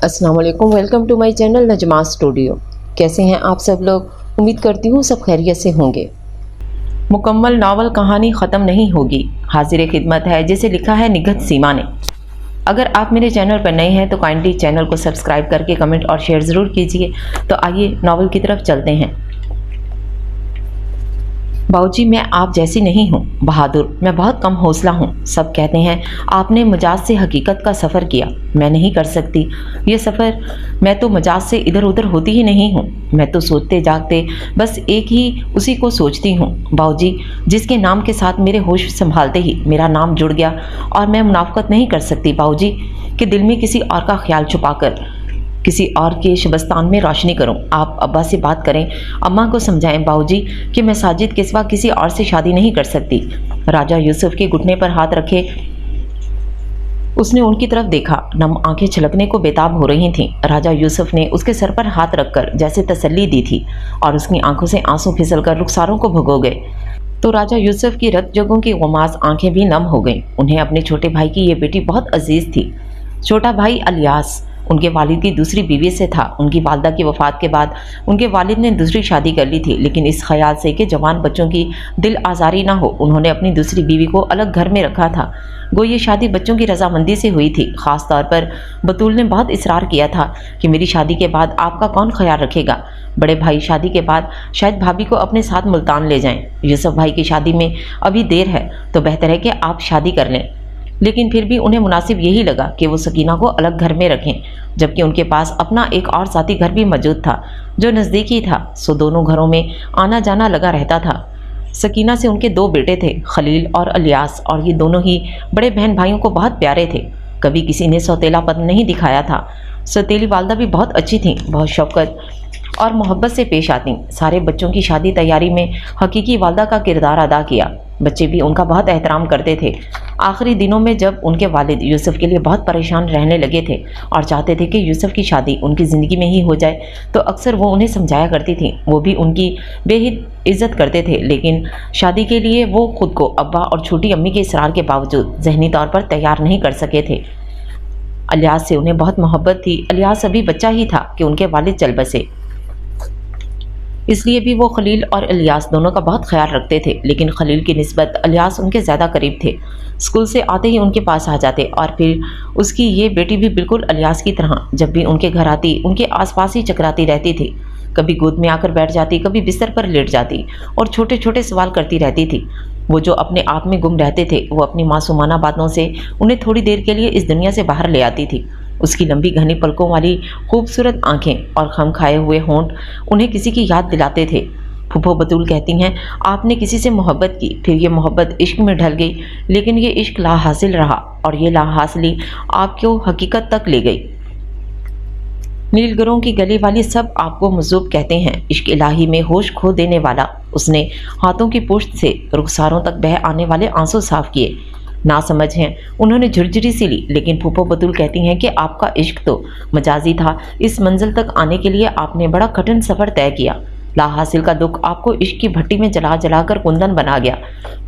अस्सलाम वालेकुम, welcome to my channel Najma studio. कैसे हैं आप सब लोग? उम्मीद करती हूँ सब खैरियत से होंगे। मुकम्मल नावल कहानी ख़त्म नहीं होगी, हाजिर खिदमत है जिसे लिखा है निगहत सीमा ने। अगर आप मेरे चैनल पर नए हैं तो काइंडली चैनल को सब्सक्राइब करके कमेंट और शेयर ज़रूर कीजिए। तो आइए नावल की तरफ चलते हैं। बाऊजी, मैं आप जैसी नहीं हूँ बहादुर, मैं बहुत कम हौसला हूँ। सब कहते हैं आपने मजाज से हकीकत का सफ़र किया, मैं नहीं कर सकती ये सफ़र। मैं तो मजाज से इधर उधर होती ही नहीं हूँ। मैं तो सोचते जागते बस एक ही उसी को सोचती हूँ बाऊजी, जिसके नाम के साथ मेरे होश संभालते ही मेरा नाम जुड़ गया। और मैं मुनाफकत नहीं कर सकती बाऊजी कि दिल में किसी और का ख्याल छुपाकर किसी और के शबस्तान में रोशनी करूं। आप अब्बा से बात करें, अम्मा को समझाएं बाऊजी कि मैं साजिद के सिवा किसी और से शादी नहीं कर सकती। राजा यूसुफ के घुटने पर हाथ रखे उसने उनकी तरफ देखा। नम आंखें छलकने को बेताब हो रही थीं। राजा यूसुफ ने उसके सर पर हाथ रखकर जैसे तसल्ली दी थी और उसकी आंखों से आंसू फिसलकर रुखसारों को भगो गए। तो राजा यूसुफ की रत जगों की गुमाज आंखें भी नम हो गईं। उन्हें अपने छोटे भाई की ये बेटी बहुत अजीज थी। छोटा भाई अलियास उनके वालिद की दूसरी बीवी से था। उनकी वालदा की वफ़ात के बाद उनके वालिद ने दूसरी शादी कर ली थी, लेकिन इस ख्याल से कि जवान बच्चों की दिल आज़ारी ना हो, उन्होंने अपनी दूसरी बीवी को अलग घर में रखा था। गो ये शादी बच्चों की रजामंदी से हुई थी। ख़ास तौर पर बतूल ने बहुत इसरार किया था कि मेरी शादी के बाद आपका कौन ख्याल रखेगा। बड़े भाई शादी के बाद शायद भाभी को अपने साथ मुल्तान ले जाएं। यूसुफ भाई की शादी में अभी देर है तो बेहतर है कि आप शादी कर लें। लेकिन फिर भी उन्हें मुनासिब यही लगा कि वो सकीना को अलग घर में रखें, जबकि उनके पास अपना एक और साथी घर भी मौजूद था जो नज़दीकी था। सो दोनों घरों में आना जाना लगा रहता था। सकीना से उनके दो बेटे थे, खलील और अलियास, और ये दोनों ही बड़े बहन भाइयों को बहुत प्यारे थे। कभी किसी ने सौतेलापन नहीं दिखाया था। सौतेली वालदा भी बहुत अच्छी थीं, बहुत शफकत और मोहब्बत से पेश आती। सारे बच्चों की शादी तैयारी में हकीकी वालदा का किरदार अदा किया। बच्चे भी उनका बहुत एहतराम करते थे। आखिरी दिनों में जब उनके वालिद यूसुफ के लिए बहुत परेशान रहने लगे थे और चाहते थे कि यूसुफ की शादी उनकी ज़िंदगी में ही हो जाए, तो अक्सर वो उन्हें समझाया करती थी। वो भी उनकी बेहद इज्जत करते थे, लेकिन शादी के लिए वो खुद को अब्बा और छोटी अम्मी के इसरार के बावजूद जहनी तौर पर तैयार नहीं कर सके थे। अलियास से उन्हें बहुत मोहब्बत थी। अलियास अभी बच्चा ही था कि उनके वालिद चल बसे, इसलिए भी वो खलील और अलियास दोनों का बहुत ख्याल रखते थे। लेकिन खलील की निस्बत अलियास उनके ज़्यादा करीब थे। स्कूल से आते ही उनके पास आ जाते, और फिर उसकी ये बेटी भी बिल्कुल अलियास की तरह जब भी उनके घर आती उनके आसपास ही चकराती रहती थी। कभी गोद में आकर बैठ जाती, कभी बिस्तर पर लेट जाती और छोटे छोटे सवाल करती रहती थी। वो जो अपने आप में गुम रहते थे, वो अपनी मासूमाना बातों से उन्हें थोड़ी देर के लिए इस दुनिया से बाहर ले आती थी। उसकी लंबी घनी पलकों वाली खूबसूरत आंखें और खम खाए हुए होंठ उन्हें किसी की याद दिलाते थे। फूफो बतूल कहती हैं, आपने किसी से मोहब्बत की, फिर ये मोहब्बत इश्क में ढल गई, लेकिन ये इश्क ला हासिल रहा और ये ला हासिली आपको हकीकत तक ले गई। नीलगरों की गली वाली सब आपको मजूब कहते हैं, इश्क इलाही में होश खो देने वाला। उसने हाथों की पुश्त से रुखसारों तक बह आने वाले आंसू साफ किए। ना समझ हैं उन्होंने झुरझुरी सी ली, लेकिन फूफो बतूल कहती हैं कि आपका इश्क तो मजाजी था। इस मंजिल तक आने के लिए आपने बड़ा कठिन सफ़र तय किया। ला हासिल का दुख आपको इश्क की भट्टी में जला जलाकर कुंदन बना गया।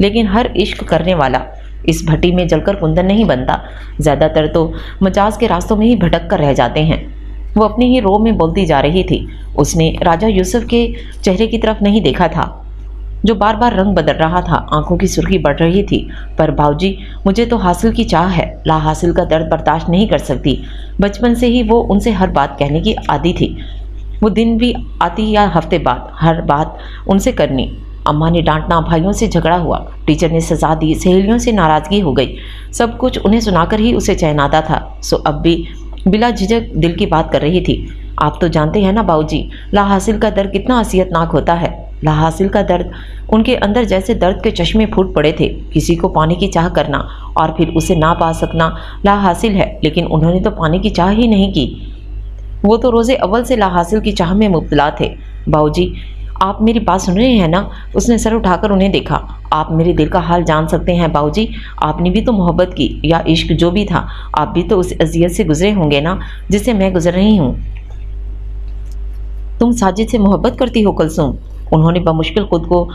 लेकिन हर इश्क करने वाला इस भट्टी में जलकर कुंदन नहीं बनता। ज़्यादातर तो मजाज के रास्तों में ही भटक कर रह जाते हैं। वो अपनी ही रो में बोलती जा रही थी। उसने राजा यूसुफ के चेहरे की तरफ नहीं देखा था, जो बार बार रंग बदल रहा था। आंखों की सुर्खी बढ़ रही थी। पर बाऊजी, मुझे तो हासिल की चाह है, ला हासिल का दर्द बर्दाश्त नहीं कर सकती। बचपन से ही वो उनसे हर बात कहने की आदी थी। वो दिन भी आती या हफ्ते बाद हर बात उनसे करनी। अम्मा ने डांटना, भाइयों से झगड़ा हुआ, टीचर ने सजा दी, सहेलियों से नाराज़गी हो गई, सब कुछ उन्हें सुनाकर ही उसे चैन आता था। सो अब भी बिला झिझक दिल की बात कर रही थी। आप तो जानते हैं ना बाऊजी, ला हासिल का दर्द कितना असियतनाक होता है। ला हासिल का दर्द, उनके अंदर जैसे दर्द के चश्मे फूट पड़े थे। किसी को पाने की चाह करना और फिर उसे ना पा सकना ला हासिल है, लेकिन उन्होंने तो पाने की चाह ही नहीं की। वो तो रोज़े अव्वल से ला हासिल की चाह में मुब्तला थे। बाऊजी, आप मेरी बात सुन रहे हैं ना? उसने सर उठाकर उन्हें देखा। आप मेरे दिल का हाल जान सकते हैं बाऊजी, आपने भी तो मोहब्बत की, या इश्क जो भी था, आप भी तो उस अजियत से गुजरे होंगे ना जिससे मैं गुजर रही हूँ। तुम साजिद से मोहब्बत करती हो कुलसूम? उन्होंने बमुश्किल खुद को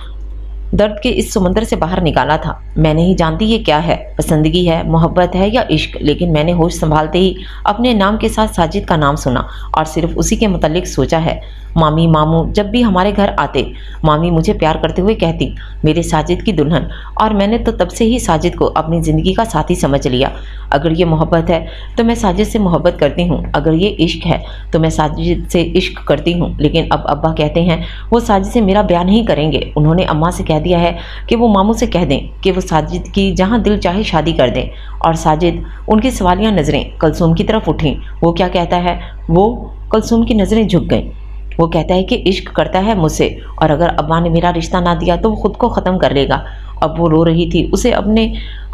दर्द के इस समुंदर से बाहर निकाला था। मैं नहीं जानती ये क्या है, पसंदगी है, मोहब्बत है या इश्क, लेकिन मैंने होश संभालते ही अपने नाम के साथ साजिद का नाम सुना और सिर्फ उसी के मुतालिक सोचा है। मामी मामू जब भी हमारे घर आते, मामी मुझे प्यार करते हुए कहती, मेरे साजिद की दुल्हन, और मैंने तो तब से ही साजिद को अपनी ज़िंदगी का साथी समझ लिया। अगर ये मोहब्बत है तो मैं साजिद से मोहब्बत करती हूँ, अगर ये इश्क है तो मैं साजिद से इश्क करती हूँ। लेकिन अब अब्बा कहते हैं वो साजिद से मेरा ब्याह नहीं करेंगे। उन्होंने अम्मा से कह दिया है कि वो मामू से कह दें कि वो साजिद की जहाँ दिल चाहे शादी कर दें। और साजिद, उनकी सवालिया नज़रें कलसूम की तरफ उठीं। वो क्या कहता है? वो कलसूम की नज़रें झुक गईं। वो कहता है कि इश्क करता है मुझसे, और अगर अब्बा ने मेरा रिश्ता ना दिया तो वो खुद को ख़त्म कर लेगा। अब वो रो रही थी, उसे अपने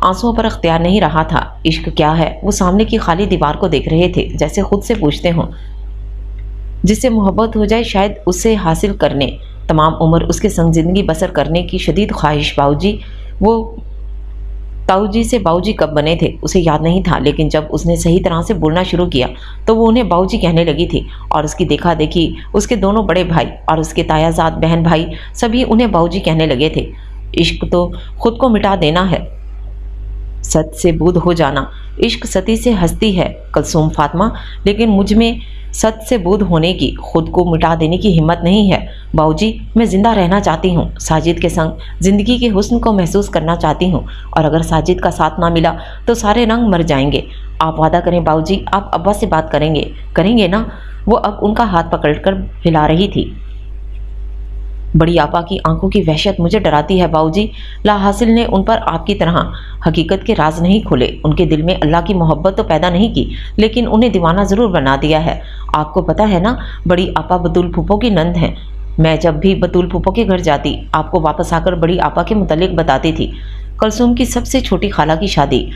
आंसुओं पर अख्तियार नहीं रहा था। इश्क क्या है? वो सामने की खाली दीवार को देख रहे थे, जैसे खुद से पूछते हों। जिससे मोहब्बत हो जाए शायद उससे हासिल करने, तमाम उम्र उसके संग ज़िंदगी बसर करने की शदीद ख्वाहिश। बाऊजी, वो ताऊजी से बाऊजी कब बने थे उसे याद नहीं था, लेकिन जब उसने सही तरह से बोलना शुरू किया तो वो उन्हें बाऊजी कहने लगी थी। और उसकी देखा देखी उसके दोनों बड़े भाई और उसके तायाजाद बहन भाई सभी उन्हें बाऊजी कहने लगे थे। इश्क तो खुद को मिटा देना है, सत से बुध हो जाना। इश्क सती से हंसती है कलसूम फातिमा, लेकिन मुझ में सत से बुध होने की, खुद को मिटा देने की हिम्मत नहीं है। बाऊजी, मैं ज़िंदा रहना चाहती हूँ, साजिद के संग ज़िंदगी के हुस्न को महसूस करना चाहती हूँ, और अगर साजिद का साथ ना मिला तो सारे रंग मर जाएंगे। आप वादा करें बाऊजी, आप अब्बा से बात करेंगे ना? वो अब उनका हाथ पकड़कर हिला रही थी। बड़ी आपा की आंखों की वहशत मुझे डराती है बाऊजी। लाहासिल ने उन पर आपकी तरह हकीकत के राज नहीं खोले, उनके दिल में अल्लाह की मोहब्बत तो पैदा नहीं की, लेकिन उन्हें दीवाना ज़रूर बना दिया है। आपको पता है ना, बड़ी आपा बतूल फूफो की नंद हैं। मैं जब भी बतूल फूफो के घर जाती, आपको वापस आकर बड़ी आपा के मुतालिक बताती थी। कलसूम की सबसे छोटी खाला की शादी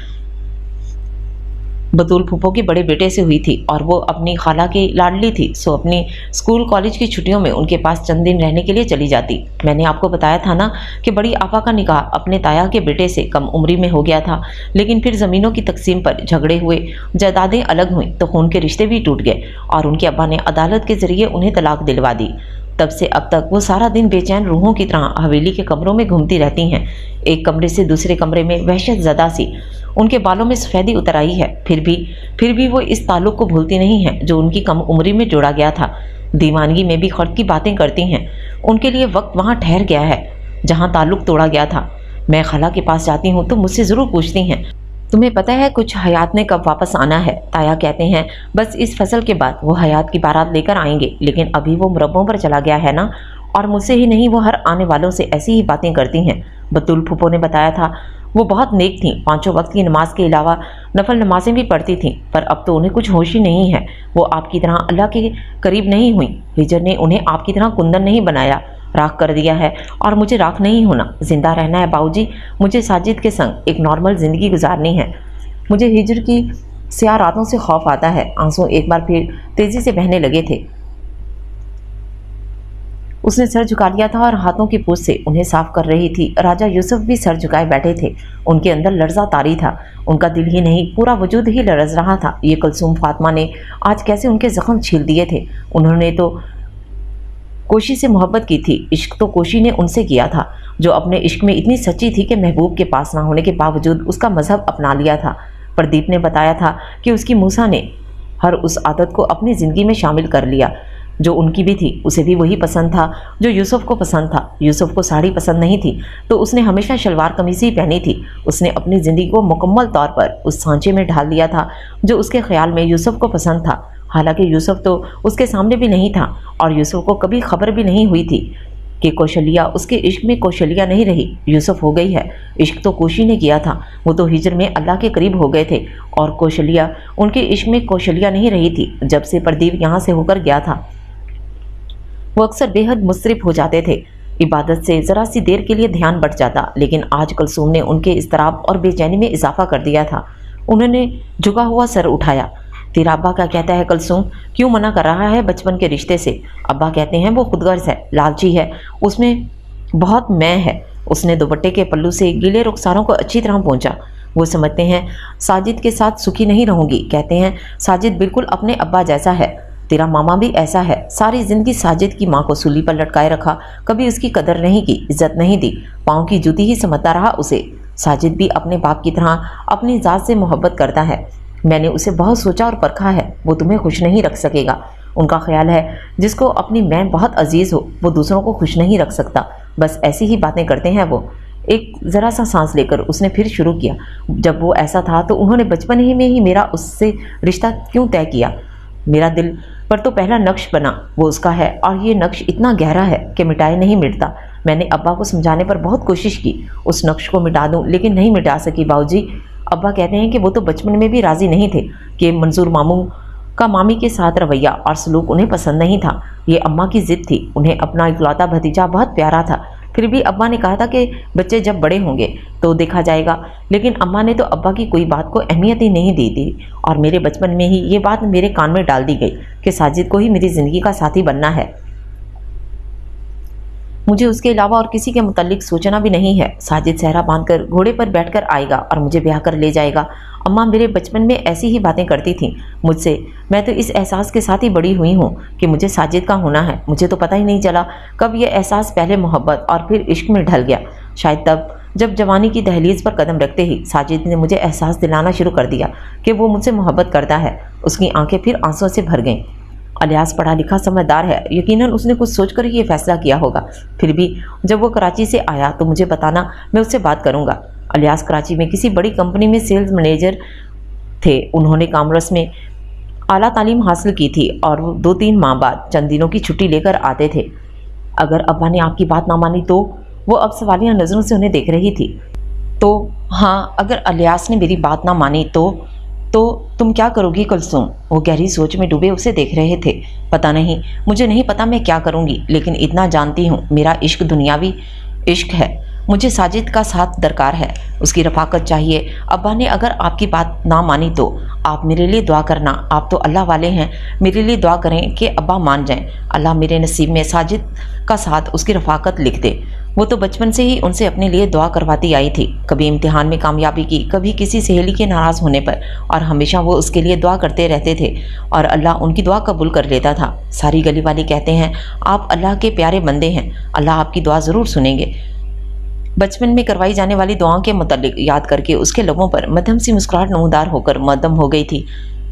बतूल फूफो के बड़े बेटे से हुई थी, और वो अपनी खाला की लाडली थी, सो अपनी स्कूल कॉलेज की छुट्टियों में उनके पास चंद दिन रहने के लिए चली जाती। मैंने आपको बताया था ना कि बड़ी आपा का निकाह अपने ताया के बेटे से कम उम्री में हो गया था, लेकिन फिर ज़मीनों की तकसीम पर झगड़े हुए, जायदादें अलग हुई तो खून के रिश्ते भी टूट गए, और उनके अब्बा ने अदालत के ज़रिए उन्हें तलाक दिलवा दी। तब से अब तक वो सारा दिन बेचैन रूहों की तरह हवेली के कमरों में घूमती रहती हैं, एक कमरे से दूसरे कमरे में वहशत ज़दा सी। उनके बालों में सफ़ेदी उतर आई है, फिर भी वो इस ताल्लुक़ को भूलती नहीं हैं जो उनकी कम उम्री में जोड़ा गया था। दीवानगी में भी खर्च की बातें करती हैं। उनके लिए वक्त वहाँ ठहर गया है जहाँ ताल्लुक़ तोड़ा गया था। मैं खाला के पास जाती हूँ तो मुझसे ज़रूर पूछती हैं, तुम्हें पता है कुछ हयात ने कब वापस आना है? ताया कहते हैं बस इस फसल के बाद वो हयात की बारात लेकर आएंगे, लेकिन अभी वो मुरब्बों पर चला गया है ना, और मुझसे ही नहीं वो हर आने वालों से ऐसी ही बातें करती हैं। बतूल फूफो ने बताया था वो बहुत नेक थीं, 5 वक्त की नमाज के अलावा नफल नमाजें भी पढ़ती थीं, पर अब तो उन्हें कुछ होश ही नहीं है। वो आपकी तरह अल्लाह के करीब नहीं हुई। हिजर ने उन्हें आपकी तरह कुंदन नहीं बनाया, राख कर दिया है, और मुझे राख नहीं होना, जिंदा रहना है बाऊजी। मुझे साजिद के संग एक नॉर्मल ज़िंदगी गुजारनी है। मुझे हिजर की स्याह रातों से खौफ आता है। आंसू एक बार फिर तेज़ी से बहने लगे थे। उसने सर झुका लिया था और हाथों की पूंछ से उन्हें साफ कर रही थी। राजा यूसुफ भी सर झुकाए बैठे थे। उनके अंदर लर्जा तारी था। उनका दिल ही नहीं, पूरा वजूद ही लरज रहा था। ये कलसूम फातिमा ने आज कैसे उनके जख्म छील दिए थे। उन्होंने तो कोशी से मोहब्बत की थी, इश्क तो कोशी ने उनसे किया था, जो अपने इश्क में इतनी सच्ची थी कि महबूब के पास ना होने के बावजूद उसका मजहब अपना लिया था। प्रदीप ने बताया था कि उसकी मूसा ने हर उस आदत को अपनी ज़िंदगी में शामिल कर लिया जो उनकी भी थी। उसे भी वही पसंद था जो यूसुफ को पसंद था। यूसुफ को साड़ी पसंद नहीं थी तो उसने हमेशा शलवार कमीज़ ही पहनी थी। उसने अपनी ज़िंदगी को मुकम्मल तौर पर उस सांचे में ढाल दिया था जो उसके ख्याल में यूसुफ को पसंद था। हालांकि यूसुफ तो उसके सामने भी नहीं था और यूसुफ को कभी खबर भी नहीं हुई थी कि कौशल्या उसके इश्क में कौशल्या नहीं रही, यूसुफ हो गई है। इश्क तो कोशी ने किया था, वो तो हिजर में अल्लाह के करीब हो गए थे, और कौशल्या उनके इश्क में कौशल्या नहीं रही थी जब से प्रदीप यहाँ से होकर गया था। वो अक्सर बेहद मुस्रिफ हो जाते थे। इबादत से ज़रा सी देर के लिए ध्यान बट जाता, लेकिन आज कलसूम ने उनके इज़्तिराब और बेचैनी में इजाफा कर दिया था। उन्होंने झुका हुआ सर उठाया। तेरा अब्बा क्या कहता है कलसूम? क्यों मना कर रहा है बचपन के रिश्ते से? अब्बा कहते हैं वो खुदगर्ज है, लालची है, उसमें बहुत मैं है। उसने दुपट्टे के पल्लू से गीले रुखसारों को अच्छी तरह पोंछा। वो समझते हैं साजिद के साथ सुखी नहीं रहूँगी। कहते हैं साजिद बिल्कुल अपने अब्बा जैसा है। تیرا ماما بھی ایسا ہے، ساری زندگی ساجد کی ماں کو سولی پر لٹکائے رکھا، کبھی اس کی قدر نہیں کی، عزت نہیں دی، پاؤں کی جوتی ہی سمجھتا رہا اسے۔ ساجد بھی اپنے باپ کی طرح اپنی ذات سے محبت کرتا ہے۔ میں نے اسے بہت سوچا اور پرکھا ہے، وہ تمہیں خوش نہیں رکھ سکے گا۔ ان کا خیال ہے جس کو اپنی میں بہت عزیز ہو وہ دوسروں کو خوش نہیں رکھ سکتا، بس ایسی ہی باتیں کرتے ہیں وہ۔ ایک ذرا سا سانس لے کر اس نے پھر شروع کیا، جب وہ ایسا تھا تو انہوں نے بچپن ہی میں ہی میرا اس سے رشتہ کیوں طے کیا؟ میرا دل پر تو پہلا نقش بنا وہ اس کا ہے، اور یہ نقش اتنا گہرا ہے کہ مٹائے نہیں مٹتا۔ میں نے ابا کو سمجھانے پر بہت کوشش کی اس نقش کو مٹا دوں، لیکن نہیں مٹا سکی باؤ جی۔ ابا کہتے ہیں کہ وہ تو بچپن میں بھی راضی نہیں تھے کہ منظور ماموں کا مامی کے ساتھ رویہ اور سلوک انہیں پسند نہیں تھا۔ یہ اماں کی ضد تھی، انہیں اپنا اکلوتا بھتیجا بہت پیارا تھا۔ پھر بھی ابا نے کہا تھا کہ بچے جب بڑے ہوں گے تو دیکھا جائے گا، لیکن اماں نے تو ابا کی کوئی بات کو اہمیت ہی نہیں دی تھی، اور میرے بچپن میں ہی یہ بات میرے کان میں ڈال دی گئی کہ ساجد کو ہی میری زندگی کا ساتھی بننا ہے۔ مجھے اس کے علاوہ اور کسی کے متعلق سوچنا بھی نہیں ہے۔ ساجد صحرا باندھ کر گھوڑے پر بیٹھ کر آئے گا اور مجھے بیاہ کر لے جائے گا۔ اماں میرے بچپن میں ایسی ہی باتیں کرتی تھیں مجھ سے، میں تو اس احساس کے ساتھ ہی بڑی ہوئی ہوں کہ مجھے ساجد کا ہونا ہے۔ مجھے تو پتہ ہی نہیں چلا کب یہ احساس پہلے محبت اور پھر عشق میں ڈھل گیا، شاید تب جب جوانی کی دہلیز پر قدم رکھتے ہی ساجد نے مجھے احساس دلانا شروع کر دیا کہ وہ مجھ سے محبت کرتا ہے۔ اس کی آنکھیں پھر آنسوں سے بھر گئیں۔ الیاس پڑھا لکھا سمجھدار ہے، یقیناً اس نے کچھ سوچ کر یہ فیصلہ کیا ہوگا۔ پھر بھی جب وہ کراچی سے آیا تو مجھے بتانا، میں اس سے بات کروں گا۔ الیاس کراچی میں کسی بڑی کمپنی میں سیلز مینیجر تھے۔ انہوں نے کامرس میں اعلیٰ تعلیم حاصل کی تھی اور وہ 2-3 ماہ بعد چند دنوں کی چھٹی لے کر آتے تھے۔ اگر ابا نے آپ کی بات نہ مانی تو؟ وہ اب سوالیہ نظروں سے انہیں دیکھ رہی تھی۔ تو ہاں، اگر الیاس نے میری بات نہ مانی تو تم کیا کرو گی کلثوم؟ وہ گہری سوچ میں ڈوبے اسے دیکھ رہے تھے۔ پتہ نہیں، مجھے نہیں پتا میں کیا کروں گی، لیکن اتنا جانتی ہوں میرا عشق دنیاوی عشق ہے۔ مجھے ساجد کا ساتھ درکار ہے، اس کی رفاقت چاہیے۔ ابا نے اگر آپ کی بات نہ مانی تو آپ میرے لیے دعا کرنا، آپ تو اللہ والے ہیں، میرے لیے دعا کریں کہ ابا مان جائیں۔ اللہ میرے نصیب میں ساجد کا ساتھ، اس کی رفاقت لکھ دے۔ وہ تو بچپن سے ہی ان سے اپنے لیے دعا کرواتی آئی تھی، کبھی امتحان میں کامیابی کی، کبھی کسی سہیلی کے ناراض ہونے پر، اور ہمیشہ وہ اس کے لیے دعا کرتے رہتے تھے اور اللہ ان کی دعا قبول کر لیتا تھا۔ ساری گلی والے کہتے ہیں آپ اللہ کے پیارے بندے ہیں، اللہ آپ کی دعا ضرور سنیں گے۔ بچپن میں کروائی جانے والی دعاؤں کے متعلق یاد کر کے اس کے لبوں پر مدھم سی مسکراہٹ نمودار ہو کر مدھم ہو گئی تھی۔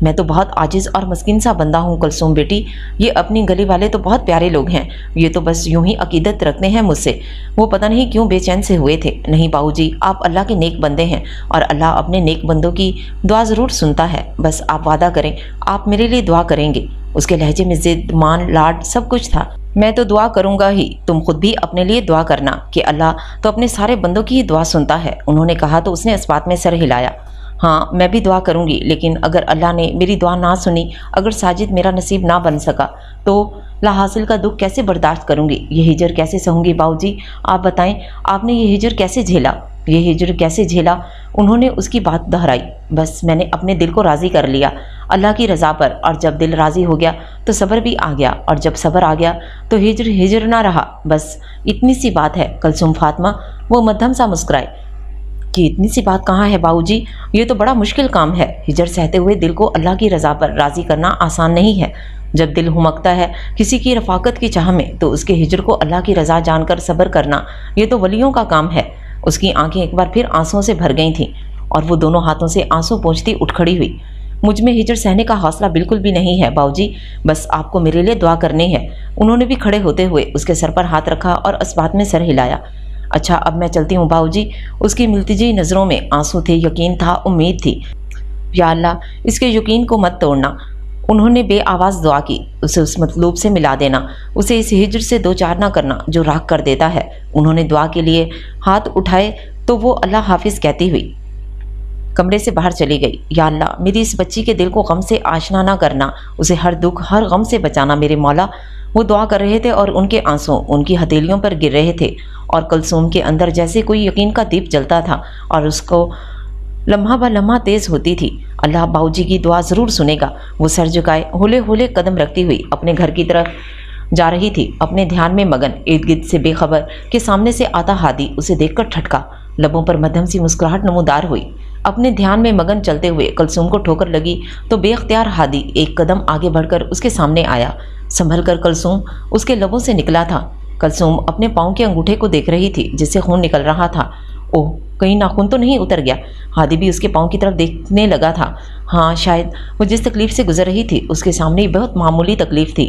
میں تو بہت عاجز اور مسکین سا بندہ ہوں کلثوم بیٹی، یہ اپنی گلی والے تو بہت پیارے لوگ ہیں، یہ تو بس یوں ہی عقیدت رکھتے ہیں مجھ سے۔ وہ پتہ نہیں کیوں بے چین سے ہوئے تھے۔ نہیں باؤ جی، آپ اللہ کے نیک بندے ہیں اور اللہ اپنے نیک بندوں کی دعا ضرور سنتا ہے، بس آپ وعدہ کریں آپ میرے لیے دعا کریں گے۔ اس کے لہجے میں ضد، مان، لاڈ سب کچھ تھا۔ میں تو دعا کروں گا ہی، تم خود بھی اپنے لیے دعا کرنا کہ اللہ تو اپنے سارے بندوں کی ہی دعا سنتا ہے۔ انہوں نے کہا تو اس نے اس بات میں سر ہلایا۔ ہاں میں بھی دعا کروں گی، لیکن اگر اللہ نے میری دعا نہ سنی، اگر ساجد میرا نصیب نہ بن سکا تو لا حاصل کا دکھ کیسے برداشت کروں گی؟ یہ ہجر کیسے سہوں گی باؤ جی؟ آپ بتائیں، آپ نے یہ ہجر کیسے جھیلا؟ یہ ہجر کیسے جھیلا؟ انہوں نے اس کی بات دہرائی۔ بس میں نے اپنے دل کو راضی کر لیا اللہ کی رضا پر، اور جب دل راضی ہو گیا تو صبر بھی آ گیا، اور جب صبر آ گیا تو ہجر ہجر نہ رہا۔ بس اتنی سی بات ہے کلثوم فاطمہ۔ وہ مدھم سا مسکرائے کہ اتنی سی بات کہاں ہے باؤ جی، یہ تو بڑا مشکل کام ہے۔ ہجر سہتے ہوئے دل کو اللہ کی رضا پر راضی کرنا آسان نہیں ہے۔ جب دل ہمکتا ہے کسی کی رفاقت کی چاہ میں تو اس کے ہجر کو اللہ کی رضا جان کر صبر کرنا یہ تو ولیوں کا کام ہے۔ اس کی آنکھیں ایک بار پھر آنسوں سے بھر گئی تھیں اور وہ دونوں ہاتھوں سے آنسو پونچھتی اٹھ کھڑی ہوئی۔ مجھ میں ہجر سہنے کا حوصلہ بالکل بھی نہیں ہے باؤ جی، بس آپ کو میرے لیے دعا کرنی ہے۔ انہوں نے بھی کھڑے ہوتے ہوئے اس کے سر پر ہاتھ رکھا اور اس بات میں سر ہلایا۔ اچھا اب میں چلتی ہوں باؤ جی۔ اس کی ملتجی نظروں میں آنسو تھے، یقین تھا، امید تھی۔ یا اللہ اس کے یقین کو مت توڑنا۔ انہوں نے بے آواز دعا کی، اسے اس مطلوب سے ملا دینا، اسے اس ہجر سے دو چار نہ کرنا جو راکھ کر دیتا ہے۔ انہوں نے دعا کے لیے ہاتھ اٹھائے تو وہ اللہ حافظ کہتی ہوئی کمرے سے باہر چلی گئی۔ یا اللہ میری اس بچی کے دل کو غم سے آشنا نہ کرنا، اسے ہر دکھ ہر غم سے بچانا میرے مولا۔ وہ دعا کر رہے تھے اور ان کے آنسو ان کی ہتھیلیوں پر گر رہے تھے، اور کلثوم کے اندر جیسے کوئی یقین کا دیپ جلتا تھا اور اس کو لمحہ بہ لمحہ تیز ہوتی تھی۔ اللہ باؤ جی کی دعا ضرور سنے گا۔ وہ سر جھکائے ہولے ہولے قدم رکھتی ہوئی اپنے گھر کی طرف جا رہی تھی، اپنے دھیان میں مگن، ارد گرد سے بے خبر کہ سامنے سے آتا ہادی اسے دیکھ کر ٹھٹکا، لبوں پر مدھم سی مسکراہٹ نمودار ہوئی۔ अपने ध्यान में मगन चलते हुए कुलसुम को ठोकर लगी तो बेख्तियार हादी एक कदम आगे बढ़कर उसके सामने आया। संभल कर कुलसुम उसके लबों से निकला था। कुलसुम अपने पाँव के अंगूठे को देख रही थी जिससे खून निकल रहा था। ओह, कहीं नाखून तो नहीं उतर गया? हादी भी उसके पाँव की तरफ देखने लगा था। हाँ, शायद वो जिस तकलीफ से गुजर रही थी उसके सामने बहुत मामूली तकलीफ थी।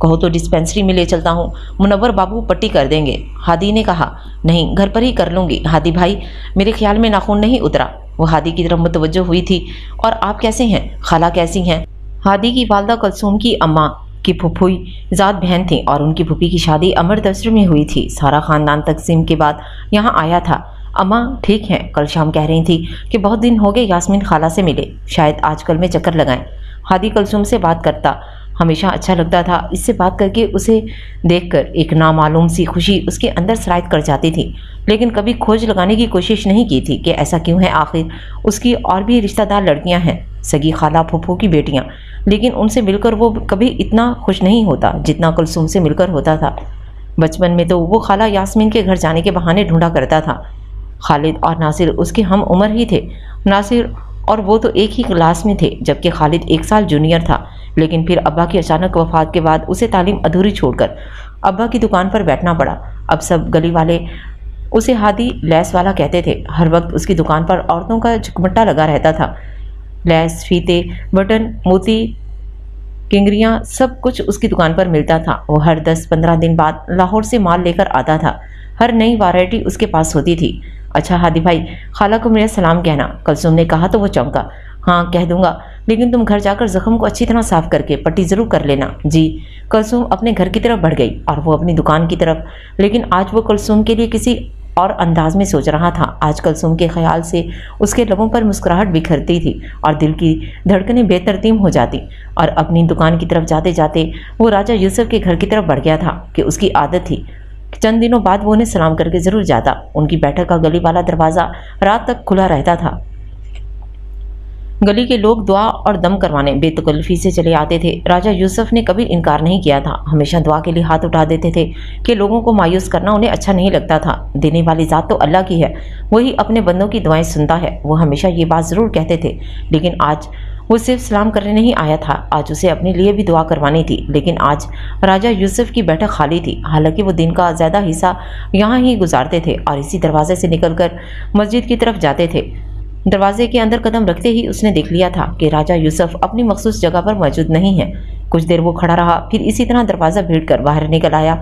कहो तो डिस्पेंसरी में ले चलता हूँ, मुनव्वर बाबू पट्टी कर देंगे। हादी ने कहा। नहीं, घर पर ही कर लूँगी हादी भाई, मेरे ख्याल में नाखून नहीं उतरा। वो हादी की तरफ मुतवज्जो हुई थी। और आप कैसे हैं? खाला कैसी हैं? हादी की वालदा कुलसुम की अम्मा की फुफुई ज़ात बहन थी और उनकी फूफी की शादी अमृतसर में हुई थी। सारा ख़ानदान तकसीम के बाद यहाँ आया था। अम्मा ठीक हैं, कल शाम कह रही थी कि बहुत दिन हो गए यास्मीन खाला से मिले, शायद आजकल में चक्कर लगाएं। हादी कुलसुम से बात करता हमेशा अच्छा लगता था। इससे बात करके उसे देखकर एक नामालूम सी खुशी उसके अंदर सरायत कर जाती थी। लेकिन कभी खोज लगाने की कोशिश नहीं की थी कि ऐसा क्यों है। आखिर उसकी और भी रिश्तेदार लड़कियां हैं, सगी खाला फूफू की बेटियां, लेकिन उनसे मिलकर वो कभी इतना खुश नहीं होता जितना कुलसुम से मिलकर होता था। बचपन में तो वो खाला यास्मीन के घर जाने के बहाने ढूंढा करता था। खालिद और नासिर उसके हम उम्र ही थे। नासिर और वो तो एक ही क्लास में थे, जबकि खालिद 1 साल जूनियर था। लेकिन फिर अब्बा की अचानक वफात के बाद उसे तालीम अधूरी छोड़कर अब्बा की दुकान पर बैठना पड़ा। अब सब गली वाले उसे हादी लैस वाला कहते थे। हर वक्त उसकी दुकान पर औरतों का झुकमट्टा लगा रहता था। लैस, फीते, बटन, मोती, किंगरियाँ, सब कुछ उसकी दुकान पर मिलता था। वो हर 10-15 दिन बाद लाहौर से माल लेकर आता था। हर नई वैरायटी उसके पास होती थी। अच्छा हादी भाई, खाला को मेरा सलाम कहना। कुलसुम ने कहा तो वो चौंका। हाँ कह दूंगा, लेकिन तुम घर जाकर जख्म को अच्छी तरह साफ करके पट्टी ज़रूर कर लेना। जी। कुलसुम अपने घर की तरफ बढ़ गई और वो अपनी दुकान की तरफ। लेकिन आज वो कुलसुम के लिए किसी और अंदाज में सोच रहा था। आज कुलसुम के ख्याल से उसके लबों पर मुस्कुराहट बिखरती थी और दिल की धड़कनें बेतरतीब हो जाती। और अपनी दुकान की तरफ जाते जाते वो राजा यूसुफ के घर की तरफ बढ़ गया था कि उसकी आदत थी। चंद दिनों बाद वो उन्हें सलाम करके ज़रूर जाता। उनकी बैठक का गली वाला दरवाज़ा रात तक खुला रहता था। गली के लोग दुआ और दम करवाने बेतकल्लफी से चले आते थे। राजा यूसुफ ने कभी इनकार नहीं किया था, हमेशा दुआ के लिए हाथ उठा देते थे कि लोगों को मायूस करना उन्हें अच्छा नहीं लगता था। देने वाली ज़ात तो अल्लाह की है, वही अपने बंदों की दुआएं सुनता है। वो हमेशा ये बात ज़रूर कहते थे। लेकिन आज वो सिर्फ सलाम करने नहीं आया था, आज उसे अपने लिए भी दुआ करवानी थी। लेकिन आज राजा यूसुफ की बैठक खाली थी। हालांकि वो दिन का ज़्यादा हिस्सा यहाँ ही गुजारते थे और इसी दरवाजे से निकलकर मस्जिद की तरफ जाते थे। दरवाजे के अंदर कदम रखते ही उसने देख लिया था कि राजा यूसुफ अपनी मखसूस जगह पर मौजूद नहीं है। कुछ देर वो खड़ा रहा, फिर इसी तरह दरवाज़ा भीड़कर बाहर निकल आया।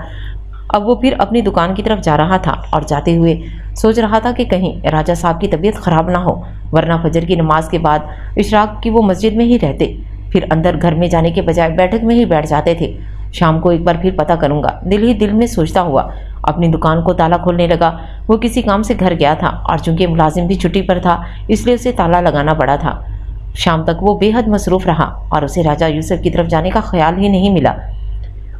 अब वो फिर अपनी दुकान की तरफ जा रहा था और जाते हुए सोच रहा था कि कहीं राजा साहब की तबीयत ख़राब ना हो, वरना फजर की नमाज के बाद इशराक की वो मस्जिद में ही रहते, फिर अंदर घर में जाने के बजाय बैठक में ही बैठ जाते थे। शाम को एक बार फिर पता करूंगा, दिल ही दिल में सोचता हुआ अपनी दुकान को ताला खोलने लगा। वो किसी काम से घर गया था और चूंकि मुलाजिम भी छुट्टी पर था, इसलिए उसे ताला लगाना पड़ा था। शाम तक वो बेहद मसरूफ़ रहा और उसे राजा यूसुफ की तरफ जाने का ख्याल ही नहीं मिला।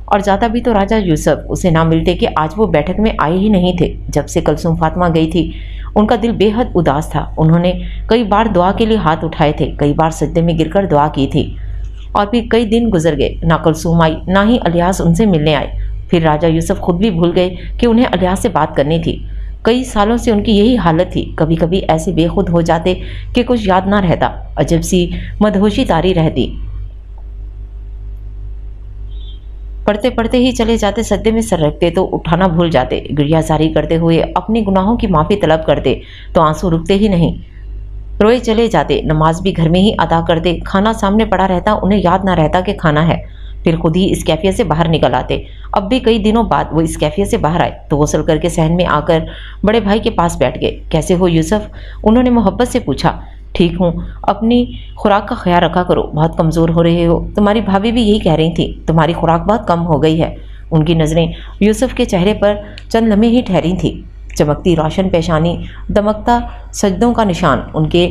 और जाता भी तो राजा यूसुफ उसे ना मिलते कि आज वो बैठक में आए ही नहीं थे। जब से कुलसुम फातिमा गई थी, उनका दिल बेहद उदास था। उन्होंने कई बार दुआ के लिए हाथ उठाए थे, कई बार सजदे में गिरकर दुआ की थी। और फिर कई दिन गुजर गए, ना कुलसुम आई ना ही अलियास उनसे मिलने आए। फिर राजा यूसुफ खुद भी भूल गए कि उन्हें अलियास से बात करनी थी। कई सालों से उनकी यही हालत थी। कभी कभी ऐसे बेखुद हो जाते कि कुछ याद ना रहता, अजब सी मदहोशी तारी रहती। पढ़ते पढ़ते ही चले जाते, सद्दे में सर रखते तो उठाना भूल जाते, गिरियाजारी करते हुए अपने गुनाहों की माफ़ी तलब करते तो आंसू रुकते ही नहीं, रोए चले जाते। नमाज भी घर में ही अदा करते, खाना सामने पड़ा रहता, उन्हें याद ना रहता कि खाना है। फिर खुद ही इस कैफियत से बाहर निकल आते। अब भी कई दिनों बाद वो इस कैफियत से बाहर आए तो गौसल करके सहन में आकर बड़े भाई के पास बैठ गए। कैसे हो यूसुफ? उन्होंने मोहब्बत से पूछा। ठीक हूँ, अपनी खुराक का ख्याल रखा करो, बहुत कमज़ोर हो रहे हो। तुम्हारी भाभी भी यही कह रही थी, तुम्हारी खुराक बहुत कम हो गई है। उनकी नज़रें यूसुफ के चेहरे पर चंद लम्हे ही ठहरी थी। चमकती रोशन पेशानी, दमकता सजदों का निशान उनके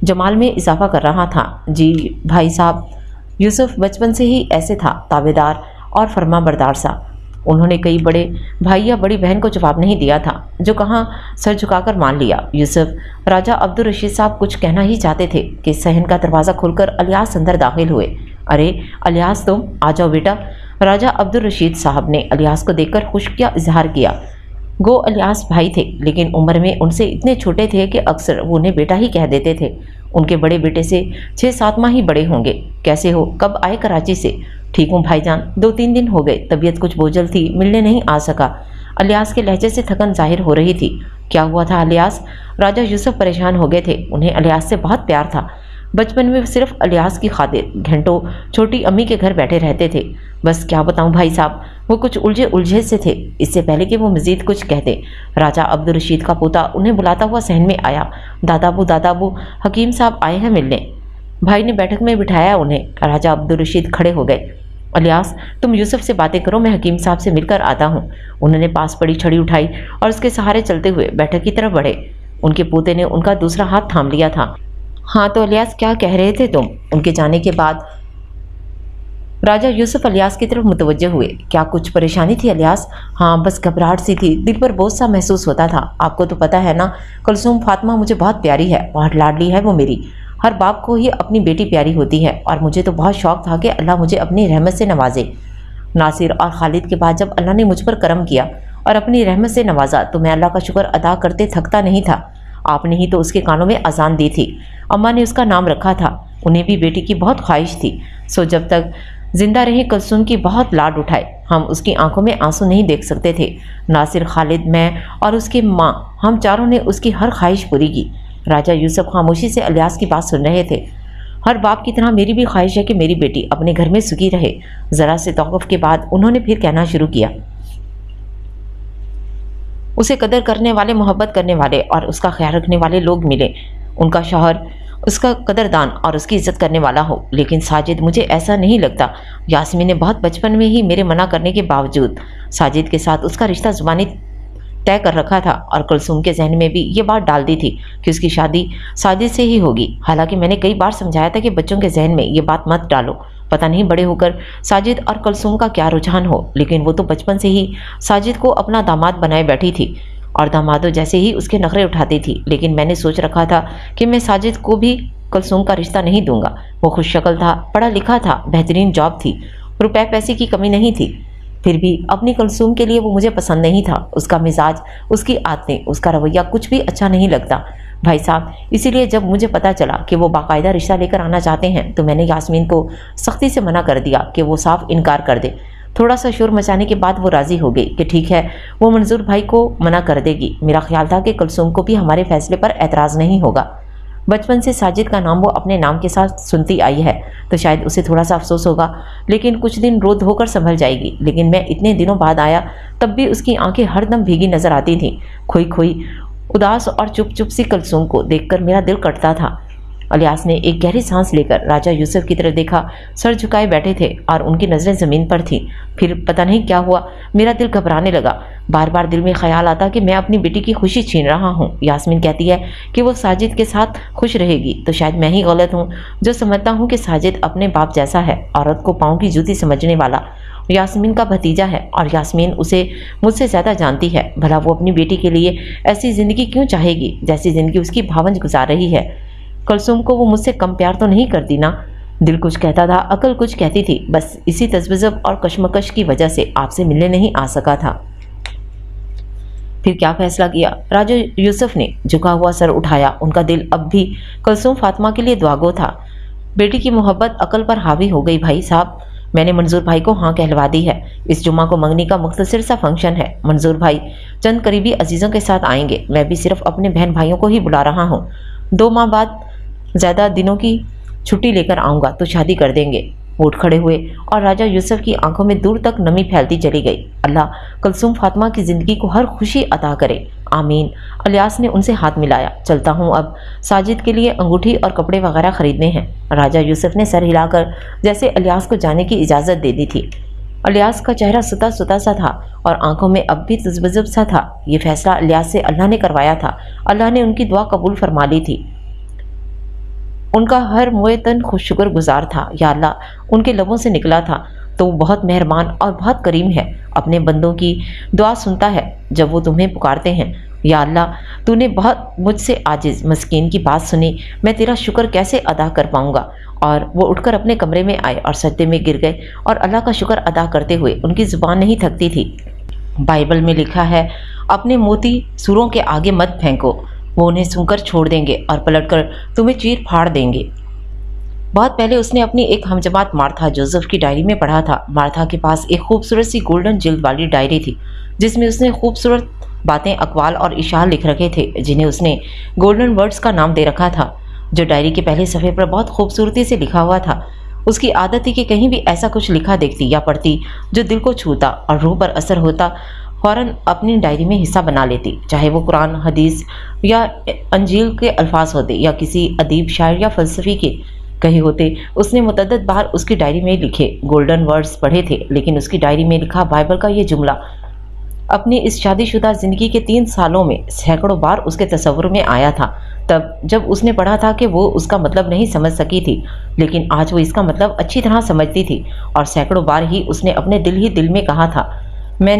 जमाल में इजाफा कर रहा था। जी भाई साहब। यूसुफ बचपन से ही ऐसे था, ताबेदार और फर्मा बरदार सा। उन्होंने कई बड़े भाई या बड़ी बहन को जवाब नहीं दिया था, जो कहाँ सर झुकाकर मान लिया। यूसुफ राजा अब्दुल रशीद साहब कुछ कहना ही चाहते थे कि सहन का दरवाज़ा खुलकर अलियास अंदर दाखिल हुए। अरे अलियास, तुम आ जाओ बेटा। राजा अब्दुल रशीद साहब ने अलियास को देखकर खुशियाँ इजहार किया। गो अलियास भाई थे, लेकिन उम्र में उनसे इतने छोटे थे कि अक्सर वो उन्हें बेटा ही कह देते थे। उनके बड़े बेटे से 6-7 माह ही बड़े होंगे। कैसे हो, कब आए कराची से? ठीक हूँ भाईजान, 2-3 दिन हो गए, तबीयत कुछ बोझल थी, मिलने नहीं आ सका। अलियास के लहजे से थकन जाहिर हो रही थी। क्या हुआ था अलियास? राजा यूसुफ परेशान हो गए थे। उन्हें अलियास से बहुत प्यार था। बचपन में सिर्फ अलियास की खातिर घंटों छोटी अम्मी के घर बैठे रहते थे। बस क्या बताऊं भाई साहब, वो कुछ उलझे उलझे से थे। इससे पहले कि वो मजीद कुछ कहते, राजा अब्दुल रशीद का पोता उन्हें बुलाता हुआ सहन में आया। दादाबू, हकीम साहब आए हैं मिलने। भाई ने बैठक में बिठाया उन्हें। राजा अब्दुल रशीद खड़े हो गए। अलियास, तुम यूसुफ से बातें करो, मैं हकीम साहब से मिलकर आता हूँ। उन्होंने पास पड़ी छड़ी उठाई और उसके सहारे चलते हुए बैठक की तरफ बढ़े। उनके पोते ने उनका दूसरा हाथ थाम लिया था। हाँ तो अलियास, क्या कह रहे थे तुम? उनके जाने के बाद राजा यूसुफ अलियास की तरफ मुतवज्जे हुए। क्या कुछ परेशानी थी अलियास? हाँ बस घबराहट सी थी, दिल पर बोझ सा महसूस होता था। आपको तो पता है ना, कुलसूम फातिमा मुझे बहुत प्यारी है, बहुत लाडली है वो मेरी। हर बाप को ही अपनी बेटी प्यारी होती है, और मुझे तो बहुत शौक था कि अल्लाह मुझे अपनी रहमत से नवाजे। नासिर और खालिद के बाद जब अल्लाह ने मुझ पर करम किया और अपनी रहमत से नवाजा, तो मैं अल्लाह का शुक्र अदा करते थकता नहीं था। आपने ही तो उसके कानों में अजान दी थी, अम्मा ने उसका नाम रखा था। उन्हें भी बेटी की बहुत ख्वाहिश थी, सो जब तक जिंदा रही कुलसूम की बहुत लाड उठाए। हम उसकी आंखों में आंसू नहीं देख सकते थे। नासिर, खालिद, मैं और उसकी माँ, हम चारों ने उसकी हर ख्वाहिश पूरी की। राजा यूसुफ खामोशी से अलियास की बात सुन रहे थे। हर बाप की तरह मेरी भी ख्वाहिश है कि मेरी बेटी अपने घर में सुखी रहे। जरा से तौक़ुफ़ के बाद उन्होंने फिर कहना शुरू किया। उसे कदर करने वाले, मोहब्बत करने वाले और उसका ख्याल रखने वाले लोग मिले। उनका शौहर उसका कदरदान और उसकी इज्जत करने वाला हो। लेकिन साजिद, मुझे ऐसा नहीं लगता। यास्मीन ने बहुत बचपन में ही मेरे मना करने के बावजूद साजिद के साथ उसका रिश्ता ज़ुबानी तय कर रखा था, और कुलसूम के जहन में भी ये बात डाल दी थी कि उसकी शादी साजिद से ही होगी। हालांकि मैंने कई बार समझाया था कि बच्चों के जहन में ये बात मत डालो, पता नहीं बड़े होकर साजिद और कुलसूम का क्या रुझान हो। लेकिन वो तो बचपन से ही साजिद को अपना दामाद बनाए बैठी थी और दामादों जैसे ही उसके नखरे उठाती थी। लेकिन मैंने सोच रखा था कि मैं साजिद को भी कुलसूम का रिश्ता नहीं दूंगा। वो खुश शक्ल था, पढ़ा लिखा था, बेहतरीन जॉब थी, रुपए पैसे की कमी नहीं थी। फिर भी अपनी कुलसूम के लिए वो मुझे पसंद नहीं था। उसका मिजाज, उसकी आदतें, उसका रवैया कुछ भी अच्छा नहीं लगता भाई साहब। इसीलिए जब मुझे पता चला कि वो बाकायदा रिश्ता लेकर आना चाहते हैं, तो मैंने यास्मीन को सख्ती से मना कर दिया कि वो साफ इनकार कर दे। थोड़ा सा शोर मचाने के बाद वो राज़ी हो गई कि ठीक है, वो मंजूर भाई को मना कर देगी। मेरा ख्याल था कि कुलसूम को भी हमारे फैसले पर एतराज़ नहीं होगा। बचपन से साजिद का नाम वो अपने नाम के साथ सुनती आई है, तो शायद उसे थोड़ा सा अफसोस होगा, लेकिन कुछ दिन रो धोकर संभल जाएगी। लेकिन मैं इतने दिनों बाद आया, तब भी उसकी आंखें हरदम भीगी नजर आती थीं। खोई खोई, उदास और चुप चुप सी कुलसूम को देखकर मेरा दिल कटता था। अलियास ने एक गहरी सांस लेकर राजा यूसुफ की तरफ देखा। सर झुकाए बैठे थे और उनकी नज़रें ज़मीन पर थीं। फिर पता नहीं क्या हुआ, मेरा दिल घबराने लगा। बार बार दिल में ख्याल आता कि मैं अपनी बेटी की खुशी छीन रहा हूँ। यास्मीन कहती है कि वो साजिद के साथ खुश रहेगी, तो शायद मैं ही गलत हूँ जो समझता हूँ कि साजिद अपने बाप जैसा है, औरत को पाँव की जूती समझने वाला। यास्मीन का भतीजा है और यास्मीन उसे मुझसे ज़्यादा जानती है। भला वो अपनी बेटी के लिए ऐसी ज़िंदगी क्यों चाहेगी जैसी ज़िंदगी उसकी भावंज गुजार रही है। कुलसूम को वो मुझसे कम प्यार तो नहीं करती ना? दिल कुछ कहता था, अकल कुछ कहती थी। बस इसी तज़ब्ज़ुब और कशमकश की वजह से आपसे मिलने नहीं आ सका था। फिर क्या फैसला किया? राजा यूसुफ ने झुका हुआ सर उठाया। उनका दिल अब भी कुलसूम फातिमा के लिए दुआगो था। बेटी की मोहब्बत अकल पर हावी हो गई भाई साहब। मैंने मंजूर भाई को हाँ कहलवा दी है। इस जुम्मा को मंगनी का मुख्तसर सा फंक्शन है। मंजूर भाई चंद करीबी अजीज़ों के साथ आएंगे। मैं भी सिर्फ अपने बहन भाइयों को ही बुला रहा हूँ। 2 माह बाद ज़्यादा दिनों की छुट्टी लेकर आऊँगा तो शादी कर देंगे। उठ खड़े हुए और राजा यूसुफ की आंखों में दूर तक नमी फैलती चली गई। अल्लाह कुलसूम फातिमा की ज़िंदगी को हर खुशी अता करे, आमीन। अलियास ने उनसे हाथ मिलाया। चलता हूँ, अब साजिद के लिए अंगूठी और कपड़े वगैरह ख़रीदने हैं। राजा यूसुफ ने सर हिलाकर जैसे अलियास को जाने की इजाज़त दे दी थी। अलियास का चेहरा सुता सुता सा था और आंखों में अब भी तज़ब्ज़ुब सा था। ये फैसला अलियास से अल्लाह ने करवाया था। अल्लाह ने उनकी दुआ कबूल फरमा ली थी। उनका हर मुएतन खुश शुक्र गुजार था। या अल्लाह, उनके लबों से निकला था तो वो बहुत मेहरबान और बहुत करीम है। अपने बंदों की दुआ सुनता है जब वो तुम्हें पुकारते हैं। या अल्लाह, तूने बहुत मुझसे आजिज़ मस्कीन की बात सुनी, मैं तेरा शुक्र कैसे अदा कर पाऊँगा। और वो उठकर अपने कमरे में आए और सजदे में गिर गए और अल्लाह का शुक्र अदा करते हुए उनकी ज़ुबान नहीं थकती थी। बाइबल में लिखा है, اپنے موتی سوروں کے آگے مت پھینکو، وہ انہیں سن کر چھوڑ دیں گے اور پلٹ کر تمہیں چیر پھاڑ دیں گے۔ بہت پہلے اس نے اپنی ایک ہمجماعت مارتھا جوزف کی ڈائری میں پڑھا تھا۔ مارتھا کے پاس ایک خوبصورت سی گولڈن جلد والی ڈائری تھی جس میں اس نے خوبصورت باتیں، اقوال اور اشعار لکھ رکھے تھے جنہیں اس نے گولڈن ورڈز کا نام دے رکھا تھا، جو ڈائری کے پہلے صفحے پر بہت خوبصورتی سے لکھا ہوا تھا۔ اس کی عادت تھی کہ کہیں بھی ایسا کچھ لکھا دیکھتی یا پڑھتی جو دل کو چھوتا اور روح پر اثر ہوتا، فوراً اپنی ڈائری میں حصہ بنا لیتی، چاہے وہ قرآن، حدیث یا انجیل کے الفاظ ہوتے یا کسی ادیب، شاعر یا فلسفی کے کہے ہوتے۔ اس نے متعدد بار اس کی ڈائری میں لکھے گولڈن ورڈز پڑھے تھے، لیکن اس کی ڈائری میں لکھا بائبل کا یہ جملہ اپنی اس شادی شدہ زندگی کے 3 سالوں میں سینکڑوں بار اس کے تصور میں آیا تھا۔ تب جب اس نے پڑھا تھا کہ وہ اس کا مطلب نہیں سمجھ سکی تھی، لیکن آج وہ اس کا مطلب اچھی طرح سمجھتی تھی، اور سینکڑوں بار ہی اس نے اپنے دل ہی دل میں کہا تھا، میں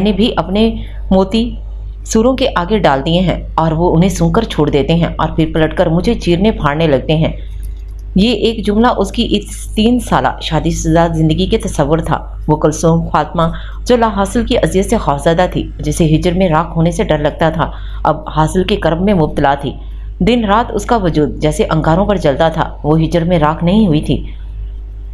نے بھی اپنے موتی سوروں کے آگے ڈال دیے ہیں، اور وہ انہیں سن کر چھوڑ دیتے ہیں اور پھر پلٹ کر مجھے چیرنے پھاڑنے لگتے ہیں۔ یہ ایک جملہ اس کی اس 3 سالہ شادی شدہ زندگی کے تصور تھا۔ وہ کلثوم فاطمہ جو لا حاصل کی اذیت سے خوفزدہ تھی، جسے ہجر میں راکھ ہونے سے ڈر لگتا تھا، اب حاصل کے کرب میں مبتلا تھی۔ دن رات اس کا وجود جیسے انگاروں پر جلتا تھا، وہ ہجر میں راکھ نہیں ہوئی تھی،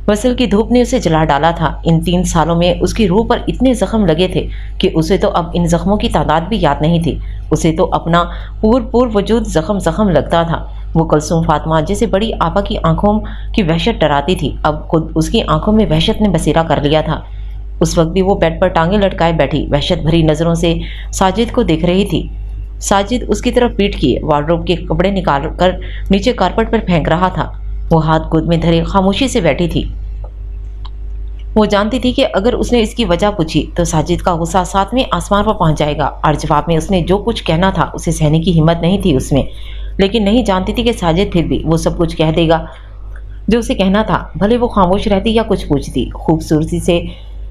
وصل کی دھوپ نے اسے جلا ڈالا تھا۔ ان 3 سالوں میں اس کی روح پر اتنے زخم لگے تھے کہ اسے تو اب ان زخموں کی تعداد بھی یاد نہیں تھی، اسے تو اپنا پور وجود زخم لگتا تھا۔ وہ کلثوم فاطمہ جسے بڑی آپا کی آنکھوں کی وحشت ڈراتی تھی، اب خود اس کی آنکھوں میں وحشت نے بسیرا کر لیا تھا۔ اس وقت بھی وہ بیڈ پر ٹانگیں لٹکائے بیٹھی وحشت بھری نظروں سے ساجد کو دیکھ رہی تھی۔ ساجد اس کی طرف پیٹ کیے وارڈروب کے کپڑے نکال کر نیچے کارپٹ پر پھینک رہا تھا۔ وہ ہاتھ گود میں دھرے خاموشی سے بیٹھی تھی۔ وہ جانتی تھی کہ اگر اس نے اس کی وجہ پوچھی تو ساجد کا غصہ 7ویں آسمان پر پہنچ جائے گا، اور جواب میں اس نے جو کچھ کہنا تھا اسے سہنے کی ہمت نہیں تھی اس میں، لیکن نہیں جانتی تھی کہ ساجد پھر بھی وہ سب کچھ کہہ دے گا جو اسے کہنا تھا، بھلے وہ خاموش رہتی یا کچھ پوچھتی۔ خوبصورتی سے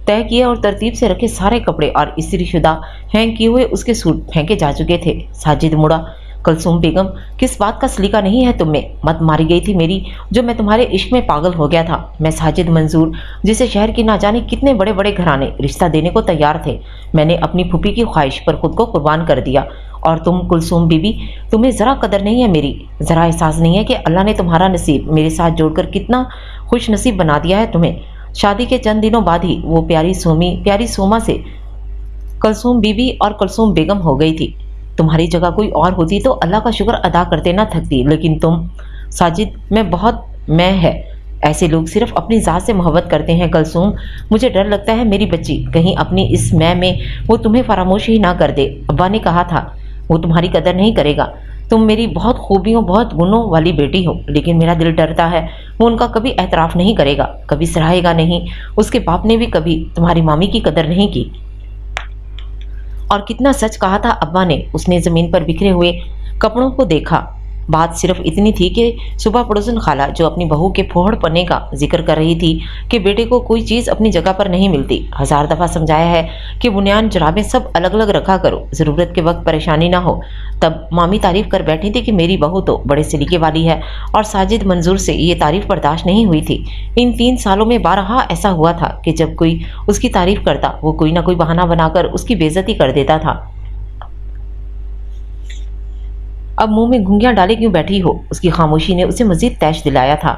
طے کیے اور ترتیب سے رکھے سارے کپڑے اور استری شدہ ہینگ کیے ہوئے اس کے سوٹ پھینکے جا چکے تھے۔ ساجد مڑا، کلثوم بیگم، کس بات کا سلیقہ نہیں ہے تم میں؟ مت ماری گئی تھی میری جو میں تمہارے عشق میں پاگل ہو گیا تھا۔ میں ساجد منظور، جسے شہر کی نہ جانے کتنے بڑے بڑے گھرانے رشتہ دینے کو تیار تھے، میں نے اپنی پھوپھی کی خواہش پر خود کو قربان کر دیا، اور تم کلثوم بی بی، تمہیں ذرا قدر نہیں ہے میری، ذرا احساس نہیں ہے کہ اللہ نے تمہارا نصیب میرے ساتھ جوڑ کر کتنا خوش نصیب بنا دیا ہے تمہیں۔ شادی کے چند دنوں بعد ہی وہ پیاری سوما سے کلثوم بی بی اور کلثوم بیگم ہو گئی تھی۔ تمہاری جگہ کوئی اور ہوتی تو اللہ کا شکر ادا کرتے نہ تھکتی، لیکن تم ساجد میں ہے، ایسے لوگ صرف اپنی ذات سے محبت کرتے ہیں کلثوم، مجھے ڈر لگتا ہے میری بچی، کہیں اپنی اس میں وہ تمہیں فراموش ہی نہ کر دے۔ ابا نے کہا تھا وہ تمہاری قدر نہیں کرے گا، تم میری بہت خوبیوں بہت گنوں والی بیٹی ہو، لیکن میرا دل ڈرتا ہے وہ ان کا کبھی اعتراف نہیں کرے گا، کبھی سراہے گا نہیں۔ اس کے باپ نے بھی کبھی تمہاری مامی کی قدر نہیں کی، اور کتنا سچ کہا تھا ابا نے۔ اس نے زمین پر بکھرے ہوئے کپڑوں کو دیکھا، بات صرف اتنی تھی کہ صبح پڑوسن خالہ جو اپنی بہو کے پھوڑ پنے کا ذکر کر رہی تھی کہ بیٹے کو کوئی چیز اپنی جگہ پر نہیں ملتی، 1000 دفعہ سمجھایا ہے کہ بنیان جرابیں سب الگ الگ رکھا کرو، ضرورت کے وقت پریشانی نہ ہو، تب مامی تعریف کر بیٹھی تھی کہ میری بہو تو بڑے سلیقے والی ہے، اور ساجد منظور سے یہ تعریف برداشت نہیں ہوئی تھی۔ ان 3 سالوں میں بارہا ایسا ہوا تھا کہ جب کوئی اس کی تعریف کرتا وہ کوئی نہ کوئی بہانہ بنا کر اس کی بے عزتی کر دیتا تھا۔ اب منہ میں گھنگیاں ڈالے کیوں بیٹھی ہو؟ اس کی خاموشی نے اسے مزید تیش دلایا تھا۔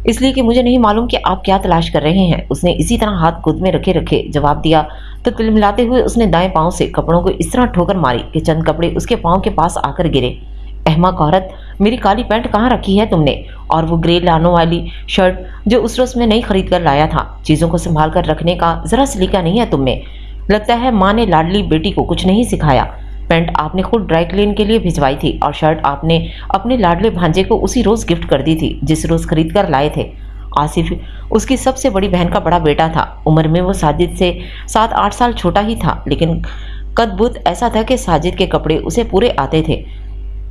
اس لیے کہ مجھے نہیں معلوم کہ آپ کیا تلاش کر رہے ہیں، اس نے اسی طرح ہاتھ گود میں رکھے جواب دیا، تو تلملاتے ہوئے اس نے دائیں پاؤں سے کپڑوں کو اس طرح ٹھوکر ماری کہ چند کپڑے اس کے پاؤں کے پاس آ کر گرے۔ احمق عورت، میری کالی پینٹ کہاں رکھی ہے تم نے؟ اور وہ گرے لانوں والی شرٹ جو اس روز میں نہیں خرید کر لایا تھا؟ چیزوں کو سنبھال کر رکھنے کا ذرا سلیقہ نہیں ہے تم میں؟ لگتا ہے ماں نے لاڈلی بیٹی کو کچھ نہیں سکھایا۔ پینٹ آپ نے خود ڈرائی کلین کے لیے بھجوائی تھی، اور شرٹ آپ نے اپنے لاڈلے بھانجے کو اسی روز گفٹ کر دی تھی جس روز خرید کر لائے تھے۔ آصف اس کی سب سے بڑی بہن کا بڑا بیٹا تھا، عمر میں وہ ساجد سے 7-8 سال چھوٹا ہی تھا، لیکن قد بت ایسا تھا کہ ساجد کے کپڑے اسے پورے آتے تھے۔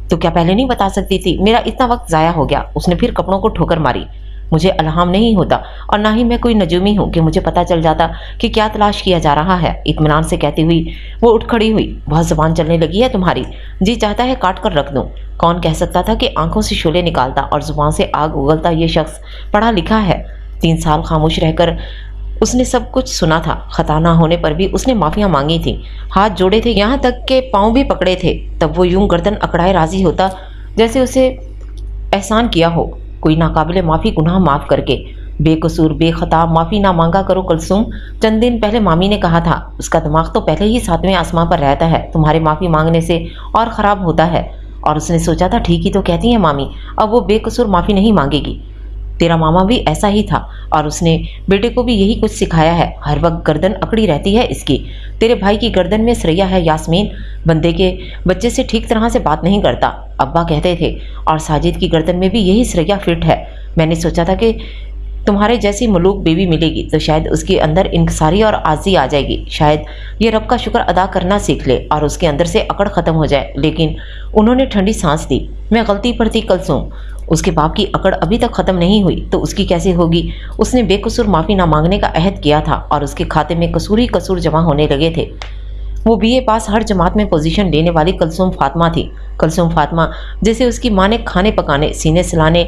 تو کیا پہلے نہیں بتا سکتی تھی؟ میرا اتنا وقت ضائع ہو گیا۔ اس نے پھر کپڑوں کو ٹھوکر ماری۔ مجھے الہام نہیں ہوتا، اور نہ ہی میں کوئی نجومی ہوں کہ مجھے پتہ چل جاتا کہ کیا تلاش کیا جا رہا ہے۔ اطمینان سے کہتی ہوئی وہ اٹھ کھڑی ہوئی۔ بہت زبان چلنے لگی ہے تمہاری، جی چاہتا ہے کاٹ کر رکھ دوں۔ کون کہہ سکتا تھا کہ آنکھوں سے شعلے نکالتا اور زبان سے آگ اگلتا یہ شخص پڑھا لکھا ہے؟ 3 سال خاموش رہ کر اس نے سب کچھ سنا تھا، خطا نہ ہونے پر بھی اس نے معافیاں مانگی تھیں، ہاتھ جوڑے تھے، یہاں تک کہ پاؤں بھی پکڑے تھے۔ تب وہ یوں گردن اکڑائے راضی ہوتا جیسے اسے احسان کیا ہو، کوئی ناقابل معافی گناہ معاف کر کے۔ بے قصور بے خطا معافی نہ مانگا کرو کلثوم، چند دن پہلے مامی نے کہا تھا، اس کا دماغ تو پہلے ہی 7ویں آسمان پر رہتا ہے، تمہارے معافی مانگنے سے اور خراب ہوتا ہے۔ اور اس نے سوچا تھا ٹھیک ہی تو کہتی ہیں مامی، اب وہ بے قصور معافی نہیں مانگے گی۔ تیرا ماما بھی ایسا ہی تھا اور اس نے بیٹے کو بھی یہی کچھ سکھایا ہے، ہر وقت گردن اکڑی رہتی ہے اس کی۔ تیرے بھائی کی گردن میں سریا ہے یاسمین، بندے کے بچے سے ٹھیک طرح سے بات نہیں کرتا، ابا کہتے تھے، اور ساجد کی گردن میں بھی یہی سریا فٹ ہے۔ میں نے سوچا تھا کہ تمہارے جیسی ملوک بیوی ملے گی تو شاید اس کے اندر انکساری اور عاجزی آ جائے گی، شاید یہ رب کا شکر ادا کرنا سیکھ لے اور اس کے اندر سے اکڑ ختم ہو جائے۔ لیکن انہوں نے ٹھنڈی سانس دی، میں غلطی پر تھی کلثوم، اس کے باپ کی اکڑ ابھی تک ختم نہیں ہوئی تو اس کی کیسے ہوگی؟ اس نے بے قصور معافی نہ مانگنے کا عہد کیا تھا اور اس کے کھاتے میں قصور ہی قصور جمع ہونے لگے تھے۔ وہ بی اے پاس ہر جماعت میں پوزیشن لینے والی کلثوم فاطمہ تھی، کلثوم فاطمہ جسے اس کی ماں نے کھانے پکانے، سینے سلانے،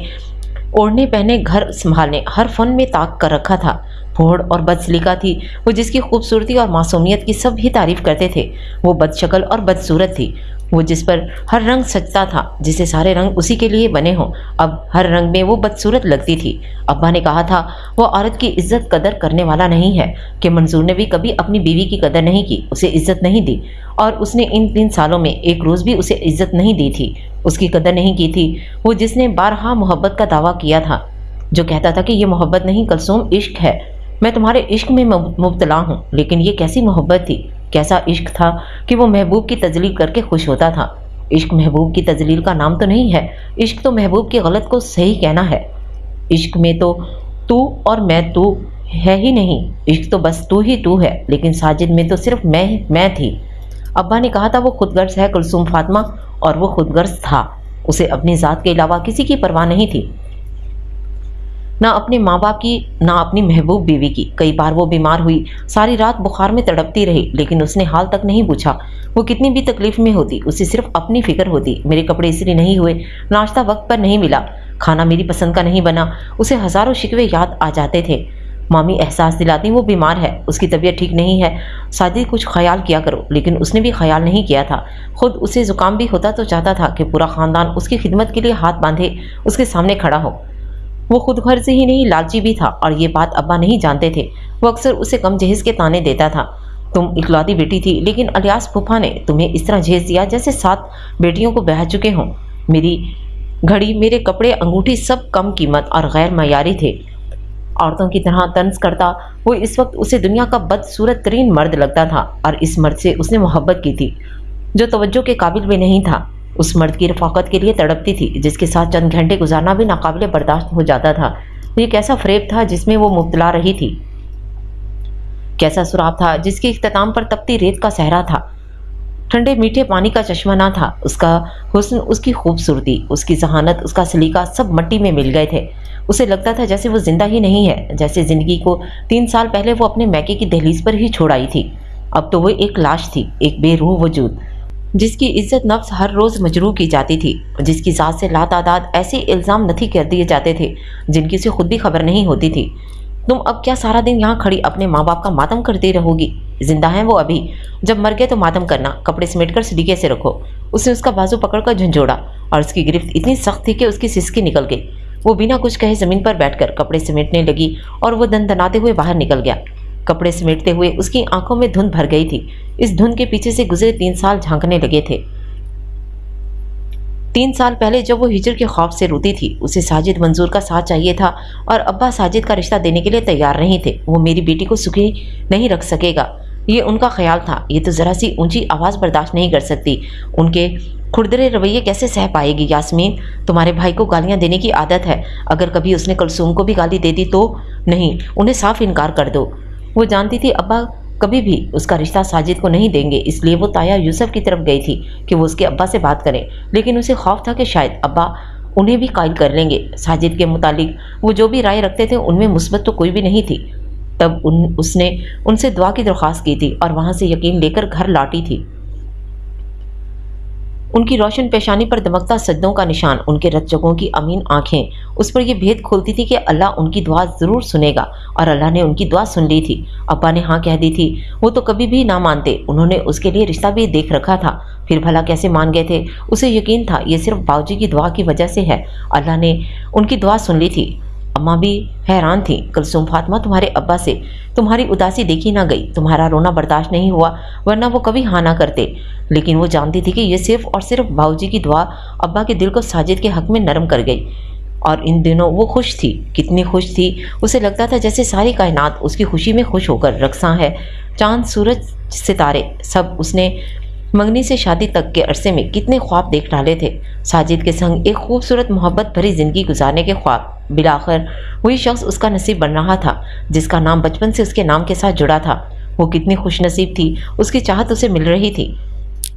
اوڑھنے پہنے، گھر سنبھالنے، ہر فن میں طاق کر رکھا تھا۔ پھوڑ اور بد سلیقہ تھی وہ، جس کی خوبصورتی اور معصومیت کی سب ہی تعریف کرتے تھے۔ وہ بد شکل اور بد صورت تھی وہ، جس پر ہر رنگ سجتا تھا، جسے سارے رنگ اسی کے لیے بنے ہوں، اب ہر رنگ میں وہ بدصورت لگتی تھی۔ ابا نے کہا تھا وہ عورت کی عزت قدر کرنے والا نہیں ہے، کہ منظور نے بھی کبھی اپنی بیوی کی قدر نہیں کی، اسے عزت نہیں دی، اور اس نے ان 3 سالوں میں ایک روز بھی اسے عزت نہیں دی تھی، اس کی قدر نہیں کی تھی۔ وہ جس نے بارہا محبت کا دعویٰ کیا تھا، جو کہتا تھا کہ یہ محبت نہیں کلثوم، عشق ہے، میں تمہارے عشق میں مبتلا ہوں۔ لیکن یہ کیسی محبت تھی، کیسا عشق تھا کہ وہ محبوب کی تذلیل کر کے خوش ہوتا تھا۔ عشق محبوب کی تذلیل کا نام تو نہیں ہے، عشق تو محبوب کے غلط کو صحیح کہنا ہے۔ عشق میں تو تو اور میں تو ہے ہی نہیں، عشق تو بس تو ہی تو ہے، لیکن ساجد میں تو صرف میں تھی۔ ابا نے کہا تھا وہ خود غرض ہے کلثوم فاطمہ، اور وہ خود غرض تھا، اسے اپنی ذات کے علاوہ کسی کی پرواہ نہیں تھی، نہ اپنے ماں باپ کی، نہ اپنی محبوب بیوی کی۔ کئی بار وہ بیمار ہوئی، ساری رات بخار میں تڑپتی رہی، لیکن اس نے حال تک نہیں پوچھا وہ کتنی بھی تکلیف میں ہوتی، اسے صرف اپنی فکر ہوتی۔ میرے کپڑے استری نہیں ہوئے، ناشتہ وقت پر نہیں ملا، کھانا میری پسند کا نہیں بنا، اسے ہزاروں شکوے یاد آ جاتے تھے۔ مامی احساس دلاتی وہ بیمار ہے، اس کی طبیعت ٹھیک نہیں ہے، ساجد کچھ خیال کیا کرو، لیکن اس نے بھی خیال نہیں کیا تھا۔ خود اسے زکام بھی ہوتا تو چاہتا تھا کہ پورا خاندان اس کی خدمت کے لیے ہاتھ باندھے اس کے سامنے کھڑا ہو۔ وہ خود غرض ہی نہیں، لالچی بھی تھا، اور یہ بات ابا نہیں جانتے تھے۔ وہ اکثر اسے کم جہیز کے تانے دیتا تھا، تم اکلوتی بیٹی تھی، لیکن الیاس پھوپھا نے تمہیں اس طرح جہیز دیا جیسے 7 بیٹیوں کو بہا چکے ہوں۔ میری گھڑی، میرے کپڑے، انگوٹھی سب کم قیمت اور غیر معیاری تھے۔ عورتوں کی طرح طنز کرتا وہ اس وقت اسے دنیا کا بدصورت ترین مرد لگتا تھا، اور اس مرد سے اس نے محبت کی تھی جو توجہ کے قابل بھی نہیں تھا۔ اس مرد کی رفاقت کے لیے تڑپتی تھی، جس کے ساتھ چند گھنٹے گزارنا بھی ناقابل برداشت ہو جاتا تھا۔ یہ کیسا فریب تھا جس میں وہ مبتلا رہی تھی، کیسا سراب تھا جس کے اختتام پر تپتی ریت کا صحرا تھا، ٹھنڈے میٹھے پانی کا چشمہ نہ تھا۔ اس کا حسن، اس کی خوبصورتی، اس کی ذہانت، اس کا سلیقہ سب مٹی میں مل گئے تھے۔ اسے لگتا تھا جیسے وہ زندہ ہی نہیں ہے، جیسے زندگی کو 3 سال پہلے وہ اپنے میکے کی دہلیز پر ہی چھوڑ آئی تھی۔ اب تو وہ ایک لاش تھی، ایک بے روح وجود، جس کی عزت نفس ہر روز مجروح کی جاتی تھی، جس کی ذات سے لاتعداد ایسے الزام نتھی کر دیے جاتے تھے جن کی اسے خود بھی خبر نہیں ہوتی تھی۔ تم اب کیا سارا دن یہاں کھڑی اپنے ماں باپ کا ماتم کرتی رہو گی؟ زندہ ہیں وہ ابھی، جب مر گئے تو ماتم کرنا، کپڑے سمیٹ کر سلیقے سے رکھو۔ اس نے اس کا بازو پکڑ کر جھنجھوڑا، اور اس کی گرفت اتنی سخت تھی کہ اس کی سسکی نکل گئی۔ وہ بنا کچھ کہے زمین پر بیٹھ کر کپڑے سمیٹنے لگی، اور وہ دندناتے ہوئے باہر نکل گیا۔ کپڑے سمیٹتے ہوئے اس کی آنکھوں میں دھند بھر گئی تھی۔ اس دھند کے پیچھے سے گزرے 3 سال جھانکنے لگے تھے۔ 3 سال پہلے جب وہ ہجر کے خوف سے روتی تھی، اسے ساجد منظور کا ساتھ چاہیے تھا، اور ابا ساجد کا رشتہ دینے کے لیے تیار نہیں تھے۔ وہ میری بیٹی کو سکھی نہیں رکھ سکے گا، یہ ان کا خیال تھا۔ یہ تو ذرا سی اونچی آواز برداشت نہیں کر سکتی، ان کے کھردرے رویے کیسے سہ پائے گی؟ یاسمین، تمہارے بھائی کو گالیاں دینے کی عادت ہے، اگر کبھی اس نے کلثوم کو بھی گالی دے دی تو؟ نہیں، انہیں صاف انکار کر دو۔ وہ جانتی تھی ابا کبھی بھی اس کا رشتہ ساجد کو نہیں دیں گے، اس لیے وہ تایا یوسف کی طرف گئی تھی کہ وہ اس کے ابا سے بات کریں، لیکن اسے خوف تھا کہ شاید ابا انہیں بھی قائل کر لیں گے۔ ساجد کے متعلق وہ جو بھی رائے رکھتے تھے ان میں مثبت تو کوئی بھی نہیں تھی۔ تب اس نے ان سے دعا کی درخواست کی تھی اور وہاں سے یقین لے کر گھر لوٹی تھی۔ ان کی روشن پیشانی پر دمکتا سجدوں کا نشان، ان کے رت جگوں کی امین آنکھیں اس پر یہ بھید کھولتی تھی کہ اللہ ان کی دعا ضرور سنے گا، اور اللہ نے ان کی دعا سن لی تھی۔ ابا نے ہاں کہہ دی تھی، وہ تو کبھی بھی نہ مانتے، انہوں نے اس کے لیے رشتہ بھی دیکھ رکھا تھا، پھر بھلا کیسے مان گئے تھے؟ اسے یقین تھا یہ صرف باؤجی کی دعا کی وجہ سے ہے، اللہ نے ان کی دعا سن لی تھی۔ اماں بھی حیران تھیں۔ کلثوم فاطمہ، تمہارے ابا سے تمہاری اداسی دیکھی نہ گئی، تمہارا رونا برداشت نہیں ہوا، ورنہ وہ کبھی ہاں نہ کرتے، لیکن وہ جانتی تھی کہ یہ صرف اور صرف باؤجی کی دعا ابا کے دل کو ساجد کے حق میں نرم کر گئی۔ اور ان دنوں وہ خوش تھی، کتنی خوش تھی، اسے لگتا تھا جیسے ساری کائنات اس کی خوشی میں خوش ہو کر رقصاں ہے۔ چاند، سورج، ستارے، سب اس نے منگنی سے شادی تک کے عرصے میں کتنے خواب دیکھ ڈالے تھے، ساجد کے سنگ ایک خوبصورت محبت بھری زندگی گزارنے کے خواب۔ بالآخر وہی شخص اس کا نصیب بن رہا تھا جس کا نام بچپن سے اس کے نام کے ساتھ جڑا تھا۔ وہ کتنی خوش نصیب تھی، اس کی چاہت اسے مل رہی تھی۔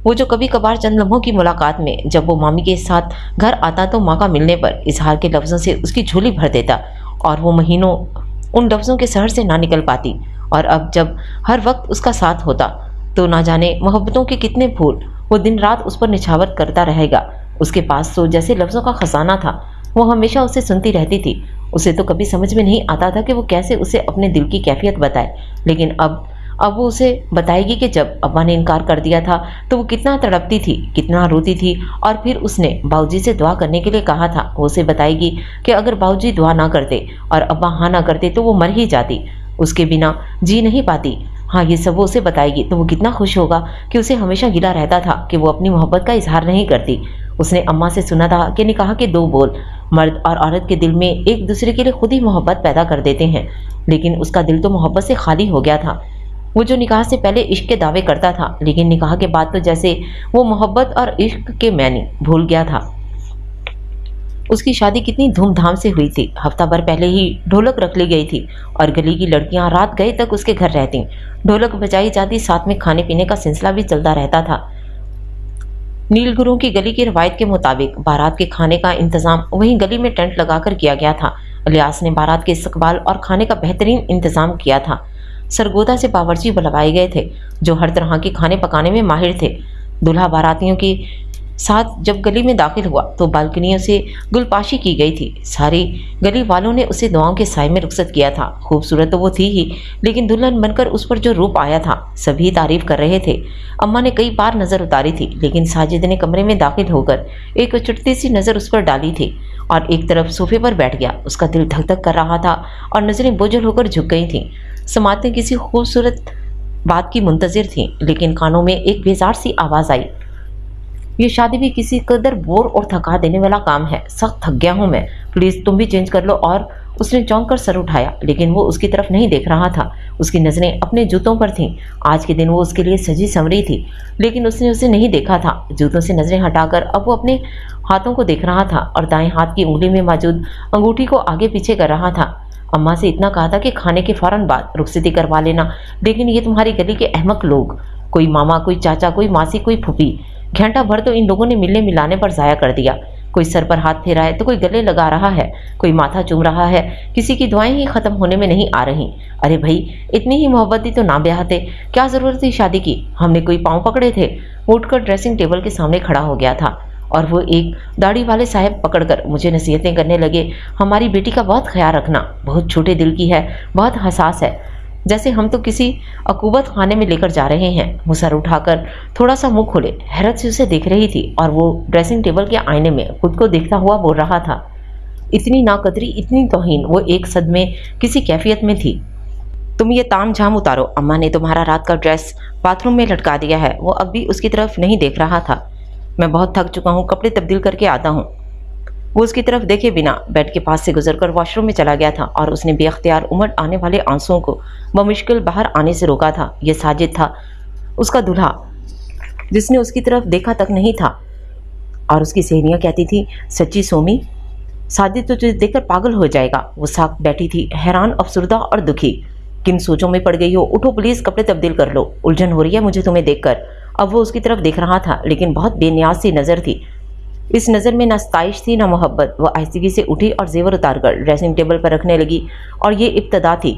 وہ جو کبھی کبھار چند لمحوں کی ملاقات میں جب وہ مامی کے ساتھ گھر آتا تو ماں کا ملنے پر اظہار کے لفظوں سے اس کی جھولی بھر دیتا، اور وہ مہینوں ان لفظوں کے سحر سے نہ نکل پاتی، اور اب جب ہر وقت اس کا ساتھ ہوتا تو نہ جانے محبتوں کے کتنے پھول وہ دن رات اس پر نچھاور کرتا رہے گا۔ اس کے پاس تو جیسے لفظوں کا خزانہ تھا، وہ ہمیشہ اسے سنتی رہتی تھی۔ اسے تو کبھی سمجھ میں نہیں آتا تھا کہ وہ کیسے اسے اپنے دل کی کیفیت بتائے، لیکن اب وہ اسے بتائے گی کہ جب ابا نے انکار کر دیا تھا تو وہ کتنا تڑپتی تھی، کتنا روتی تھی، اور پھر اس نے باؤجی سے دعا کرنے کے لیے کہا تھا۔ وہ اسے بتائے گی کہ اگر باؤجی دعا نہ کرتے اور ابا ہاں نہ کرتے تو وہ مر ہی جاتی، اس کے بنا جی نہیں پاتی۔ ہاں، یہ سب وہ اسے بتائے گی تو وہ کتنا خوش ہوگا کہ اسے ہمیشہ گلہ رہتا تھا کہ وہ اپنی محبت کا اظہار نہیں کرتی۔ اس نے اماں سے سنا تھا کہ نکاح کے دو بول مرد اور عورت کے دل میں ایک دوسرے کے لیے خود ہی محبت پیدا کر دیتے ہیں، لیکن اس کا دل تو محبت سے خالی ہو گیا تھا۔ وہ جو نکاح سے پہلے عشق کے دعوے کرتا تھا، لیکن نکاح کے بعد تو جیسے وہ محبت اور عشق کے معنی بھول گیا تھا۔ اس کی شادی کتنی دھوم دھام سے ہوئی تھی، ہفتہ بھر پہلے ہی ڈھولک رکھ لی گئی تھی، اور گلی کی لڑکیاں رات گئے تک اس کے گھر رہتیں، ڈھولک بجائی جاتی، ساتھ میں کھانے پینے کا سلسلہ بھی چلتا رہتا تھا۔ نیل گروں کی گلی کی روایت کے مطابق بارات کے کھانے کا انتظام وہیں گلی میں ٹینٹ لگا کر کیا گیا تھا۔ الیاس نے بارات کے استقبال اور کھانے کا بہترین انتظام کیا تھا۔ سرگودا سے باورچی بلوائے گئے تھے جو ہر طرح کے کھانے پکانے میں ماہر تھے۔ دولہا باراتیوں کے ساتھ جب گلی میں داخل ہوا تو بالکنیوں سے گل پاشی کی گئی تھی۔ ساری گلی والوں نے اسے دعاؤں کے سائے میں رخصت کیا تھا۔ خوبصورت تو وہ تھی ہی، لیکن دلہن بن کر اس پر جو روپ آیا تھا سبھی تعریف کر رہے تھے۔ اماں نے کئی بار نظر اتاری تھی، لیکن ساجد نے کمرے میں داخل ہو کر ایک چٹتی سی نظر اس پر ڈالی تھی اور ایک طرف صوفے پر بیٹھ گیا۔ اس کا دل دھک دھک کر رہا تھا اور نظریں بوجھل ہو کر جھک گئی تھیں۔ سماعتیں کسی خوبصورت بات کی منتظر تھیں، لیکن کانوں میں ایک بیزار سی آواز آئی، یہ شادی بھی کسی قدر بور اور تھکا دینے والا کام ہے، سخت تھک گیا ہوں میں، پلیز تم بھی چینج کر لو۔ اور اس نے چونک کر سر اٹھایا، لیکن وہ اس کی طرف نہیں دیکھ رہا تھا، اس کی نظریں اپنے جوتوں پر تھیں۔ آج کے دن وہ اس کے لیے سجی سنوری تھی، لیکن اس نے اسے نہیں دیکھا تھا۔ جوتوں سے نظریں ہٹا کر اب وہ اپنے ہاتھوں کو دیکھ رہا تھا اور دائیں ہاتھ کی انگلی میں موجود انگوٹھی کو آگے پیچھے کر رہا تھا۔ اماں سے اتنا کہا تھا کہ کھانے کے فوراً بعد رخصتی کروا لینا، لیکن یہ تمہاری گلی کے احمق لوگ، کوئی ماما، کوئی چاچا، کوئی ماسی، کوئی پھوپھی، گھنٹہ بھر تو ان لوگوں نے ملنے ملانے پر ضائع کر دیا۔ کوئی سر پر ہاتھ پھیرا ہے تو کوئی گلے لگا رہا ہے، کوئی ماتھا چوم رہا ہے، کسی کی دعائیں ہی ختم ہونے میں نہیں آ رہی۔ ارے بھائی، اتنی ہی محبت دی تو نہ بیاہتے، کیا ضرورت تھی شادی کی؟ ہم نے کوئی پاؤں پکڑے تھے؟ وہ اٹھ کر ڈریسنگ ٹیبل کے سامنے کھڑا ہو گیا تھا اور وہ ایک داڑھی والے صاحب پکڑ کر مجھے نصیحتیں کرنے لگے، ہماری بیٹی کا بہت خیال رکھنا، بہت چھوٹے دل کی ہے، بہت حساس ہے، جیسے ہم تو کسی عقوبت خانے میں لے کر جا رہے ہیں۔ وہ سر اٹھا کر تھوڑا سا منہ کھولے حیرت سے اسے دیکھ رہی تھی اور وہ ڈریسنگ ٹیبل کے آئینے میں خود کو دیکھتا ہوا بول رہا تھا، اتنی ناقدری، اتنی توہین۔ وہ ایک صدمے کسی کیفیت میں تھی۔ تم یہ تام جھام اتارو، اماں نے تمہارا رات کا ڈریس باتھ روم میں لٹکا دیا ہے۔ وہ اب بھی اس کی طرف نہیں دیکھ رہا تھا۔ میں بہت تھک چکا ہوں، کپڑے تبدیل کر کے آتا ہوں۔ وہ اس کی طرف دیکھے بنا بیڈ کے پاس سے گزر کر واش روم میں چلا گیا تھا اور اس نے بے اختیار امڑ آنے والے آنسوؤں کو بمشکل باہر آنے سے روکا تھا۔ یہ ساجد تھا، اس کا دولہا، جس نے اس کی طرف دیکھا تک نہیں تھا، اور اس کی سہیلیاں کہتی تھی، سچی سومی، ساجد تو تجھے دیکھ کر پاگل ہو جائے گا۔ وہ ساکت بیٹھی تھی، حیران، افسردہ اور دکھی۔ کن سوچوں میں پڑ گئی ہو؟ اٹھو پلیز، کپڑے تبدیل کر لو، الجھن ہو رہی ہے مجھے تمہیں دیکھ کر۔ اب وہ اس کی طرف دیکھ رہا تھا، لیکن بہت بے نیاز سی نظر تھی۔ اس نظر میں نہ ستائش تھی نہ محبت۔ وہ آہستگی سے اٹھی اور زیور اتار کر ڈریسنگ ٹیبل پر رکھنے لگی، اور یہ ابتدا تھی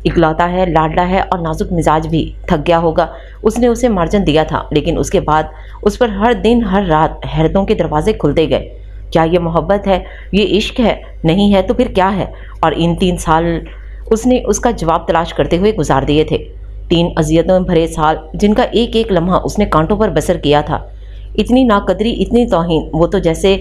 اکلوتا ہے، لاڈلا ہے اور نازک مزاج بھی، تھک گیا ہوگا۔ اس نے اسے مارجن دیا تھا، لیکن اس کے بعد اس پر ہر دن ہر رات حیرتوں کے دروازے کھلتے گئے۔ کیا یہ محبت ہے؟ یہ عشق ہے؟ نہیں ہے تو پھر کیا ہے؟ اور ان 3 سال اس نے اس کا جواب تلاش کرتے ہوئے گزار دیے تھے۔ 3 اذیتوں بھرے سال، جن کا ایک ایک لمحہ اس نے کانٹوں پر بسر کیا تھا۔ اتنی ناقدری، اتنی توہین، وہ تو جیسے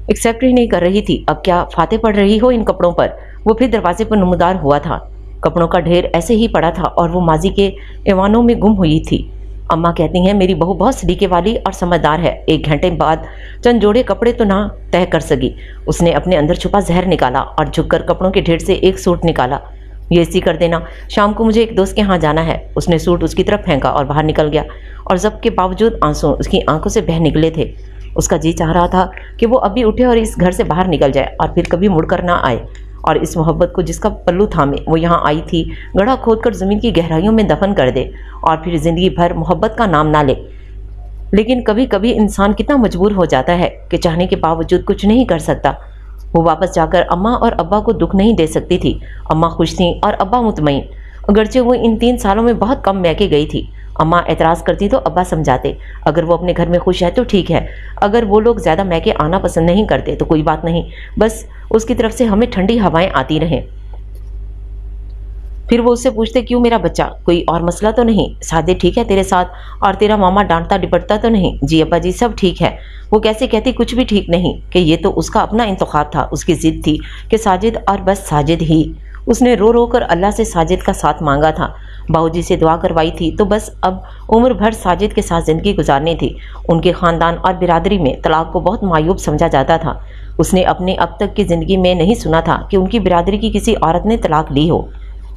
ایکسیپٹ ہی نہیں کر رہی تھی۔ اب کیا فاتح پڑھ رہی ہو ان کپڑوں پر؟ وہ پھر دروازے پر نمودار ہوا تھا۔ کپڑوں کا ڈھیر ایسے ہی پڑا تھا اور وہ ماضی کے ایوانوں میں گم ہوئی تھی۔ اماں کہتی ہیں میری بہو بہت سلیقے والی اور سمجھدار ہے۔ 1 گھنٹے بعد چند جوڑے کپڑے تو نہ طے کر سکی۔ اس نے اپنے اندر چھپا زہر نکالا اور جھک کر کپڑوں کے ڈھیر سے ایک سوٹ نکالا۔ یہ اسی کر دینا، شام کو مجھے ایک دوست کے ہاں جانا ہے۔ اس نے سوٹ اس کی طرف پھینکا اور باہر نکل گیا، اور ضبط کے باوجود آنسو اس کی آنکھوں سے بہہ نکلے تھے۔ اس کا جی چاہ رہا تھا کہ وہ ابھی اٹھے اور اس گھر سے باہر نکل جائے اور پھر کبھی مڑ کر نہ آئے، اور اس محبت کو جس کا پلو تھامے وہ یہاں آئی تھی گڑھا کھود کر زمین کی گہرائیوں میں دفن کر دے، اور پھر زندگی بھر محبت کا نام نہ لے۔ لیکن کبھی کبھی انسان کتنا مجبور ہو جاتا ہے کہ چاہنے کے باوجود کچھ نہیں کر سکتا۔ وہ واپس جا کر اماں اور ابا کو دکھ نہیں دے سکتی تھی۔ اماں خوش تھیں اور ابا مطمئن، اگرچہ وہ ان 3 سالوں میں بہت کم میکے گئی تھی۔ اماں اعتراض کرتی تو ابا سمجھاتے، اگر وہ اپنے گھر میں خوش ہے تو ٹھیک ہے، اگر وہ لوگ زیادہ میکے آنا پسند نہیں کرتے تو کوئی بات نہیں، بس اس کی طرف سے ہمیں ٹھنڈی ہوائیں آتی رہیں۔ پھر وہ اس سے پوچھتے، کیوں میرا بچہ، کوئی اور مسئلہ تو نہیں؟ ساجد ٹھیک ہے تیرے ساتھ؟ اور تیرا ماما ڈانٹتا ڈپٹتا تو نہیں؟ جی ابا جی سب ٹھیک ہے۔ وہ کیسے کہتی کچھ بھی ٹھیک نہیں، کہ یہ تو اس کا اپنا انتخاب تھا، اس کی ضد تھی کہ ساجد اور بس ساجد ہی۔ اس نے رو رو کر اللہ سے ساجد کا ساتھ مانگا تھا، باؤ جی سے دعا کروائی تھی، تو بس اب عمر بھر ساجد کے ساتھ زندگی گزارنی تھی۔ ان کے خاندان اور برادری میں طلاق کو بہت معیوب سمجھا جاتا تھا۔ اس نے اپنے اب تک کی زندگی میں نہیں سنا تھا کہ ان کی برادری کی کسی عورت نے طلاق لی ہو،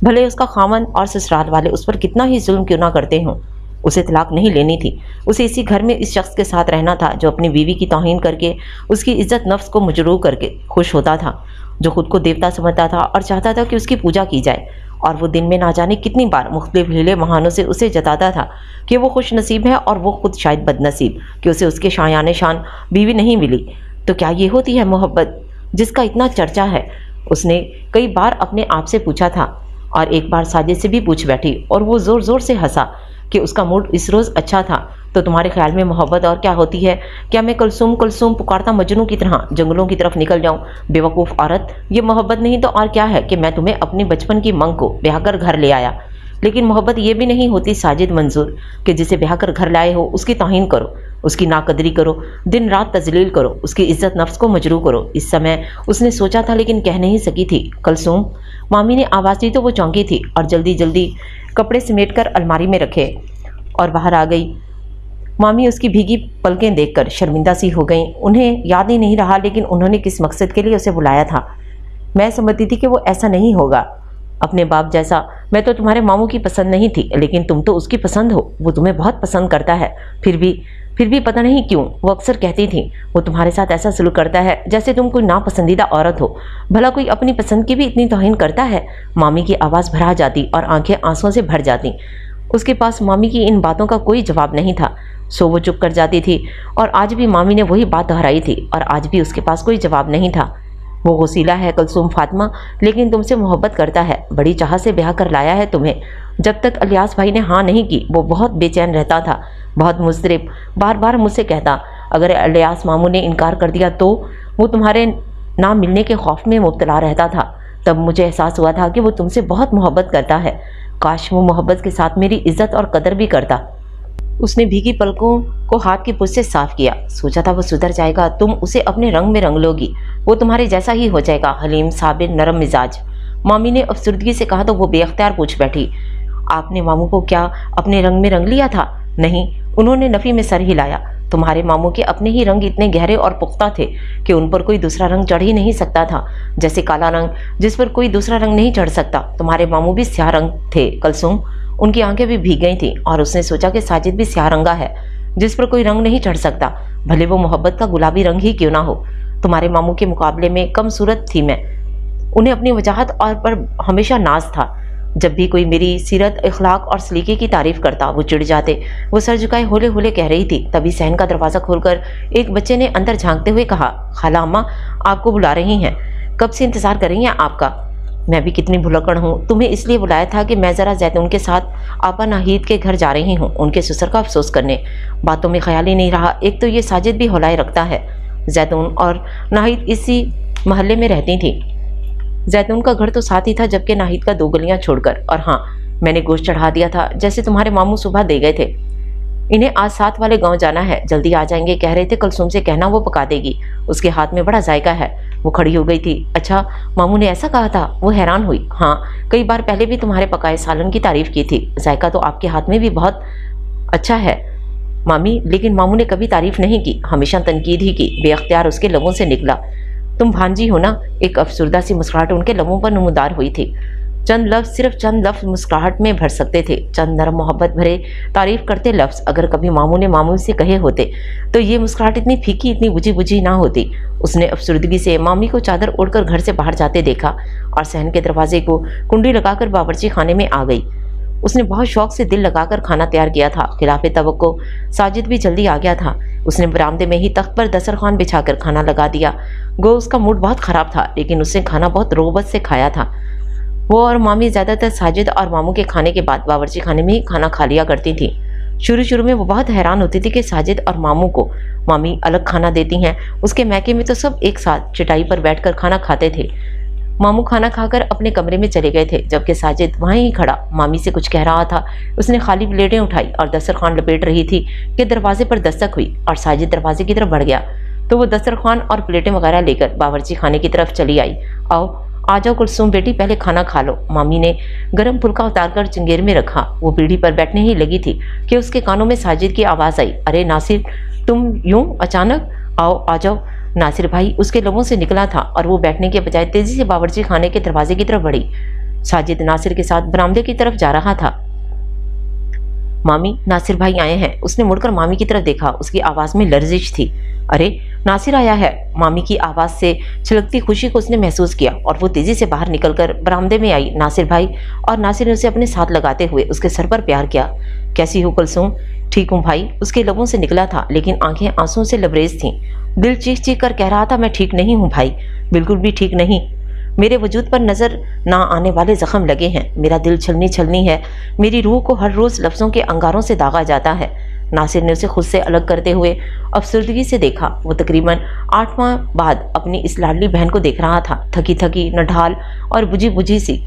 بھلے اس کا خاوند اور سسرال والے اس پر کتنا ہی ظلم کیوں نہ کرتے ہوں۔ اسے طلاق نہیں لینی تھی، اسے اسی گھر میں اس شخص کے ساتھ رہنا تھا جو اپنی بیوی کی توہین کر کے اس کی عزت نفس کو مجروح کر کے خوش ہوتا تھا، جو خود کو دیوتا سمجھتا تھا اور چاہتا تھا کہ اس کی پوجا کی جائے، اور وہ دن میں نہ جانے کتنی بار مختلف ہیلے بہانوں سے اسے جتاتا تھا کہ وہ خوش نصیب ہے اور وہ خود شاید بد نصیب کہ اسے اس کے شایان شان بیوی نہیں ملی۔ تو کیا یہ ہوتی ہے محبت جس کا اتنا چرچا ہے؟ اس نے کئی بار اپنے آپ سے پوچھا تھا، اور ایک بار ساجد سے بھی پوچھ بیٹھی، اور وہ زور زور سے ہنسا کہ اس کا موڈ اس روز اچھا تھا۔ تو تمہارے خیال میں محبت اور کیا ہوتی ہے؟ کیا میں کلثوم کلثوم پکارتا مجنوں کی طرح جنگلوں کی طرف نکل جاؤں؟ بے وقوف عورت، یہ محبت نہیں تو اور کیا ہے کہ میں تمہیں اپنے بچپن کی منگ کو بیاہ کر گھر لے آیا۔ لیکن محبت یہ بھی نہیں ہوتی ساجد منظور کہ جسے بیاہ کر گھر لائے ہو اس کی توہین کرو، اس کی ناقدری کرو، دن رات تذلیل کرو، اس کی عزت نفس کو مجروح کرو۔ اس سمے اس نے سوچا تھا لیکن کہہ نہیں سکی تھی، کلثوم۔ مامی نے آواز دی تو وہ چونکی تھی اور جلدی جلدی کپڑے سمیٹ کر الماری میں رکھے اور باہر آ گئی۔ مامی اس کی بھیگی پلکیں دیکھ کر شرمندہ سی ہو گئیں۔ انہیں یاد ہی نہیں رہا لیکن انہوں نے کس مقصد کے لیے اسے بلایا تھا۔ میں سمجھتی تھی کہ وہ ایسا نہیں ہوگا، اپنے باپ جیسا۔ میں تو تمہارے ماموں کی پسند نہیں تھی، لیکن تم تو اس کی پسند ہو، وہ تمہیں بہت پسند کرتا ہے۔ پھر بھی پتہ نہیں کیوں وہ اکثر کہتی تھی وہ تمہارے ساتھ ایسا سلوک کرتا ہے جیسے تم کوئی ناپسندیدہ عورت ہو۔ بھلا کوئی اپنی پسند کی بھی اتنی توہین کرتا ہے؟ مامی کی آواز بھرا جاتی اور آنکھیں آنسوں سے بھر جاتی۔ اس کے پاس مامی کی ان باتوں کا کوئی جواب نہیں تھا، سو وہ چپ کر جاتی تھی، اور آج بھی مامی نے وہی بات دہرائی تھی اور آج بھی اس کے پاس کوئی جواب نہیں تھا۔ وہ غسیلہ ہے کلثوم فاطمہ، لیکن تم سے محبت کرتا ہے، بڑی چاہ سے بیاہ کر لایا ہے تمہیں۔ جب تک الیاس بھائی نے ہاں نہیں کی وہ بہت بے چین رہتا تھا، بہت مضطرب، بار بار مجھ سے کہتا اگر الیاس ماموں نے انکار کر دیا تو وہ تمہارے نہ ملنے کے خوف میں مبتلا رہتا تھا۔ تب مجھے احساس ہوا تھا کہ وہ تم سے بہت محبت کرتا ہے، کاش وہ محبت کے ساتھ میری عزت اور قدر بھی کرتا۔ اس نے بھیگی پلکوں کو ہاتھ کی پوچھ سے صاف کیا، سوچا تھا وہ سدھر جائے گا، تم اسے اپنے رنگ میں رنگ لوگی، وہ تمہارے جیسا ہی ہو جائے گا، حلیم، صابر، نرم مزاج۔ مامی نے افسردگی سے کہا تو وہ بے اختیار پوچھ بیٹھی، آپ نے ماموں کو کیا اپنے رنگ میں رنگ لیا تھا؟ نہیں، انہوں نے نفی میں سر ہلایا، تمہارے ماموں کے اپنے ہی رنگ اتنے گہرے اور پختہ تھے کہ ان پر کوئی دوسرا رنگ چڑھ ہی نہیں سکتا تھا، جیسے کالا رنگ جس پر کوئی دوسرا رنگ نہیں چڑھ سکتا۔ تمہارے ماموں بھی سیاہ رنگ تھے کلثوم، ان کی آنکھیں بھی بھیگ گئی تھیں، اور اس نے سوچا کہ ساجد بھی سیاہ رنگا ہے جس پر کوئی رنگ نہیں چڑھ سکتا، بھلے وہ محبت کا گلابی رنگ ہی کیوں نہ ہو۔ تمہارے ماموں کے مقابلے میں کم صورت تھی میں، انہیں اپنی وجاہت اور پر ہمیشہ ناز تھا۔ جب بھی کوئی میری سیرت، اخلاق اور سلیقے کی تعریف کرتا وہ چڑ جاتے۔ وہ سر جھکائے ہولے ہولے کہہ رہی تھی، تبھی صحن کا دروازہ کھول کر ایک بچے نے اندر جھانکتے ہوئے کہا، خالہ اماں آپ کو بلا رہی ہیں، کب سے انتظار کر رہی ہیں آپ کا۔ मैं भी कितनी भुलक्कड़ हूँ, तुम्हें इसलिए बुलाया था कि मैं ज़रा जैतून के साथ आपा नाहिद के घर जा रही हूँ, उनके ससुर का अफसोस करने। बातों में ख्याल ही नहीं रहा, एक तो ये साजिद भी हौलाए रखता है। जैतून और नाहिद इसी महल्ले में रहती थी। जैतून का घर तो साथ ही था, जबकि नाहिद का 2 गलियां छोड़कर। और हाँ, मैंने गोश्त चढ़ा दिया था, जैसे तुम्हारे मामू सुबह दे गए थे। इन्हें आज साथ वाले गांव जाना है, जल्दी आ जाएंगे कह रहे थे। कुलसुम से कहना वो पका देगी, उसके हाथ में बड़ा जायका है। वो खड़ी हो गई थी। अच्छा, मामू ने ऐसा कहा था? वो हैरान हुई। हाँ, कई बार पहले भी तुम्हारे पकाए सालन की तारीफ की थी। जायका तो आपके हाथ में भी बहुत अच्छा है मामी, लेकिन मामू ने कभी तारीफ नहीं की, हमेशा तनकीद ही की। बेअख्तियार उसके लबों से निकला, तुम भांजी हो ना? एक अफसुर्दा सी मुस्कुराहट उनके लबों पर नमूदार हुई थी। चंद लफ्ज, सिर्फ चंद लफ्ज मुस्कुराहट में भर सकते थे, चंद नरम मोहब्बत भरे तारीफ करते लफ्ज। अगर कभी मामू ने मामू से कहे होते तो ये मुस्कुराहट इतनी फीकी, इतनी बुझी बुझी ना होती। उसने अफसुर्दगी से मामी को चादर ओढ़कर घर से बाहर जाते देखा और सहन के दरवाजे को कुंडी लगाकर बावर्ची खाने में आ गई। उसने बहुत शौक से दिल लगाकर खाना तैयार किया था। खिलाफे तवक्को साजिद भी जल्दी आ गया था। उसने बरामदे में ही तख्त पर दस्तरखान बिछाकर खाना लगा दिया। गो उसका मूड बहुत खराब था, लेकिन उसने खाना बहुत रोबत से खाया था। वो और मामी ज़्यादातर साजिद और मामू के खाने के बाद बावर्ची खाने में ही खाना खा लिया करती थी। शुरू शुरू में वो बहुत हैरान होती थी कि साजिद और मामू को मामी अलग खाना देती हैं। उसके मैके में तो सब एक साथ चटाई पर बैठकर खाना खाते थे। मामू खाना खाकर अपने कमरे में चले गए थे, जबकि साजिद वहीं ही खड़ा मामी से कुछ कह रहा था। उसने खाली प्लेटें उठाई और दस्तरखान लपेट रही थी कि दरवाजे पर दस्तक हुई और साजिद दरवाजे की तरफ बढ़ गया। तो वो दस्तरखान और प्लेटें वगैरह लेकर बावर्ची खाने की तरफ चली आई। आओ आ जाओ कुलसुम बेटी, पहले खाना खा लो। मामी ने गर्म फुल्का उतारकर चिंगेर में रखा। वो पीढ़ी पर बैठने ही लगी थी कि उसके कानों में साजिद की आवाज़ आई, अरे नासिर, तुम यूं अचानक? आओ आ जाओ। नासिर भाई उसके लबों से निकला था और वो बैठने के बजाय तेजी से बावर्ची खाने के दरवाजे की तरफ बढ़ी। साजिद नासिर के साथ बरामदे की तरफ जा रहा था। मामी, नासिर भाई आए हैं। उसने मुड़कर मामी की तरफ देखा। उसकी आवाज़ में लर्जिश थी। अरे नासिर आया है। मामी की आवाज़ से छलकती खुशी को उसने महसूस किया और वो तेजी से बाहर निकलकर बरामदे में आई। नासिर भाई, और नासिर ने उसे अपने साथ लगाते हुए उसके सर पर प्यार किया। कैसी हो कुलसुम? ठीक हूँ भाई, उसके लबों से निकला था, लेकिन आंखें आंसुओं से लबरेज थीं। दिल चीख चीख कर कह रहा था, मैं ठीक नहीं हूँ भाई, बिल्कुल भी ठीक नहीं। मेरे वजूद पर नज़र ना आने वाले जख्म लगे हैं। मेरा दिल छलनी छलनी है। मेरी रूह को हर रोज़ लफ्ज़ों के अंगारों से दागा जाता है। नासिर ने उसे खुद से अलग करते हुए अफसरदगी से देखा। वो तकरीबन 8 माह बाद अपनी इस लाडली बहन को देख रहा था, थकी थकी, नढाल और बुझी बुझी सी,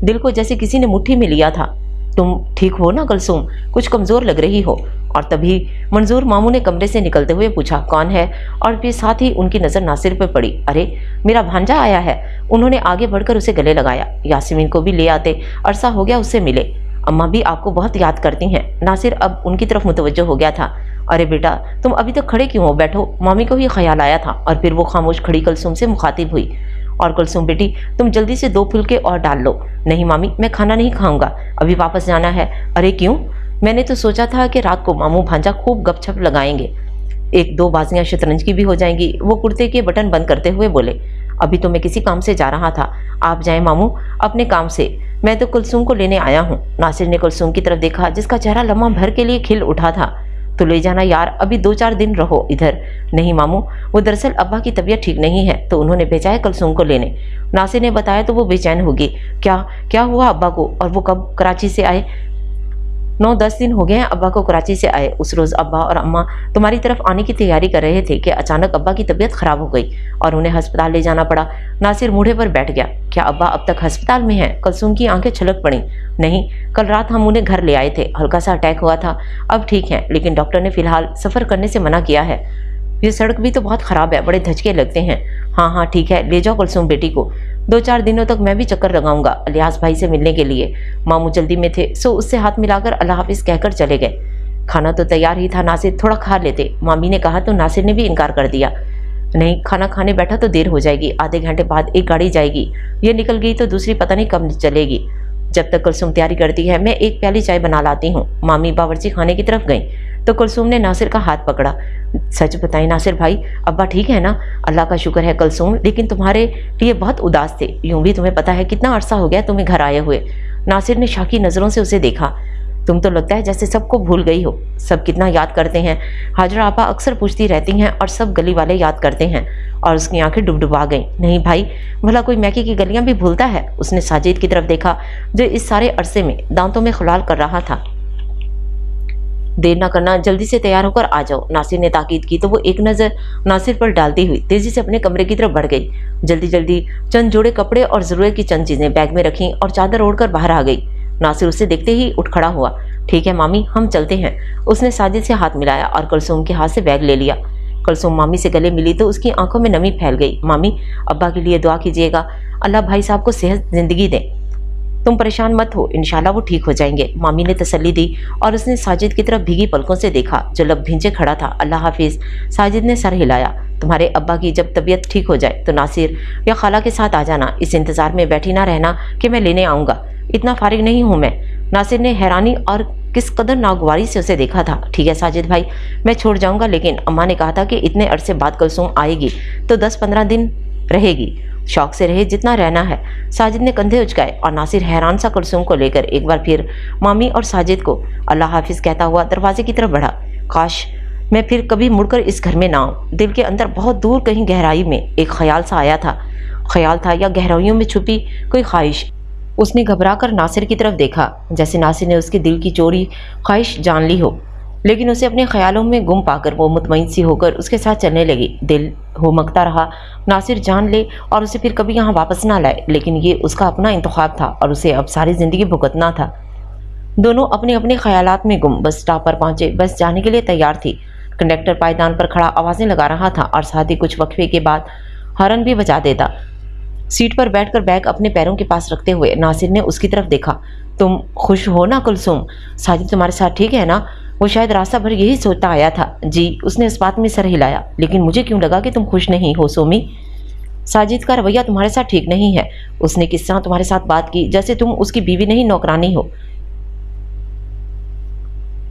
दिल को जैसे किसी ने मुट्ठी में लिया था। तुम ठीक हो ना कुलसुम? कुछ कमज़ोर लग रही हो। और तभी मंजूर मामू ने कमरे से निकलते हुए पूछा, कौन है? और फिर साथ ही उनकी नज़र नासिर पर पड़ी। अरे मेरा भांजा आया है। उन्होंने आगे बढ़कर उसे गले लगाया। यास्मीन को भी ले आते, अरसा हो गया उससे मिले। अम्मा भी आपको बहुत याद करती हैं। नासिर अब उनकी तरफ मुतवज्जो हो गया था। अरे बेटा, तुम अभी तक खड़े क्यों हो? बैठो। मामी को ही ख्याल आया था और फिर वो खामोश खड़ी कुलसुम से मुखातिब हुई। और कुलसुम बेटी, तुम जल्दी से 2 फुलके और डाल लो। नहीं मामी, मैं खाना नहीं खाऊंगा, अभी वापस जाना है। अरे क्यों? मैंने तो सोचा था कि रात को मामू भांजा खूब गपशप लगाएंगे, 1-2 बाजियां शतरंज की भी हो जाएंगी। वो कुर्ते के बटन बंद करते हुए बोले, अभी तो मैं किसी काम से जा रहा था, आप जाएं मामू अपने काम से, मैं तो कुलसुम को लेने आया हूँ। नासिर ने कुलसुम की तरफ देखा, जिसका चेहरा लम्हा भर के लिए खिल उठा था। तो ले जाना यार, अभी 2-4 दिन रहो इधर। नहीं मामू, वो दरअसल अब्बा की तबीयत ठीक नहीं है, तो उन्होंने भेजा है कुलसुम को लेने। नासिर ने बताया तो वो बेचैन होगी। क्या हुआ अब्बा को? और वो कब कराची से आए? 9-10 दिन हो गए हैं अब्बा को कराची से आए। उस रोज़ अब्बा और अम्मा तुम्हारी तरफ आने की तैयारी कर रहे थे कि अचानक अब्बा की तबीयत ख़राब हो गई और उन्हें हस्पताल ले जाना पड़ा। नासिर मूढ़े पर बैठ गया। क्या अब्बा अब तक हस्पताल में हैं? कुलसुम की आंखें छलक पड़ी। नहीं, कल रात हम उन्हें घर ले आए थे, हल्का सा अटैक हुआ था, अब ठीक हैं, लेकिन डॉक्टर ने फ़िलहाल सफ़र करने से मना किया है। ये सड़क भी तो बहुत ख़राब है, बड़े धचके लगते हैं। हाँ ठीक है, ले जाओ कुलसुम बेटी को। 2-4 दिनों तक मैं भी चक्कर लगाऊंगा इलियास भाई से मिलने के लिए। मामू जल्दी में थे, सो उससे हाथ मिलाकर अल्लाह हाफिज़ कहकर चले गए। खाना तो तैयार ही था, नासिर थोड़ा खा लेते, मामी ने कहा तो नासिर ने भी इनकार कर दिया। नहीं, खाना खाने बैठा तो देर हो जाएगी, आधे घंटे बाद एक गाड़ी जाएगी, ये निकल गई तो दूसरी पता नहीं कब चलेगी। जब तक कुलसुम तैयारी करती है, मैं एक प्याली चाय बना लाती हूँ। मामी बावर्ची खाने की तरफ गई तो कुलसुम ने नासिर का हाथ पकड़ा। सच बताएं नासिर भाई, अब्बा ठीक है ना? अल्लाह का शुक्र है कुलसुम, लेकिन तुम्हारे लिए बहुत उदास थे। यूं भी तुम्हें पता है कितना अरसा हो गया तुम्हें घर आए हुए। नासिर ने शाकी नज़रों से उसे देखा। तुम तो लगता है जैसे सबको भूल गई हो। सब कितना याद करते हैं। हाजरा आपा अक्सर पूछती रहती हैं और सब गली वाले याद करते हैं। और उसकी आंखें डुबडुबा गईं। नहीं भाई, भला कोई मैकी की गलियां भी भूलता है। उसने साजिद की तरफ देखा जो इस सारे अरसे में दांतों में खुलाल कर रहा था। देर ना करना, जल्दी से तैयार होकर आ जाओ, नासिर ने ताकीद की तो वो एक नज़र नासिर पर डालती हुई तेजी से अपने कमरे की तरफ बढ़ गई। जल्दी जल्दी चंद जोड़े कपड़े और ज़रूरत की चंद चीज़ें बैग में रखीं और चादर ओढ़कर बाहर आ गई। नासिर उसे देखते ही उठ खड़ा हुआ। ठीक है मामी, हम चलते हैं। उसने साजिद से हाथ मिलाया और कुलसूम के हाथ से बैग ले लिया। कुलसूम मामी से गले मिली तो उसकी आंखों में नमी फैल गई। मामी, अब्बा के लिए दुआ कीजिएगा, अल्लाह भाई साहब को सेहत जिंदगी दे। तुम परेशान मत हो, इंशाल्लाह वो ठीक हो जाएंगे, मामी ने तसल्ली दी। और उसने साजिद की तरफ भीगी पलकों से देखा जो लब भींचे खड़ा था। अल्लाह हाफिज। साजिद ने सर हिलाया। तुम्हारे अब्बा की जब तबीयत ठीक हो जाए तो नासिर या खाला के साथ आ जाना। इस इंतजार में बैठी ना रहना कि मैं लेने आऊँगा। इतना फारिग नहीं हूँ मैं। नासिर ने हैरानी और किस कदर नागवारी से उसे देखा था। ठीक है साजिद भाई, मैं छोड़ जाऊँगा, लेकिन अम्मा ने कहा था कि इतने अरसे बाद कुलसूम आएगी तो 10-15 दिन रहेगी। शौक से रहे जितना रहना है। साजिद ने कंधे उचकाए और नासिर हैरान सा कुलसूम को लेकर एक बार फिर मामी और साजिद को अल्लाह हाफिज कहता हुआ दरवाजे की तरफ बढ़ा। काश मैं फिर कभी मुड़कर इस घर में ना आऊँ। दिल के अंदर बहुत दूर कहीं गहराई में एक ख्याल सा आया था। ख्याल था या गहराइयों में छुपी कोई ख्वाहिश। उसने घबरा कर नासिर की तरफ देखा, जैसे नासिर ने उसके दिल की चोरी ख्वाहिश जान ली हो। लेकिन उसे अपने ख्यालों में गुम पाकर वो मुतमईन सी होकर उसके साथ चलने लगी। दिल हुमकता रहा नासिर जान ले और उसे फिर कभी यहाँ वापस ना लाए, लेकिन ये उसका अपना इंतखाब था और उसे अब सारी ज़िंदगी भुगतना था। दोनों अपने अपने ख्यालात में गुम। बस स्टॉप पर पहुंचे, बस जाने के लिए तैयार थी। कंडक्टर पायदान पर खड़ा आवाज़ें लगा रहा था और साथ ही कुछ वक्फे के बाद हॉर्न भी बजा देता। सीट पर बैठकर बैग अपने पैरों के पास रखते हुए नासिर ने उसकी तरफ देखा। तुम खुश हो ना कुलसूम? साजिद तुम्हारे साथ ठीक है ना? वो शायद रास्ता भर यही सोचता आया था। जी, उसने इस बात में सर हिलाया। लेकिन मुझे क्यों लगा कि तुम खुश नहीं हो सोमी? साजिद का रवैया तुम्हारे साथ ठीक नहीं है। उसने किस तरह तुम्हारे साथ बात की जैसे तुम उसकी बीवी नहीं नौकरानी हो।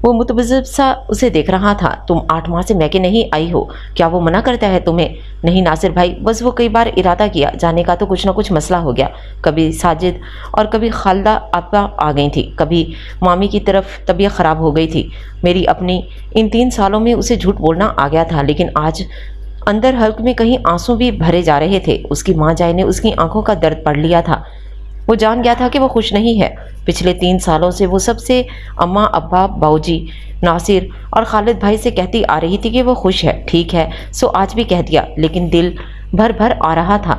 वो मुतबज़्ज़ब सा उसे देख रहा था। तुम 8 माह से मैके नहीं आई हो, क्या वो मना करता है तुम्हें? नहीं नासिर भाई, बस वो कई बार इरादा किया जाने का तो कुछ ना कुछ मसला हो गया। कभी साजिद और कभी खालदा आपा आ गई थी, कभी मामी की तरफ तबीयत ख़राब हो गई थी मेरी अपनी। इन 3 सालों में उसे झूठ बोलना आ गया था, लेकिन आज अंदर हल्क में कहीं आंसू भी भरे जा रहे थे। उसकी माँ जाए ने उसकी आंखों का दर्द पढ़ लिया था। वो जान गया था कि वो खुश नहीं है। पिछले 3 सालों से वो सबसे अम्मा, अब्बा, बाऊजी, नासिर और खालिद भाई से कहती आ रही थी कि वो खुश है। ठीक है, सो आज भी कह दिया, लेकिन दिल भर भर आ रहा था।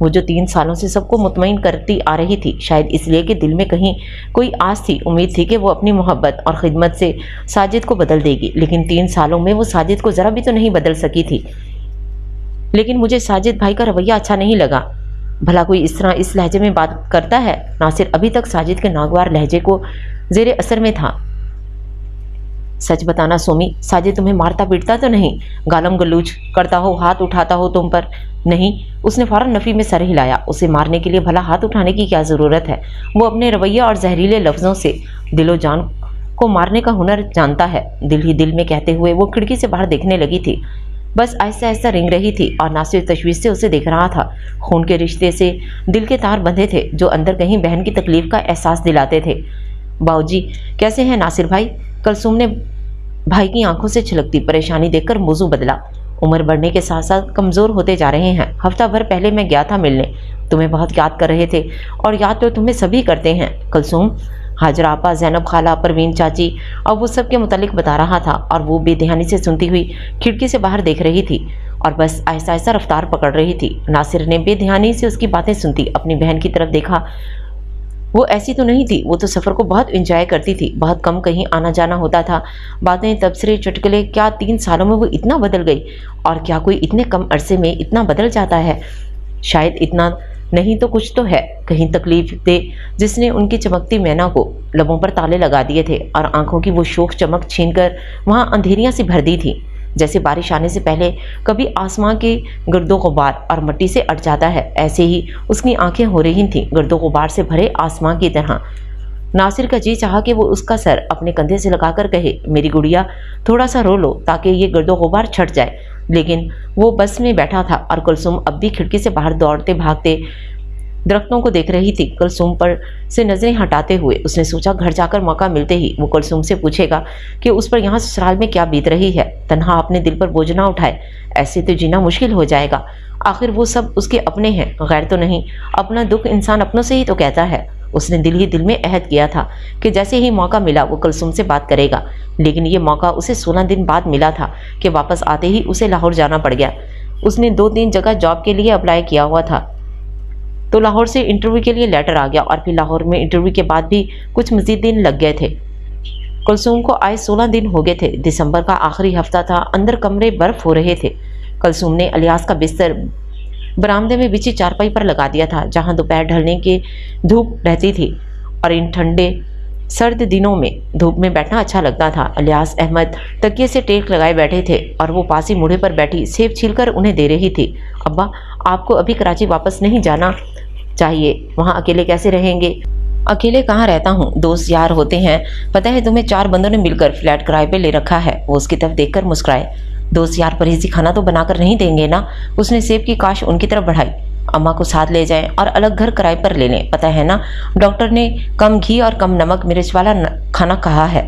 वो जो 3 सालों से सबको मुतमईन करती आ रही थी, शायद इसलिए कि दिल में कहीं कोई आस थी, उम्मीद थी कि वो अपनी मोहब्बत और खिदमत से साजिद को बदल देगी। लेकिन 3 सालों में वो साजिद को ज़रा भी तो नहीं बदल सकी थी। लेकिन मुझे साजिद भाई का रवैया अच्छा नहीं लगा। भला कोई इस तरह इस लहजे में बात करता है? नासिर अभी तक साजिद के नागवार लहजे को जेरे असर में था। सच बताना सोमी, साजिद तुम्हें मारता पीटता तो नहीं? गालम गलूच करता हो, हाथ उठाता हो तुम पर? नहीं। उसने फौरन नफ़ी में सर हिलाया। उसे मारने के लिए भला हाथ उठाने की क्या ज़रूरत है? वो अपने रवैया और जहरीले लफ्ज़ों से दिलो जान को मारने का हुनर जानता है। दिल ही दिल में कहते हुए वो खिड़की से बाहर देखने लगी थी। बस आहिस्ता आहिस्ता रिंग रही थी और नासिर तशवीश से उसे देख रहा था। खून के रिश्ते से दिल के तार बंधे थे जो अंदर कहीं बहन की तकलीफ का एहसास दिलाते थे। बाऊजी कैसे हैं नासिर भाई? कुलसूम ने भाई की आंखों से छलकती परेशानी देखकर मौजू बदला। उम्र बढ़ने के साथ साथ कमज़ोर होते जा रहे हैं। हफ्ता भर पहले मैं गया था मिलने, तुम्हें बहुत याद कर रहे थे और याद तो तुम्हें सभी करते हैं। कुलसूम, हाजरा आपा, ज़ैनब खाला, परवीन चाची, अब वो सब के मुतालिक बता रहा था और वो बेध्यानी से सुनती हुई खिड़की से बाहर देख रही थी और बस आहिस्ता आहिस्ता रफ्तार पकड़ रही थी। नासिर ने बेध्यानी से उसकी बातें सुनती अपनी बहन की तरफ देखा। वो ऐसी तो नहीं थी, वो तो सफ़र को बहुत इंजॉय करती थी। बहुत कम कहीं आना जाना होता था। बातें, तबसरे, चुटकुले, क्या 3 सालों में वो इतना बदल गई? और क्या कोई इतने कम अरसे में इतना बदल जाता है? शायद इतना नहीं तो कुछ तो है। कहीं तकलीफ दे जिसने उनकी चमकती मैना को लबों पर ताले लगा दिए थे और आंखों की वो शोख चमक छीनकर वहाँ अंधेरियाँ सी भर दी थी। जैसे बारिश आने से पहले कभी आसमां के गर्दो गुबार और मिट्टी से अट जाता है, ऐसे ही उसकी आंखें हो रही थीं गर्दो गुबार से भरे आसमां की तरह। नासिर का जी चाहा कि वो उसका सर अपने कंधे से लगाकर कहे, मेरी गुड़िया थोड़ा सा रो लो ताकि ये गर्दो गुबार छट जाए, लेकिन वो बस में बैठा था और कुलसूम अब भी खिड़की से बाहर दौड़ते भागते درختوں کو دیکھ رہی تھی۔ کلثوم پر سے نظریں ہٹاتے ہوئے اس نے سوچا گھر جا کر موقع ملتے ہی وہ کلثوم سے پوچھے گا کہ اس پر یہاں سسرال میں کیا بیت رہی ہے۔ تنہا اپنے دل پر بوجھ نہ اٹھائے، ایسے تو جینا مشکل ہو جائے گا۔ آخر وہ سب اس کے اپنے ہیں، غیر تو نہیں۔ اپنا دکھ انسان اپنوں سے ہی تو کہتا ہے۔ اس نے دل ہی دل میں عہد کیا تھا کہ جیسے ہی موقع ملا وہ کلثوم سے بات کرے گا، لیکن یہ موقع اسے 16 دن بعد ملا تھا کہ واپس آتے ہی اسے لاہور جانا پڑ گیا۔ اس نے 2-3 جگہ جاب کے لیے اپلائی کیا ہوا تھا، تو لاہور سے انٹرویو کے لیے لیٹر آ گیا، اور پھر لاہور میں انٹرویو کے بعد بھی کچھ مزید دن لگ گئے تھے۔ کلثوم کو آئے 16 دن ہو گئے تھے۔ دسمبر کا آخری ہفتہ تھا، اندر کمرے برف ہو رہے تھے۔ کلثوم نے الیاس کا بستر برآمدے میں بچھی چارپائی پر لگا دیا تھا، جہاں دوپہر ڈھلنے کی دھوپ رہتی تھی، اور ان ٹھنڈے سرد دنوں میں دھوپ میں بیٹھنا اچھا لگتا تھا۔ الیاس احمد تکیے سے ٹیک لگائے بیٹھے تھے، اور وہ پاسی موڑے پر بیٹھی سیب چھیل کر انہیں دے رہی تھی۔ ابا، آپ کو ابھی کراچی واپس نہیں جانا چاہیے، وہاں اکیلے کیسے رہیں گے؟ اکیلے کہاں رہتا ہوں، دوست یار ہوتے ہیں۔ پتہ ہے تمہیں 4 بندوں نے مل کر فلیٹ کرائے پہ لے رکھا ہے۔ وہ اس کی طرف دیکھ کر مسکرائے۔ دوست یار پرہیزی کھانا تو بنا کر نہیں دیں گے نا؟ اس نے سیب کی کاش ان کی طرف بڑھائی۔ اماں کو ساتھ لے جائیں اور الگ گھر کرائے پر لے لیں، پتہ ہے نا ڈاکٹر نے کم گھی اور کم نمک مرچ والا کھانا کہا ہے۔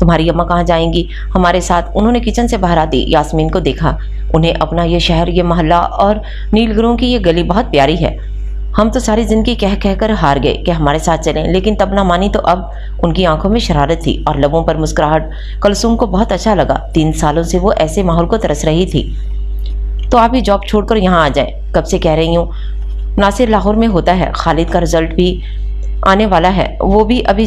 تمہاری اماں کہاں جائیں گی؟ ہمارے ساتھ۔ انہوں نے کچن سے باہر آتی یاسمین کو دیکھا۔ انہیں اپنا یہ شہر، یہ محلہ اور نیل گروں کی یہ گلی بہت پیاری ہے۔ ہم تو ساری زندگی کہہ کہہ کر ہار گئے کہ ہمارے ساتھ چلیں، لیکن تب نہ مانی تو اب۔ ان کی آنکھوں میں شرارت تھی اور لبوں پر مسکراہٹ۔ کلثوم کو بہت اچھا لگا۔ 3 سالوں سے وہ ایسے ماحول کو ترس رہی تھی۔ تو آپ ہی جاب چھوڑ کر یہاں آ جائیں، کب سے کہہ رہی ہوں۔ ناصر لاہور میں ہوتا ہے، خالد کا رزلٹ بھی آنے والا ہے، وہ بھی ابھی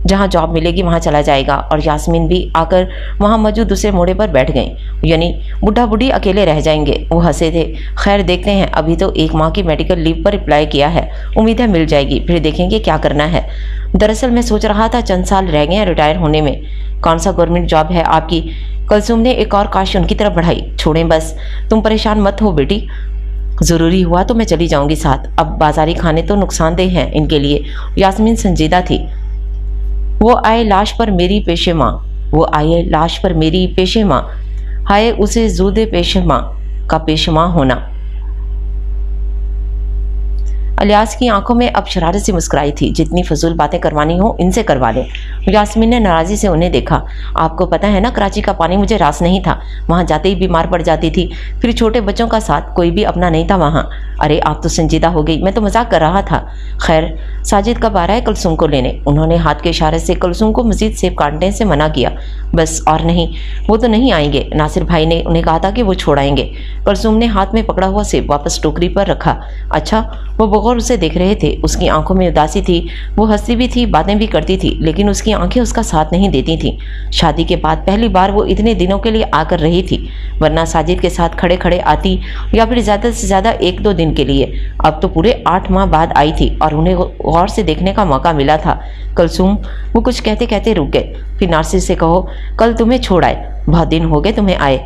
جہاں جاب ملے گی وہاں چلا جائے گا۔ اور یاسمین بھی آ کر وہاں موجود دوسرے موڑے پر بیٹھ گئیں۔ یعنی بڈھا بڈھی اکیلے رہ جائیں گے؟ وہ ہنسے تھے۔ خیر دیکھتے ہیں، ابھی تو 1 ماہ کی میڈیکل لیو پر اپلائی کیا ہے، امید ہے مل جائے گی، پھر دیکھیں گے کیا کرنا ہے۔ دراصل میں سوچ رہا تھا چند سال رہ گئے ہیں ریٹائر ہونے میں۔ کون سا گورنمنٹ جاب ہے آپ کی؟ کلثوم نے ایک اور کاش ان کی طرف بڑھائی۔ چھوڑیں بس، تم پریشان مت ہو بیٹی، ضروری ہوا تو میں چلی جاؤں گی ساتھ۔ اب بازاری کھانے تو نقصان دہ ہیں ان کے لیے۔ یاسمین سنجیدہ تھی۔ وہ آئے لاش پر میری پیش ماں، وہ آئے لاش پر میری پیش ماں، ہائے اسے زود پیش ماں کا پیشماں ہونا۔ الیاس کی آنکھوں میں اب شرارت سے مسکرائی تھی۔ جتنی فضول باتیں کروانی ہوں ان سے کروا لیں۔ یاسمین نے ناراضی سے انہیں دیکھا۔ آپ کو پتہ ہے نا کراچی کا پانی مجھے راس نہیں تھا، وہاں جاتے ہی بیمار پڑ جاتی تھی، پھر چھوٹے بچوں کا ساتھ کوئی بھی اپنا نہیں تھا وہاں۔ ارے آپ تو سنجیدہ ہو گئی، میں تو مذاق کر رہا تھا۔ خیر ساجد کب آ رہا ہے کلثوم کو لینے؟ انہوں نے ہاتھ کے اشارے سے کلثوم کو مزید سیب کاٹنے سے منع کیا۔ بس اور نہیں، وہ تو نہیں آئیں گے، ناصر بھائی نے انہیں کہا تھا کہ وہ چھوڑ آئیں گے۔ کلثوم نے ہاتھ میں پکڑا ہوا سیب واپس ٹوکری پر رکھا۔ اچھا، وہ بغور اسے دیکھ رہے تھے۔ اس کی آنکھوں میں اداسی تھی، وہ ہنستی بھی تھی، باتیں بھی کرتی تھی، لیکن اس کی آنکھیں اس کا ساتھ نہیں دیتی تھیں۔ شادی کے بعد پہلی بار وہ اتنے دنوں کے لیے آ کر رہی تھی، ورنہ ساجد کے ساتھ کھڑے کھڑے آتی یا پھر زیادہ سے زیادہ 1-2 دن کے لیے۔ اب تو پورے 8 ماہ بعد آئی تھی اور انہیں غور سے دیکھنے کا موقع ملا تھا۔ کلثوم، وہ کچھ کہتے کہتے رک گئے، پھر ناصر سے کہو کل تمہیں چھوڑ آئے، بہت دن ہو گئے تمہیں آئے۔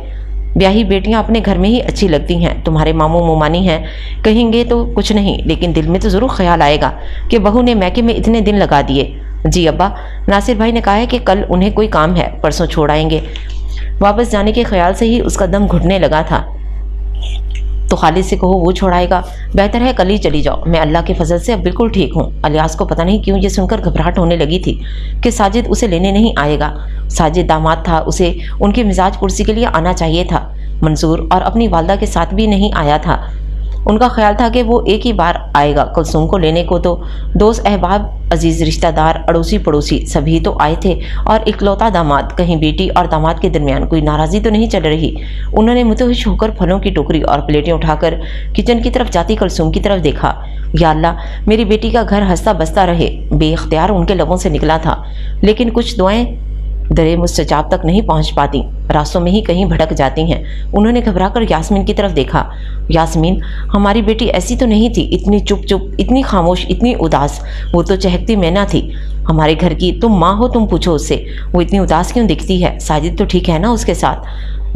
بیاہی بیٹیاں اپنے گھر میں ہی اچھی لگتی ہیں، تمہارے ماموں مومانی ہیں کہیں گے تو کچھ نہیں، لیکن دل میں تو ضرور خیال آئے گا کہ بہو نے میکے میں اتنے دن لگا دیے۔ جی ابا، ناصر بھائی نے کہا ہے کہ کل انہیں کوئی کام ہے، پرسوں چھوڑ آئیں گے۔ واپس جانے کے خیال سے ہی اس کا دم گھٹنے لگا تھا۔ تو خالد سے کہو وہ چھوڑائے گا، بہتر ہے کل ہی چلی جاؤ، میں اللہ کے فضل سے اب بالکل ٹھیک ہوں۔ الیاس کو پتہ نہیں کیوں یہ سن کر گھبراہٹ ہونے لگی تھی کہ ساجد اسے لینے نہیں آئے گا۔ ساجد داماد تھا، اسے ان کی مزاج پرسی کے لیے آنا چاہیے تھا۔ منظور اور اپنی والدہ کے ساتھ بھی نہیں آیا تھا۔ ان کا خیال تھا کہ وہ ایک ہی بار آئے گا کلثوم کو لینے کو، تو دوست احباب عزیز رشتہ دار اڑوسی پڑوسی سبھی تو آئے تھے، اور اکلوتا داماد، کہیں بیٹی اور داماد کے درمیان کوئی ناراضی تو نہیں چل رہی۔ انہوں نے متوحش ہو کر پھلوں کی ٹوکری اور پلیٹیں اٹھا کر کچن کی طرف جاتی کلثوم کی طرف دیکھا۔ یا اللہ میری بیٹی کا گھر ہنستا بستا رہے، بے اختیار ان کے لبوں سے نکلا تھا، لیکن کچھ دعائیں درے مستجاب تک نہیں پہنچ پاتی، راستوں میں ہی کہیں بھٹک جاتی ہیں۔ انہوں نے گھبرا کر یاسمین کی طرف دیکھا۔ یاسمین، ہماری بیٹی ایسی تو نہیں تھی، اتنی چپ چپ، اتنی خاموش، اتنی اداس، وہ تو چہکتی مینا تھی ہمارے گھر کی، تم ماں ہو، تم پوچھو اس سے وہ اتنی اداس کیوں دکھتی ہے؟ ساجد تو ٹھیک ہے نا اس کے ساتھ؟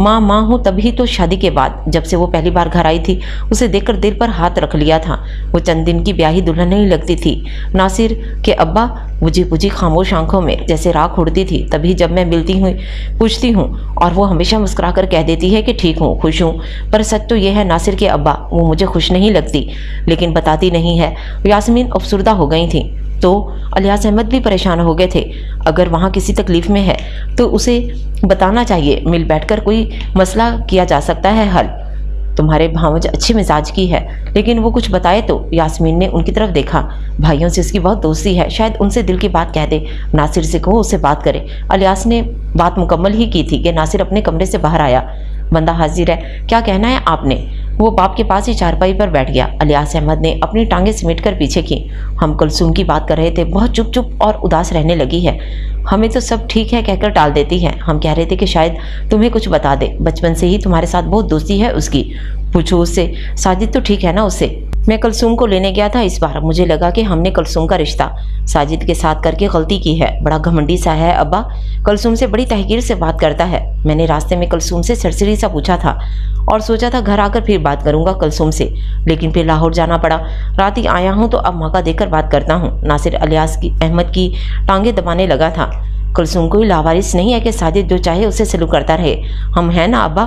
माँ माँ हूँ तभी तो शादी के बाद जब से वो पहली बार घर आई थी उसे देखकर दिल पर हाथ रख लिया था। वो चंद दिन की ब्याही दुल्हन नहीं लगती थी। नासिर के अब्बा बुझी बुझी खामोश आंखों में जैसे राख उड़ती थी। तभी जब मैं मिलती हूँ पूछती हूँ और वो हमेशा मुस्कुरा कर कह देती है कि ठीक हूँ, खुश हूँ। पर सच तो यह है नासिर के अब्बा, वो मुझे खुश नहीं लगती लेकिन बताती नहीं है। यास्मीन अफसुर्दा हो गई थी तो अलियास अहमद भी परेशान हो गए थे। अगर वहाँ किसी तकलीफ में है तो उसे बताना चाहिए, मिल बैठकर कोई मसला किया जा सकता है हल। तुम्हारे भावज अच्छी मिजाज की है लेकिन वो कुछ बताए तो। यास्मीन ने उनकी तरफ देखा। भाइयों से उसकी बहुत दोस्ती है, शायद उनसे दिल की बात कह दे। नासिर से कहो उससे बात करे। अलियास ने बात मुकम्मल ही की थी कि नासिर अपने कमरे से बाहर आया। बंदा हाजिर है, क्या कहना है आपने? वो बाप के पास ही चारपाई पर बैठ गया। अलियास अहमद ने अपनी टांगें समेट कर पीछे की। हम कुलसूम की बात कर रहे थे, बहुत चुप चुप और उदास रहने लगी है। हमें तो सब ठीक है कहकर टाल देती है। हम कह रहे थे कि शायद तुम्हें कुछ बता दे, बचपन से ही तुम्हारे साथ बहुत दोस्ती है उसकी, पूछो उससे। साजिद तो ठीक है ना उससे? मैं कुलसूम को लेने गया था इस बार, मुझे लगा कि हमने कुलसूम का रिश्ता साजिद के साथ करके गलती की है। बड़ा घमंडी सा है अब्बा, कुलसूम से बड़ी तहकीर से बात करता है। मैंने रास्ते में कुलसूम से सरसरी सा पूछा था और सोचा था घर आकर फिर बात करूंगा कुलसूम से, लेकिन फिर लाहौर जाना पड़ा। रात ही आया हूँ तो अब मौका देकर बात करता हूँ। नासिर अलियास की अहमद की टांगे दबाने लगा था। कुलसूम कोई लावारिस नहीं है कि साजिद जो चाहे उससे सलूक करता रहे। हम हैं ना अब्बा,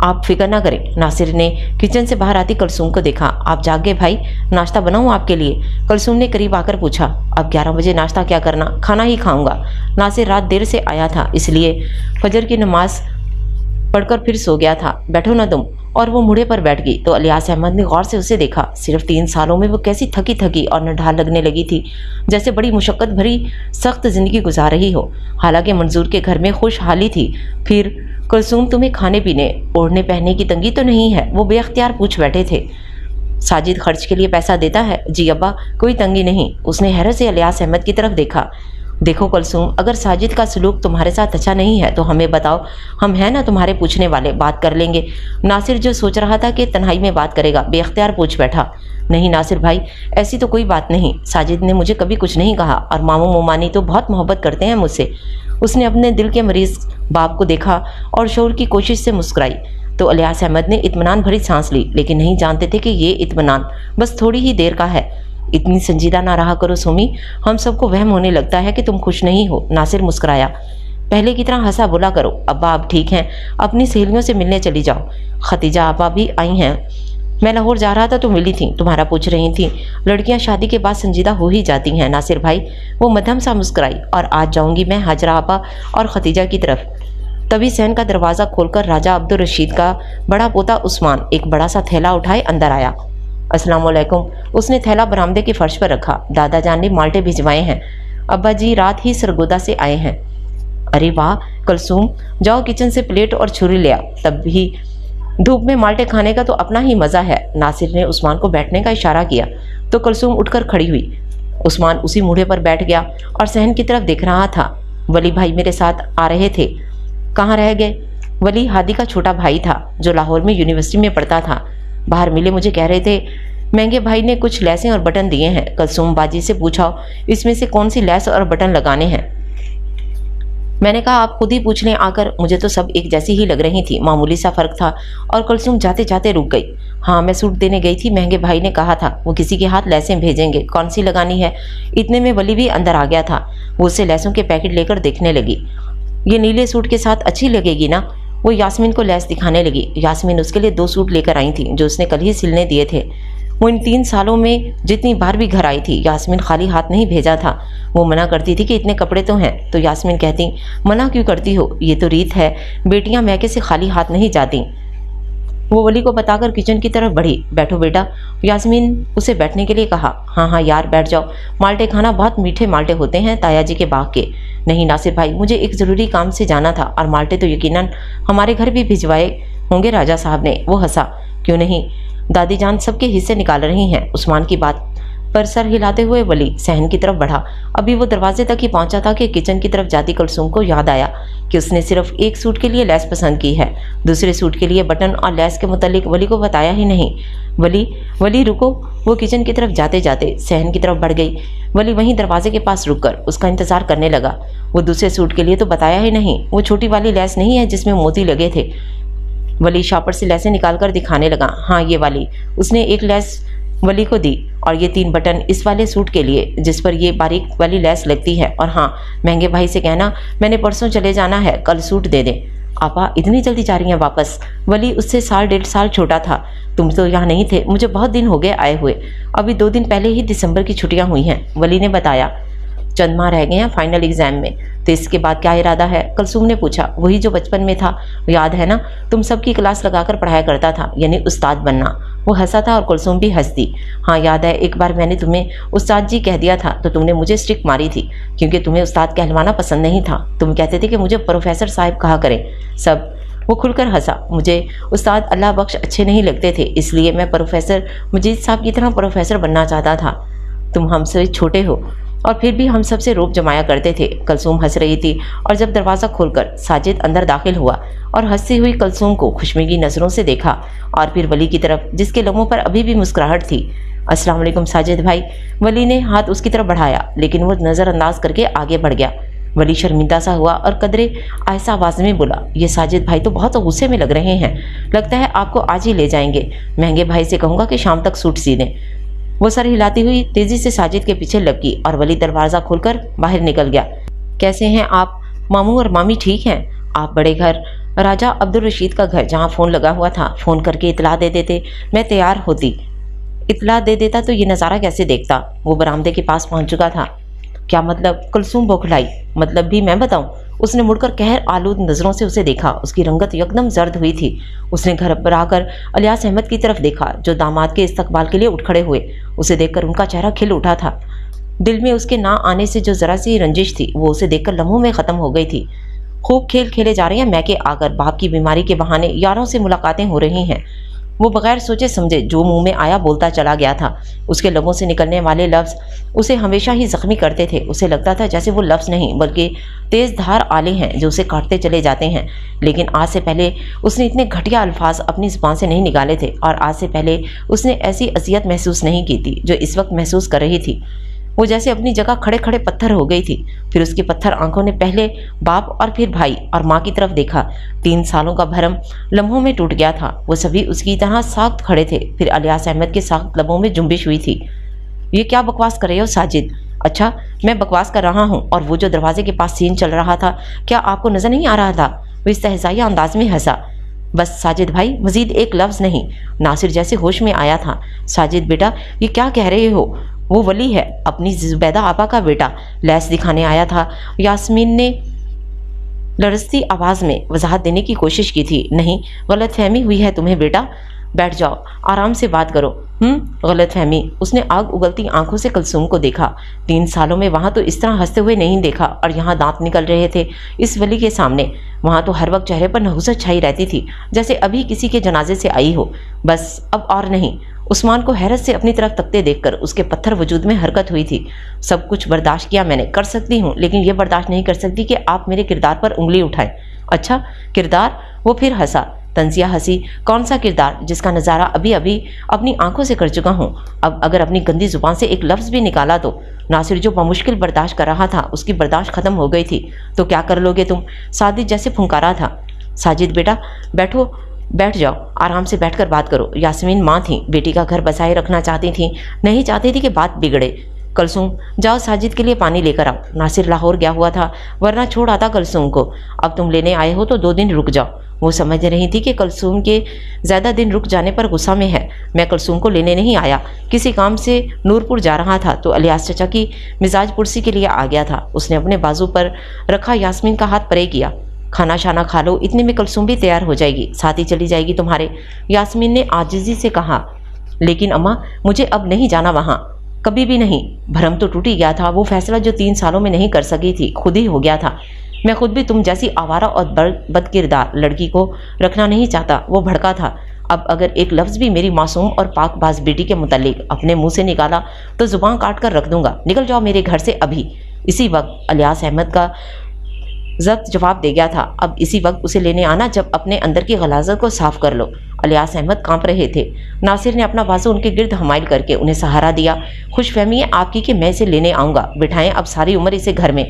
आप फिक्र ना करें। नासिर ने किचन से बाहर आती कुलसूम को देखा। आप जाग गए भाई, नाश्ता बनाऊं आपके लिए? कुलसूम ने करीब आकर पूछा। अब 11 बजे नाश्ता क्या करना, खाना ही खाऊंगा। नासिर रात देर से आया था इसलिए फजर की नमाज पढ़कर फिर सो गया था। बैठो ना तुम। और वो मुड़े पर बैठ गई तो अलियास अहमद ने गौर से उसे देखा। सिर्फ 3 सालों में वो कैसी थकी थकी और नढाल लगने लगी थी, जैसे बड़ी मुशक्कत भरी सख्त जिंदगी गुजार रही हो। हालांकि मंजूर के घर में खुशहाली थी। फिर कुलसूम, तुम्हें खाने पीने ओढ़ने पहनने की तंगी तो नहीं है? वो बेअख्तियार पूछ बैठे थे। साजिद खर्च के लिए पैसा देता है? जी अब्बा, कोई तंगी नहीं। उसने हैरत से अलियास अहमद की तरफ देखा। देखो कुलसूम, अगर साजिद का सलूक तुम्हारे साथ अच्छा नहीं है तो हमें बताओ, हम हैं ना तुम्हारे पूछने वाले, बात कर लेंगे। नासिर जो सोच रहा था कि तन्हाई में बात करेगा, बेअख्तियार पूछ बैठा। नहीं नासिर भाई, ऐसी तो कोई बात नहीं। साजिद ने मुझे कभी कुछ नहीं कहा और मामू मोमानी तो बहुत मोहब्बत करते हैं मुझसे। उसने अपने दिल के मरीज बाप को देखा और शोर की कोशिश से मुस्कुराई तो अलियास अहमद ने इत्मीनान भरी सांस ली, लेकिन नहीं जानते थे कि ये इत्मीनान बस थोड़ी ही देर का है। इतनी संजीदा ना रहा करो सुमी, हम सबको वहम होने लगता है कि तुम खुश नहीं हो। नासिर मुस्कुराया। पहले की तरह हंसा बोला करो। अब्बा आप ठीक हैं, अपनी सहेलियों से मिलने चली जाओ। खतीजा आपा भी आई हैं। मैं लाहौर जा रहा था तो मिली थी, तुम्हारा पूछ रही थी। लड़कियां शादी के बाद संजीदा हो ही जाती हैं नासिर भाई। वो मध्यम सा मुस्कुराई। और आज जाऊंगी मैं हाजरा आपा और खतीजा की तरफ। तभी सहन का दरवाज़ा खोलकर राजा अब्दुल रशीद का बड़ा पोता उस्मान एक बड़ा सा थैला उठाए अंदर आया। अस्सलाम वालेकुम। उसने थैला बरामदे के फर्श पर रखा। दादा जान ने माल्टे भिजवाए हैं, अब्बा जी रात ही सरगोदा से आए हैं। अरे वाह कुलसूम, जाओ किचन से प्लेट और छुरी ले आओ। तब भी धूप में माल्टे खाने का तो अपना ही मज़ा है। नासिर ने उस्मान को बैठने का इशारा किया तो कुलसूम उठकर खड़ी हुई। उस्मान उसी मूढ़े पर बैठ गया और सहन की तरफ देख रहा था। वली भाई मेरे साथ आ रहे थे, कहाँ रह गए? वली हादी का छोटा भाई था जो लाहौर में यूनिवर्सिटी में पढ़ता था। बाहर मिले मुझे कह रहे थे महंगे भाई ने कुछ लेसें और बटन दिए हैं। कुलसूम बाजी से पूछा इसमें से कौन सी लेस और बटन लगाने हैं? मैंने कहा आप खुद ही पूछ लें आकर, मुझे तो सब एक जैसी ही लग रही थी, मामूली सा फर्क था। और कुलसूम जाते जाते रुक गई। हाँ मैं सूट देने गई थी, महंगे भाई ने कहा था वो किसी के हाथ लेसें भेजेंगे, कौन सी लगानी है? इतने में वली भी अंदर आ गया था। वो उससे लेसों के पैकेट लेकर देखने लगी। ये नीले सूट के साथ अच्छी लगेगी ना? वो यास्मीन को लेस दिखाने लगी। यास्मीन उसके लिए 2 सूट लेकर आई थी जो उसने कल ही सिलने दिए थे। वो इन 3 सालों में जितनी बार भी घर आई थी यास्मीन खाली हाथ नहीं भेजा था। वो मना करती थी कि इतने कपड़े तो हैं, तो यास्मीन कहती मना क्यों करती हो, ये तो रीत है, बेटियां मैके से खाली हाथ नहीं जाती। वो वली को बताकर किचन की तरफ बढ़ी। बैठो बेटा, यास्मीन उसे बैठने के लिए कहा। हाँ हाँ यार बैठ जाओ, माल्टे खाना, बहुत मीठे माल्टे होते हैं ताया जी के बाग के। नहीं नासिर भाई, मुझे एक ज़रूरी काम से जाना था और माल्टे तो यकीनन हमारे घर भी भिजवाए होंगे राजा साहब ने। वो हंसा। क्यों नहीं, दादी जान सबके हिस्से निकाल रही हैं। उस्मान की बात पर सर हिलाते हुए वली सहन की तरफ बढ़ा। अभी वो दरवाजे तक ही पहुंचा था कि किचन की तरफ जाती कुलसूम को याद आया कि उसने सिर्फ एक सूट के लिए लेस पसंद की है, दूसरे सूट के लिए बटन और लेस के मुतालिक वली को बताया ही नहीं। वली रुको। वो किचन की तरफ जाते जाते सहन की तरफ बढ़ गई। वली वहीं दरवाजे के पास रुककर उसका इंतजार करने लगा। वो दूसरे सूट के लिए तो बताया ही नहीं, वो छोटी वाली लेस नहीं है जिसमें मोती लगे थे? वली शॉपर से लेसें निकाल कर दिखाने लगा। हाँ ये वाली। उसने एक लेस वली को दी, और ये 3 बटन इस वाले सूट के लिए जिस पर ये बारीक वाली लेस लगती है। और हाँ, महंगे भाई से कहना मैंने परसों चले जाना है, कल सूट दे दें। आपा इतनी जल्दी जा रही हैं वापस? वली उससे 1.5 साल छोटा था। तुम तो यहाँ नहीं थे, मुझे बहुत दिन हो गए आए हुए। अभी 2 दिन पहले ही दिसंबर की छुट्टियाँ हुई हैं, वली ने बताया। चंद माह रह गए हैं फाइनल एग्जाम में, तो इसके बाद क्या इरादा है? कुलसुम ने पूछा। वही जो बचपन में था, याद है ना? तुम सबकी क्लास लगाकर पढ़ाया करता था, यानी उस्ताद बनना। वो हंसा था और कुलसुम भी हंस दी। हाँ याद है, एक बार मैंने तुम्हें उस्ताद जी कह दिया था तो तुमने मुझे स्ट्रिक मारी थी, क्योंकि तुम्हें उस्ताद कहलवाना पसंद नहीं था। तुम कहते थे कि मुझे प्रोफेसर साहब कहा करें सब। वो खुलकर हंसा। मुझे उस्ताद अल्लाह बख्श अच्छे नहीं लगते थे, इसलिए मैं प्रोफेसर मजीद साहब की तरह प्रोफेसर बनना चाहता था। तुम हमसे छोटे हो और फिर भी हम सबसे रोब जमाया करते थे। कुलसुम हंस रही थी, और जब दरवाज़ा खोलकर साजिद अंदर दाखिल हुआ और हंसती हुई कुलसुम को खुशमिगी नज़रों से देखा, और फिर वली की तरफ जिसके लबों पर अभी भी मुस्कुराहट थी। अस्सलाम वालेकुम साजिद भाई। वली ने हाथ उसकी तरफ बढ़ाया, लेकिन वो नज़रअंदाज करके आगे बढ़ गया। वली शर्मिंदा सा हुआ और कदरे आहिस्ता आवाज़ में बोला, ये साजिद भाई तो बहुत गुस्से में लग रहे हैं, लगता है आपको आज ही ले जाएंगे। महंगे भाई से कहूँगा कि शाम तक सूट सी दें। वो सर हिलाती हुई तेजी से साजिद के पीछे लपकी, और वली दरवाज़ा खोलकर बाहर निकल गया। कैसे हैं आप? मामू और मामी ठीक हैं? आप बड़े घर राजा अब्दुल रशीद का घर, जहाँ फ़ोन लगा हुआ था, फ़ोन करके इतला दे देते, मैं तैयार होती। इतला दे देता तो ये नज़ारा कैसे देखता? वो बरामदे के पास पहुँच चुका था। क्या मतलब? कुलसुम बौखलाई। मतलब भी मैं बताऊं? उसने मुड़कर कहर आलूद नज़रों से उसे देखा। उसकी रंगत यकदम जर्द हुई थी। उसने घर पर आकर अलियास अहमद की तरफ देखा, जो दामाद के इस्तकबाल के लिए उठ खड़े हुए। उसे देखकर उनका चेहरा खिल उठा था। दिल में उसके ना आने से जो ज़रा सी रंजिश थी, वो उसे देखकर लम्हों में ख़त्म हो गई थी। खूब खेल खेले जा रहे हैं मैके आकर, बाप की बीमारी के बहाने यारों से मुलाकातें हो रही हैं। वो बगैर सोचे समझे जो मुंह में आया बोलता चला गया था। उसके लबों से निकलने वाले लफ्ज़ उसे हमेशा ही ज़ख्मी करते थे। उसे लगता था जैसे वो लफ्ज़ नहीं बल्कि तेज़ धार आले हैं जो उसे काटते चले जाते हैं। लेकिन आज से पहले उसने इतने घटिया अल्फाज अपनी ज़ुबान से नहीं निकाले थे, और आज से पहले उसने ऐसी अज़ियत महसूस नहीं की थी जो इस वक्त महसूस कर रही थी। वो जैसे अपनी जगह खड़े खड़े पत्थर हो गई थी। फिर उसकी पत्थर आंखों ने पहले बाप और फिर भाई और माँ की तरफ देखा। 3 सालों का भरम लम्हों में टूट गया था। वो सभी उसकी तरह साख्त खड़े थे। फिर अलियास अहमद के साख्त लबों में जुम्बिश हुई थी। ये क्या बकवास कर रहे हो साजिद? अच्छा, मैं बकवास कर रहा हूँ? और वो जो दरवाजे के पास सीन चल रहा था, क्या आपको नज़र नहीं आ रहा था? वो इस्तेहज़ाइया अंदाज में हंसा। बस साजिद भाई, मज़ीद एक लफ्ज़ नहीं। नासिर जैसे होश में आया था। साजिद बेटा, ये क्या कह रहे हो? वो वली है, अपनी ज़ुबैदा आपा का बेटा। लैस दिखाने आया था। यास्मीन ने लरजती आवाज़ में वजाहत देने की कोशिश की थी। नहीं, गलतफहमी हुई है तुम्हें बेटा। बैठ जाओ, आराम से बात करो। गलतफहमी। उसने आग उगलती आंखों से कुलसुम को देखा। 3 सालों में वहाँ तो इस तरह हंसते हुए नहीं देखा, और यहाँ दांत निकल रहे थे इस वली के सामने। वहाँ तो हर वक्त चेहरे पर नहुसत छाई रहती थी, जैसे अभी किसी के जनाजे से आई हो। बस अब और नहीं। उस्मान को हैरत से अपनी तरफ तकते देखकर उसके पत्थर वजूद में हरकत हुई थी। सब कुछ बर्दाश्त किया मैंने, कर सकती हूँ, लेकिन ये बर्दाश्त नहीं कर सकती कि आप मेरे किरदार पर उंगली उठाएं। अच्छा, किरदार? वो फिर हंसा। तंजिया हंसी। कौन सा किरदार जिसका नज़ारा अभी अभी अपनी आंखों से कर चुका हूँ? अब अगर अपनी गंदी जुबान से एक लफ्ज़ भी निकाला तो? नासिर जो बमुश्किल बर्दाश्त कर रहा था, उसकी बर्दाश्त ख़त्म हो गई थी। तो क्या कर लोगे तुम? साजिद जैसे फुंकारा था। साजिद बेटा बैठो, बैठ जाओ, आराम से बैठकर बात करो। यास्मीन माँ थी, बेटी का घर बसाए रखना चाहती थी, नहीं चाहती थी कि बात बिगड़े। कुलसुम, जाओ साजिद के लिए पानी लेकर आओ। नासिर लाहौर गया हुआ था, वरना छोड़ आता कुलसुम को। अब तुम लेने आए हो तो 2 दिन रुक जाओ। वो समझ रही थी कि कुलसुम के ज़्यादा दिन रुक जाने पर गुस्सा में है। मैं कुलसुम को लेने नहीं आया, किसी काम से नूरपुर जा रहा था तो अलियास चचा की मिजाज पुरसी के लिए आ गया था। उसने अपने बाजू पर रखा यास्मीन का हाथ परे किया। खाना शाना खा लो, इतने में कुलसुम भी तैयार हो जाएगी, साथ ही चली जाएगी तुम्हारे। यास्मीन ने आजिज़ी से कहा। लेकिन अम्मा, मुझे अब नहीं जाना वहाँ, कभी भी नहीं। भरम तो टूट ही गया था। वो फैसला जो 3 सालों में नहीं कर सकी थी, खुद ही हो गया था। मैं खुद भी तुम जैसी आवारा और बदकिरदार लड़की को रखना नहीं चाहता। वो भड़का था। अब अगर एक लफ्ज़ भी मेरी मासूम और पाकबाज बेटी के मुतालिक अपने मुंह से निकाला तो ज़ुबान काट कर रख दूंगा। निकल जाओ मेरे घर से अभी। इसी वक्त अलियास अहमद का जब्त जवाब दे गया था। अब इसी वक्त उसे लेने आना जब अपने अंदर की गलाजत को साफ कर लो। अलियास अहमद कांप रहे थे। नासिर ने अपना बाजू उनके गिर्द हमाइल करके उन्हें सहारा दिया। खुशफहमी है आपकी कि मैं इसे लेने आऊँगा, बिठाएं अब सारी उम्र इसे घर में।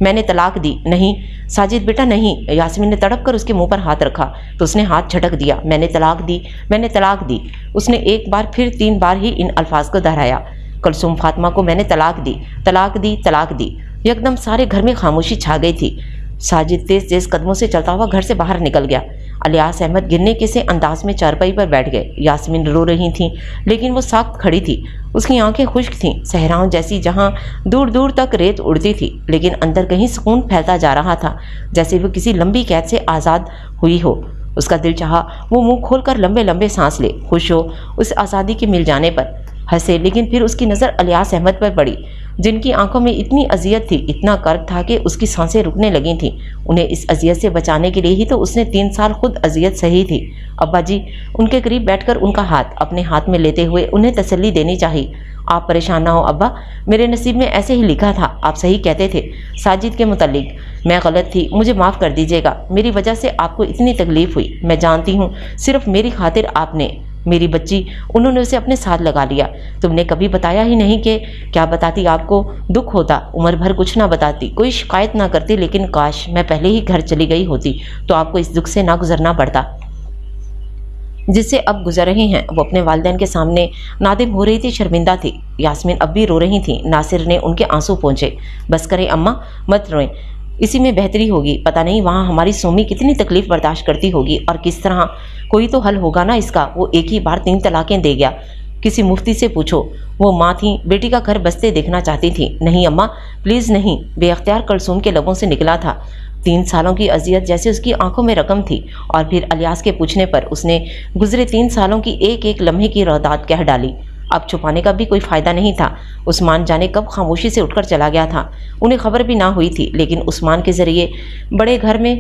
میں نے طلاق دی۔ نہیں ساجد بیٹا نہیں۔ یاسمین نے تڑپ کر اس کے منہ پر ہاتھ رکھا تو اس نے ہاتھ جھٹک دیا۔ میں نے طلاق دی، میں نے طلاق دی۔ اس نے ایک بار پھر 3 بار ہی ان الفاظ کو دہرایا۔ کلثوم فاطمہ کو میں نے طلاق دی، طلاق دی، طلاق دی۔ یکدم سارے گھر میں خاموشی چھا گئی تھی۔ ساجد تیز تیز قدموں سے چلتا ہوا گھر سے باہر نکل گیا۔ الیاس احمد گرنے کے سے انداز میں چارپائی پر بیٹھ گئے۔ یاسمین رو رہی تھیں لیکن وہ ساکت کھڑی تھی۔ اس کی آنکھیں خشک تھیں، صحراؤں جیسی جہاں دور دور تک ریت اڑتی تھی، لیکن اندر کہیں سکون پھیلتا جا رہا تھا، جیسے وہ کسی لمبی قید سے آزاد ہوئی ہو۔ اس کا دل چاہا وہ منہ کھول کر لمبے لمبے سانس لے، خوش ہو اس آزادی کے مل جانے پر، ہنسے، لیکن پھر اس کی نظر الیاس احمد پر پڑی، جن کی آنکھوں میں اتنی اذیت تھی، اتنا کرب تھا کہ اس کی سانسیں رکنے لگی تھیں۔ انہیں اس اذیت سے بچانے کے لیے ہی تو اس نے 3 سال خود اذیت سہی تھی۔ ابا جی ان کے قریب بیٹھ کر ان کا ہاتھ اپنے ہاتھ میں لیتے ہوئے انہیں تسلی دینی چاہی۔ آپ پریشان نہ ہو ابا، میرے نصیب میں ایسے ہی لکھا تھا، آپ صحیح کہتے تھے ساجد کے متعلق، میں غلط تھی، مجھے معاف کر دیجیے گا، میری وجہ سے آپ کو اتنی تکلیف ہوئی، میں جانتی ہوں صرف میری خاطر آپ نے، میری بچی، انہوں نے اسے اپنے ساتھ لگا لیا، تم نے کبھی بتایا ہی نہیں کہ کیا بتاتی آپ کو دکھ ہوتا، عمر بھر کچھ نہ بتاتی، کوئی شکایت نہ کرتی، لیکن کاش میں پہلے ہی گھر چلی گئی ہوتی تو آپ کو اس دکھ سے نہ گزرنا پڑتا جس سے اب گزر رہے ہیں۔ وہ اپنے والدین کے سامنے نادم ہو رہی تھی، شرمندہ تھی۔ یاسمین اب بھی رو رہی تھیں۔ ناصر نے ان کے آنسو پونچھے۔ بس کریں اماں، مت روئیں، اسی میں بہتری ہوگی، پتہ نہیں وہاں ہماری سومی کتنی تکلیف برداشت کرتی ہوگی اور کس طرح، کوئی تو حل ہوگا نا اس کا، وہ ایک ہی بار 3 طلاقیں دے گیا، کسی مفتی سے پوچھو۔ وہ ماں تھیں، بیٹی کا گھر بستے دیکھنا چاہتی تھیں۔ نہیں اماں پلیز نہیں، بے اختیار کلثوم کے لبوں سے نکلا تھا۔ 3 سالوں کی اذیت جیسے اس کی آنکھوں میں رقم تھی، اور پھر الیاس کے پوچھنے پر اس نے گزرے 3 سالوں کی ایک ایک لمحے کی روداد کہہ ڈالی۔ اب چھپانے کا بھی کوئی فائدہ نہیں تھا۔ عثمان جانے کب خاموشی سے اٹھ کر چلا گیا تھا، انہیں خبر بھی نہ ہوئی تھی، لیکن عثمان کے ذریعے بڑے گھر میں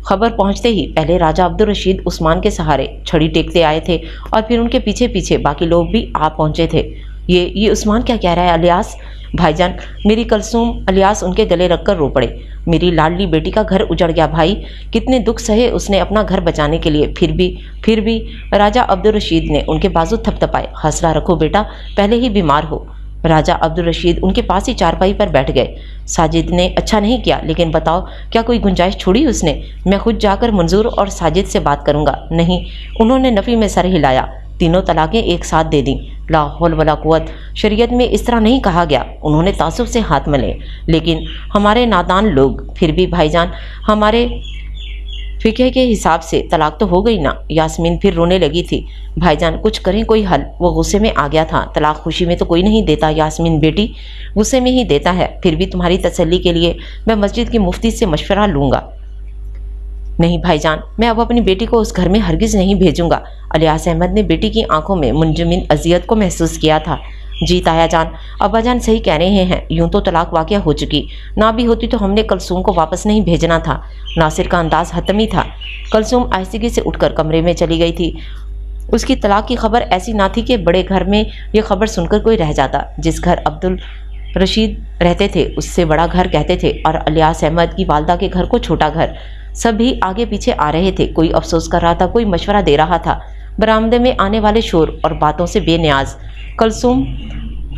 خبر پہنچتے ہی پہلے راجہ عبدالرشید عثمان کے سہارے چھڑی ٹیکتے آئے تھے، اور پھر ان کے پیچھے پیچھے باقی لوگ بھی آ پہنچے تھے۔ یہ عثمان کیا کہہ رہا ہے الیاس؟ بھائی جان میری کلثوم، الیاس ان کے گلے رکھ کر رو پڑے۔ میری لاڈلی بیٹی کا گھر اجڑ گیا بھائی، کتنے دکھ سہے اس نے اپنا گھر بچانے کے لیے، پھر بھی راجہ عبدالرشید نے ان کے بازو تھپ تھپائے۔ حوصلہ رکھو بیٹا، پہلے ہی بیمار ہو۔ راجہ عبدالرشید ان کے پاس ہی چارپائی پر بیٹھ گئے۔ ساجد نے اچھا نہیں کیا، لیکن بتاؤ کیا کوئی گنجائش چھوڑی اس نے؟ میں خود جا کر منظور اور ساجد سے بات کروں گا۔ نہیں، انہوں نے نفی میں سر ہلایا۔ 3 طلاقیں ایک ساتھ دے دیں، لا حول ولا قوت، شریعت میں اس طرح نہیں کہا گیا۔ انہوں نے تعصب سے ہاتھ ملے۔ لیکن ہمارے نادان لوگ، پھر بھی بھائی جان ہمارے فقہ کے حساب سے طلاق تو ہو گئی نا۔ یاسمین پھر رونے لگی تھی۔ بھائی جان کچھ کریں، کوئی حل۔ وہ غصے میں آ گیا تھا۔ طلاق خوشی میں تو کوئی نہیں دیتا یاسمین بیٹی، غصے میں ہی دیتا ہے۔ پھر بھی تمہاری تسلی کے لیے میں مسجد کی مفتی سے مشورہ لوں گا۔ نہیں بھائی جان، میں اب اپنی بیٹی کو اس گھر میں ہرگز نہیں بھیجوں گا۔ الیاس احمد نے بیٹی کی آنکھوں میں منجمد اذیت کو محسوس کیا تھا۔ جی تایا جان، ابا جان صحیح کہہ رہے ہیں، یوں تو طلاق واقعہ ہو چکی، نہ بھی ہوتی تو ہم نے کلثوم کو واپس نہیں بھیجنا تھا۔ ناصر کا انداز حتمی تھا۔ کلثوم آہستگی سے اٹھ کر کمرے میں چلی گئی تھی۔ اس کی طلاق کی خبر ایسی نہ تھی کہ بڑے گھر میں یہ خبر سن کر کوئی رہ جاتا۔ جس گھر عبدالرشید رہتے تھے اس سے بڑا گھر کہتے تھے، اور الیاس احمد کی والدہ کے گھر کو چھوٹا گھر۔ سب بھی آگے پیچھے آ رہے تھے، کوئی افسوس کر رہا تھا، کوئی مشورہ دے رہا تھا۔ برآمدے میں آنے والے شور اور باتوں سے بے نیاز کلثوم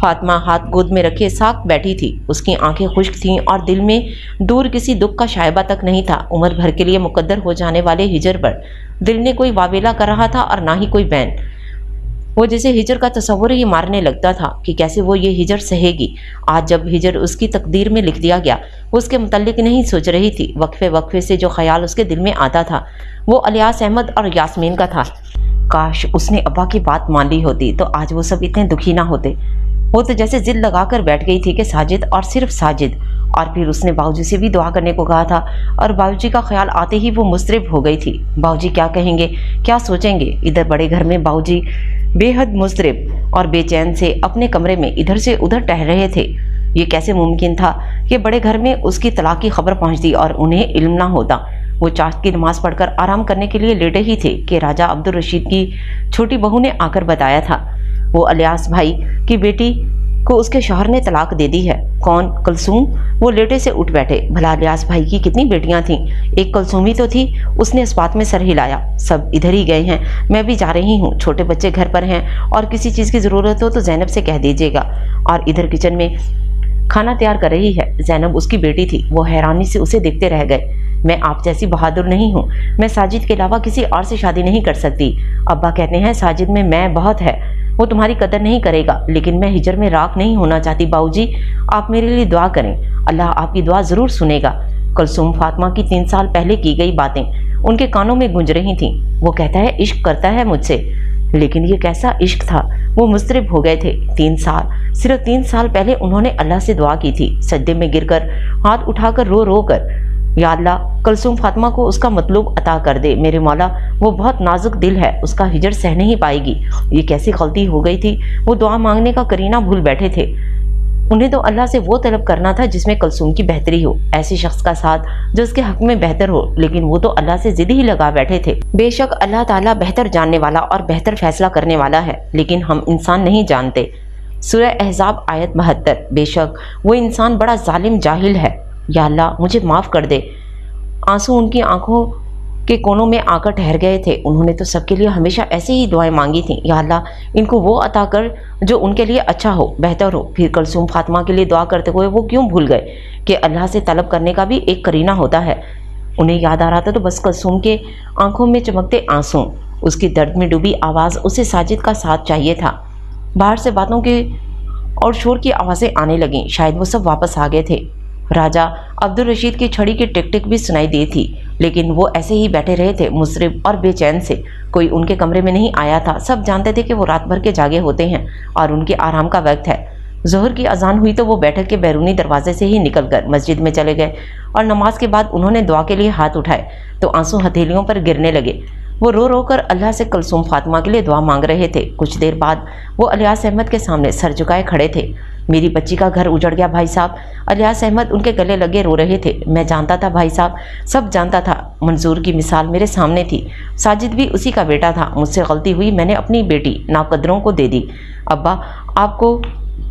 فاطمہ ہاتھ گود میں رکھے ساکت بیٹھی تھی۔ اس کی آنکھیں خشک تھیں اور دل میں دور کسی دکھ کا شائبہ تک نہیں تھا۔ عمر بھر کے لیے مقدر ہو جانے والے ہجر پر دل نے کوئی واویلا کر رہا تھا اور نہ ہی کوئی بین۔ وہ جیسے ہجر کا تصور ہی مارنے لگتا تھا کہ کیسے وہ یہ ہجر سہے گی۔ آج جب ہجر اس کی تقدیر میں لکھ دیا گیا، وہ اس کے متعلق نہیں سوچ رہی تھی۔ وقفے وقفے سے جو خیال اس کے دل میں آتا تھا وہ الیاس احمد اور یاسمین کا تھا۔ کاش اس نے ابا کی بات مان لی ہوتی تو آج وہ سب اتنے دکھی نہ ہوتے۔ وہ تو جیسے ضد لگا کر بیٹھ گئی تھی کہ ساجد اور صرف ساجد، اور پھر اس نے باؤجی سے بھی دعا کرنے کو کہا تھا، اور باؤجی کا خیال آتے ہی وہ مضطرب ہو گئی تھی۔ باؤجی کیا کہیں گے، کیا سوچیں گے؟ ادھر بڑے گھر میں باؤجی بے حد مضطرب اور بے چین سے اپنے کمرے میں ادھر سے ادھر ٹہل رہے تھے۔ یہ کیسے ممکن تھا کہ بڑے گھر میں اس کی طلاق کی خبر پہنچتی اور انہیں علم نہ ہوتا؟ وہ چاشت کی نماز پڑھ کر آرام کرنے کے لیے لیٹے ہی تھے کہ راجہ عبدالرشید کی چھوٹی بہو نے آ کر بتایا تھا، وہ الیاس بھائی کی بیٹی کو اس کے شوہر نے طلاق دے دی ہے۔ کون؟ کلثوم؟ وہ لیٹے سے اٹھ بیٹھے۔ بھلا الیاس بھائی کی کتنی بیٹیاں تھیں؟ ایک کلثوم ہی تو تھی۔ اس نے اس بات میں سر ہلایا۔ سب ادھر ہی گئے ہیں، میں بھی جا رہی ہوں، چھوٹے بچے گھر پر ہیں، اور کسی چیز کی ضرورت ہو تو زینب سے کہہ دیجیے گا۔ اور ادھر کچن میں کھانا تیار کر رہی ہے۔ زینب اس کی بیٹی تھی، وہ حیرانی سے اسے دیکھتے رہ گئے۔ میں آپ جیسی بہادر نہیں ہوں، میں ساجد کے علاوہ کسی اور سے شادی نہیں کر سکتی۔ ابا کہتے ہیں ساجد میں بہت ہے، وہ تمہاری قدر نہیں کرے گا، لیکن میں ہجر میں راکھ نہیں ہونا چاہتی۔ باؤ جی آپ میرے لیے دعا کریں، اللہ آپ کی دعا ضرور سنے گا۔ کلثوم فاطمہ کی 3 سال پہلے کی گئی باتیں ان کے کانوں میں گونج رہی تھیں۔ وہ کہتا ہے عشق کرتا ہے مجھ سے، لیکن یہ کیسا عشق تھا؟ وہ مضطرب ہو گئے تھے۔ 3 سال، صرف 3 سال پہلے انہوں نے اللہ سے دعا کی تھی، سجدے میں گر کر، ہاتھ اٹھا کر، رو رو کر، یا اللہ کلثوم فاطمہ کو اس کا مطلوب عطا کر دے میرے مولا، وہ بہت نازک دل ہے، اس کا ہجر سہ نہیں پائے گی۔ یہ کیسی غلطی ہو گئی تھی؟ وہ دعا مانگنے کا کرینہ بھول بیٹھے تھے۔ انہیں تو اللہ سے وہ طلب کرنا تھا جس میں کلثوم کی بہتری ہو، ایسے شخص کا ساتھ جو اس کے حق میں بہتر ہو، لیکن وہ تو اللہ سے ضد ہی لگا بیٹھے تھے۔ بے شک اللہ تعالیٰ بہتر جاننے والا اور بہتر فیصلہ کرنے والا ہے، لیکن ہم انسان نہیں جانتے۔ سورہ احزاب آیت 72۔ بے شک وہ انسان بڑا ظالم جاہل ہے، یا اللہ مجھے معاف کر دے۔ آنسو ان کی آنکھوں کے کونوں میں آ کر ٹھہر گئے تھے۔ انہوں نے تو سب کے لیے ہمیشہ ایسے ہی دعائیں مانگی تھیں، یا اللہ ان کو وہ عطا کر جو ان کے لیے اچھا ہو، بہتر ہو۔ پھر کلثوم فاطمہ کے لیے دعا کرتے ہوئے وہ کیوں بھول گئے کہ اللہ سے طلب کرنے کا بھی ایک کرینہ ہوتا ہے؟ انہیں یاد آ رہا تھا تو بس کلثوم کے آنکھوں میں چمکتے آنسو، اس کی درد میں ڈوبی آواز، اسے ساجد کا ساتھ چاہیے تھا۔ باہر سے باتوں کے اور شور کی آوازیں آنے لگیں، شاید وہ سب واپس آ گئے تھے۔ راجہ عبدالرشید کی چھڑی کی ٹک ٹک بھی سنائی دی تھی، لیکن وہ ایسے ہی بیٹھے رہے تھے، مضطرب اور بے چین سے۔ کوئی ان کے کمرے میں نہیں آیا تھا، سب جانتے تھے کہ وہ رات بھر کے جاگے ہوتے ہیں اور ان کے آرام کا وقت ہے۔ ظہر کی اذان ہوئی تو وہ بیٹھک کے بیرونی دروازے سے ہی نکل کر مسجد میں چلے گئے، اور نماز کے بعد انہوں نے دعا کے لیے ہاتھ اٹھائے تو آنسو ہتھیلیوں پر گرنے لگے۔ وہ رو رو کر اللہ سے کلثوم فاطمہ کے لیے دعا مانگ رہے تھے۔ کچھ دیر بعد وہ الیاس احمد کے سامنے سر جھکائے کھڑے تھے۔ میری بچی کا گھر اجڑ گیا بھائی صاحب۔ الیاس احمد ان کے گلے لگے رو رہے تھے۔ میں جانتا تھا بھائی صاحب، سب جانتا تھا، منظور کی مثال میرے سامنے تھی، ساجد بھی اسی کا بیٹا تھا، مجھ سے غلطی ہوئی، میں نے اپنی بیٹی ناقدروں کو دے دی۔ ابا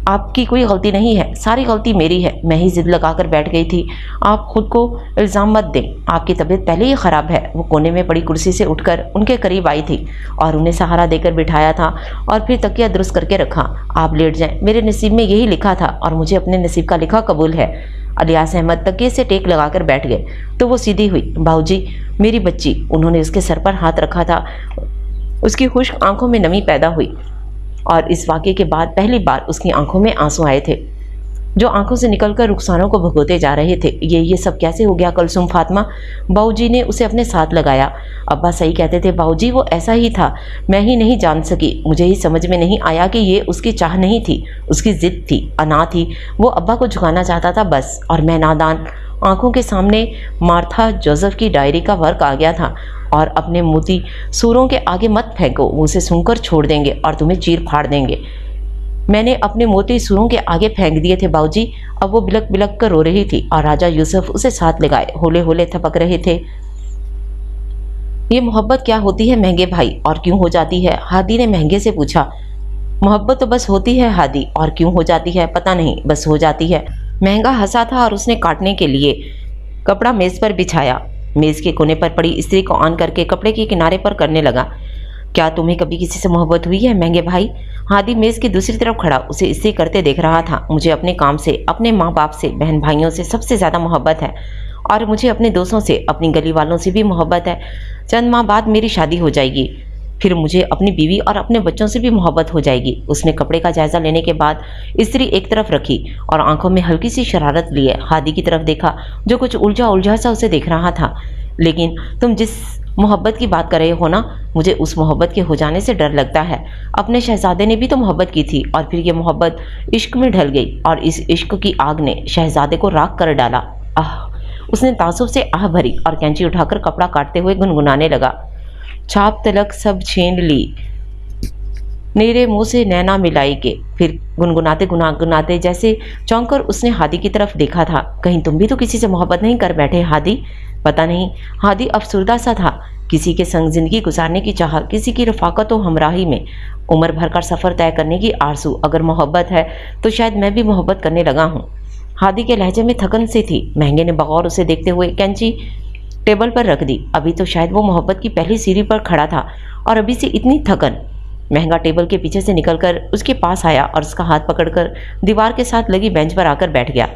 آپ کی کوئی غلطی نہیں ہے، ساری غلطی میری ہے، میں ہی ضد لگا کر بیٹھ گئی تھی۔ آپ خود کو الزام مت دیں، آپ کی طبیعت پہلے ہی خراب ہے۔ وہ کونے میں پڑی کرسی سے اٹھ کر ان کے قریب آئی تھی اور انہیں سہارا دے کر بٹھایا تھا اور پھر تکیہ درست کر کے رکھا۔ آپ لیٹ جائیں، میرے نصیب میں یہی لکھا تھا اور مجھے اپنے نصیب کا لکھا قبول ہے۔ الیاس احمد تکیے سے ٹیک لگا کر بیٹھ گئے تو وہ سیدھی ہوئی۔ باؤ جی میری بچی، انہوں نے اس کے سر پر ہاتھ رکھا تھا۔ اس کی خشک آنکھوں میں نمی پیدا ہوئی اور اس واقعے کے بعد پہلی بار اس کی آنکھوں میں آنسو آئے تھے جو آنکھوں سے نکل کر رخسانوں کو بھگوتے جا رہے تھے۔ یہ سب کیسے ہو گیا کلثوم فاطمہ؟ باؤ جی نے اسے اپنے ساتھ لگایا۔ ابا صحیح کہتے تھے باؤ جی، وہ ایسا ہی تھا، میں ہی نہیں جان سکی، مجھے ہی سمجھ میں نہیں آیا کہ یہ اس کی چاہ نہیں تھی، اس کی ضد تھی، انا تھی، وہ ابا کو جھکانا چاہتا تھا بس، اور میں نادان۔ آنکھوں کے سامنے مارتھا جوزف کی ڈائری کا ورق آ گیا تھا، اور اپنے موتی سوروں کے آگے مت پھینکو، وہ اسے سن کر چھوڑ دیں گے اور تمہیں چیر پھاڑ دیں گے۔ میں نے اپنے موتی سوروں کے آگے پھینک دیے تھے باؤ جی۔ اب وہ بلک بلک کر رو رہی تھی اور راجہ یوسف اسے ساتھ لگائے ہولے ہولے تھپک رہے تھے۔ یہ محبت کیا ہوتی ہے مہنگے بھائی، اور کیوں ہو جاتی ہے؟ ہادی نے مہنگے سے پوچھا۔ محبت تو بس ہوتی ہے ہادی، اور کیوں ہو جاتی ہے پتہ نہیں، بس ہو جاتی ہے۔ مہنگا ہنسا تھا اور اس نے کاٹنے کے لیے کپڑا میز پر بچھایا۔ میز کے کونے پر پڑی استری کو آن کر کے کپڑے کے کنارے پر کرنے لگا۔ کیا تمہیں کبھی کسی سے محبت ہوئی ہے مہنگے بھائی؟ ہادی میز کی دوسری طرف کھڑا اسے استری کرتے دیکھ رہا تھا۔ مجھے اپنے کام سے، اپنے ماں باپ سے، بہن بھائیوں سے سب سے زیادہ محبت ہے، اور مجھے اپنے دوستوں سے، اپنی گلی والوں سے بھی محبت ہے۔ چند ماہ بعد میری شادی ہو جائے گی، پھر مجھے اپنی بیوی اور اپنے بچوں سے بھی محبت ہو جائے گی۔ اس نے کپڑے کا جائزہ لینے کے بعد استری ایک طرف رکھی اور آنکھوں میں ہلکی سی شرارت لیے ہادی کی طرف دیکھا جو کچھ الجھا سا اسے دیکھ رہا تھا۔ لیکن تم جس محبت کی بات کر رہے ہو نا، مجھے اس محبت کے ہو جانے سے ڈر لگتا ہے۔ اپنے شہزادے نے بھی تو محبت کی تھی، اور پھر یہ محبت عشق میں ڈھل گئی، اور اس عشق کی آگ نے شہزادے کو راکھ کر ڈالا۔ اس نے تعصب سے آہ بھری اور کینچی اٹھا کر کپڑا کاٹتے ہوئے گنگنانے لگا۔ چھاپ تلک سب چھین لی نیرے منہ سے نینا ملائی کے، پھر گنگناتے جیسے چونک کر اس نے ہادی کی طرف دیکھا تھا۔ کہیں تم بھی تو کسی سے محبت نہیں کر بیٹھے ہادی؟ پتہ نہیں۔ ہادی افسردہ سا تھا، کسی کے سنگ زندگی گزارنے کی چاہت، کسی کی رفاقت و ہمراہی میں عمر بھر کا سفر طے کرنے کی آرزو۔ اگر محبت ہے تو شاید میں بھی محبت کرنے لگا ہوں۔ ہادی کے لہجے میں تھکن سی تھی۔ مہنگے نے بغور اسے دیکھتے ہوئے کینچی ٹیبل پر رکھ دی۔ ابھی تو شاید وہ محبت کی پہلی سیڑھی پر کھڑا تھا اور ابھی سے اتنی تھکن۔ महंगा टेबल के पीछे से निकलकर उसके पास आया और उसका हाथ पकड़कर दीवार के साथ लगी बेंच पर आकर बैठ गया।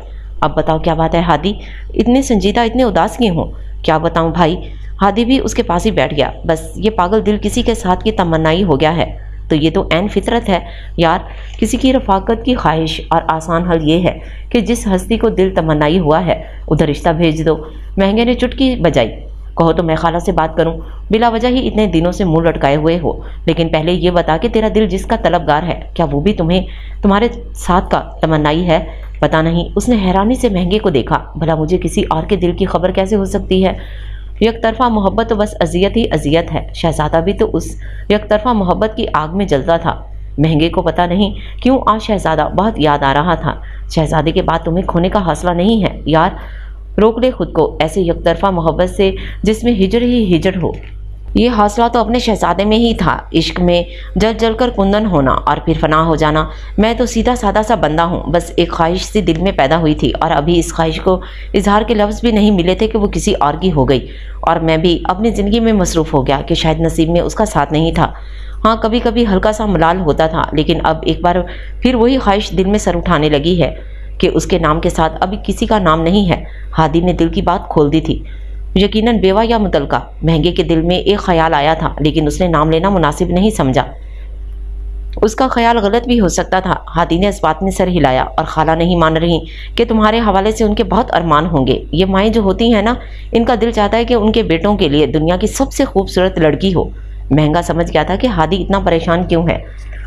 अब बताओ क्या बात है हादी, इतने संजीदा इतने उदास क्यों हो? क्या बताऊं भाई। हादी भी उसके पास ही बैठ गया। बस ये पागल दिल किसी के साथ की तमन्नाई हो गया है, तो ये तो ऐन फितरत है यार, किसी की रफाकत की ख्वाहिश। और आसान हल ये है कि जिस हस्ती को दिल तमन्नाई हुआ है उधर रिश्ता भेज दो। महंगे ने चुटकी बजाई। कहो तो मैं खाला से बात करूं, बिला वजह ही इतने दिनों से मुंह लटकाए हुए हो। लेकिन पहले ये बता कि तेरा दिल जिसका तलबगार है, क्या वो भी तुम्हारे साथ का तमन्नाई है? पता नहीं। उसने हैरानी से महंगे को देखा। भला मुझे किसी और के दिल की खबर कैसे हो सकती है? यकतरफा मोहब्बत तो बस अजियत ही अजियत है। शहजादा भी तो उस यकतरफा मोहब्बत की आग में जलता था। महंगे को पता नहीं क्यों आज शहजादा बहुत याद आ रहा था। शहजादे के बाद तुम्हें खोने का हौसला नहीं है यार, रोक ले खुद को ऐसे यकतरफा मोहब्बत से जिसमें हिजड़ ही हिजड़ हो। ये हौसला तो अपने शहजादे में ही था, इश्क में जल जल कर कुंदन होना और फिर फना हो जाना। मैं तो सीधा सादा सा बंदा हूँ, बस एक ख्वाहिश सी दिल में पैदा हुई थी और अभी इस ख्वाहिश को इजहार के लफ्ज़ भी नहीं मिले थे कि वो किसी और की हो गई और मैं भी अपनी ज़िंदगी में मसरूफ़ हो गया कि शायद नसीब में उसका साथ नहीं था। हाँ, कभी कभी हल्का सा मलाल होता था, लेकिन अब एक बार फिर वही ख्वाहिश दिल में सर उठाने लगी है कि उसके नाम के साथ अभी किसी का नाम नहीं है। हादी ने दिल की बात खोल दी थी। यकीनन बेवा या मुतलका। महंगे के दिल में एक ख्याल आया था, लेकिन उसने नाम लेना मुनासिब नहीं समझा। उसका ख्याल गलत भी हो सकता था। हादी ने इस बात में सर हिलाया। और खाला नहीं मान रही कि तुम्हारे हवाले से उनके बहुत अरमान होंगे। ये माएँ जो होती हैं ना, इनका दिल चाहता है कि उनके बेटों के लिए दुनिया की सबसे खूबसूरत लड़की हो। महंगा समझ गया था कि हादी इतना परेशान क्यों है।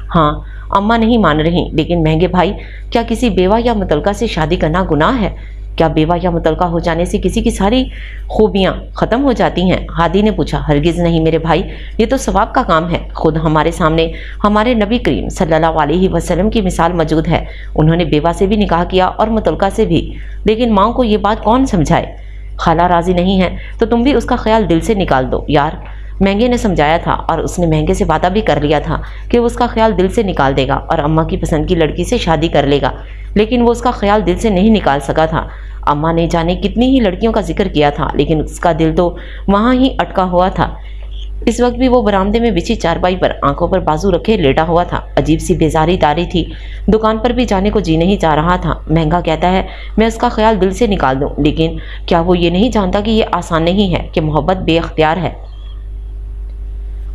हाँ, अम्मा नहीं मान रही, लेकिन महंगे भाई, क्या किसी बेवा या मुतलका से शादी करना गुनाह है? क्या बेवा या मुतलका हो जाने से किसी की सारी खूबियाँ ख़त्म हो जाती हैं? हादी ने पूछा। हरगिज़ नहीं मेरे भाई, ये तो सवाब का काम है। खुद हमारे सामने हमारे नबी करीम सल्लल्लाहु अलैहि वसल्लम की मिसाल मौजूद है। उन्होंने बेवा से भी निकाह किया और मुतलका से भी, लेकिन माँ को ये बात कौन समझाए? खाला राज़ी नहीं है तो तुम भी उसका ख्याल दिल से निकाल दो यार, महंगे ने समझाया था। और उसने महंगे से वादा भी कर लिया था कि वो उसका ख्याल दिल से निकाल देगा और अम्मा की पसंद की लड़की से शादी कर लेगा, लेकिन वो उसका ख्याल दिल से नहीं निकाल सका था। अम्मा ने जाने कितनी ही लड़कियों का जिक्र किया था, लेकिन उसका दिल तो वहाँ ही अटका हुआ था। इस वक्त भी वो बरामदे में बिछी चारपाई पर आंखों पर बाजू रखे लेटा हुआ था। अजीब सी बेजारी तारी थी। दुकान पर भी जाने को जी नहीं जा रहा था। महंगा कहता है मैं उसका ख्याल दिल से निकाल दूं, लेकिन क्या वो ये नहीं जानता कि ये आसान नहीं है, कि मोहब्बत बेअख्तियार है।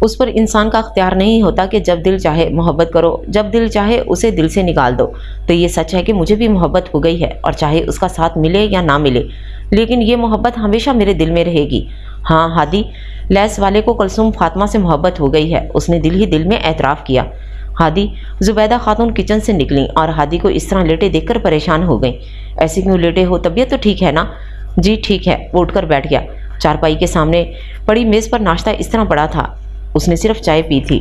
उस पर इंसान का अख्तियार नहीं होता कि जब दिल चाहे मोहब्बत करो, जब दिल चाहे उसे दिल से निकाल दो। तो ये सच है कि मुझे भी मोहब्बत हो गई है, और चाहे उसका साथ मिले या ना मिले, लेकिन ये मोहब्बत हमेशा मेरे दिल में रहेगी। हाँ हादी, लैस वाले को कलसूम फातिमा से मोहब्बत हो गई है, उसने दिल ही दिल में एतराफ़ किया। हादी, जुबैदा खातून किचन से निकली और हादी को इस तरह लेटे देखकर परेशान हो गई। ऐसे क्यों लेटे हो? तबीयत तो ठीक है ना? जी ठीक है। वो उठकर बैठ गया। चारपाई के सामने पड़ी मेज़ पर नाश्ता इस तरह पड़ा था, उसने सिर्फ चाय पी थी।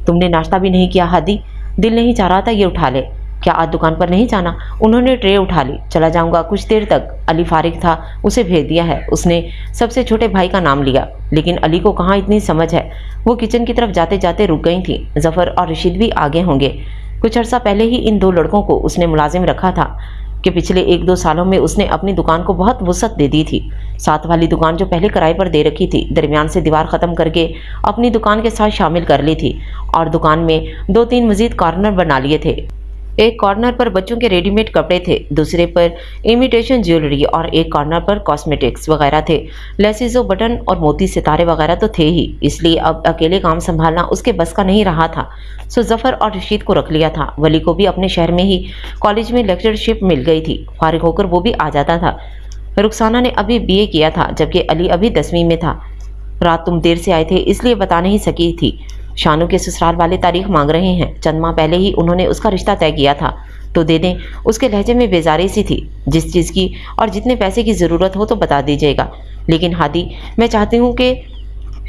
तुमने नाश्ता भी नहीं किया हादी? दिल नहीं चाह रहा था ये उठा ले। क्या आज दुकान पर नहीं जाना? उन्होंने ट्रे उठा ली। चला जाऊंगा कुछ देर तक। अली फारिग था, उसे भेज दिया है। उसने सबसे छोटे भाई का नाम लिया, लेकिन अली को कहाँ इतनी समझ है। वो किचन की तरफ जाते जाते रुक गई थी। जफ़र और रशीद भी आगे होंगे। कुछ अर्सा पहले ही इन दो लड़कों को उसने मुलाजिम रखा था कि पिछले 1-2 सालों में उसने अपनी दुकान को बहुत वुसअत दे दी थी। साथ वाली दुकान जो पहले किराए पर दे रखी थी, दरमियान से दीवार ख़त्म करके अपनी दुकान के साथ शामिल कर ली थी, और दुकान में 2-3 मज़ीद कॉर्नर बना लिए थे। एक कॉर्नर पर बच्चों के रेडीमेड कपड़े थे, दूसरे पर इमिटेशन ज्वेलरी, और एक कॉर्नर पर कॉस्मेटिक्स वगैरह थे। लेसिस, बटन और मोती सितारे वगैरह तो थे ही, इसलिए अब अकेले काम संभालना उसके बस का नहीं रहा था। सो जफ़र और रशीद को रख लिया था। वली को भी अपने शहर में ही कॉलेज में लेक्चरशिप मिल गई थी, फारिग होकर वो भी आ जाता था। रुखसाना ने अभी BA किया था, जबकि अली अभी 10वीं में था। रात तुम देर से आए थे इसलिए बता नहीं सकी थी। शानू के ससुराल वाले तारीख मांग रहे हैं। चंद माह पहले ही उन्होंने उसका रिश्ता तय किया था, तो दे दें। उसके लहजे में बेजारी सी थी। जिस चीज़ की और जितने पैसे की ज़रूरत हो तो बता दीजिएगा। लेकिन हादी, मैं चाहती हूँ कि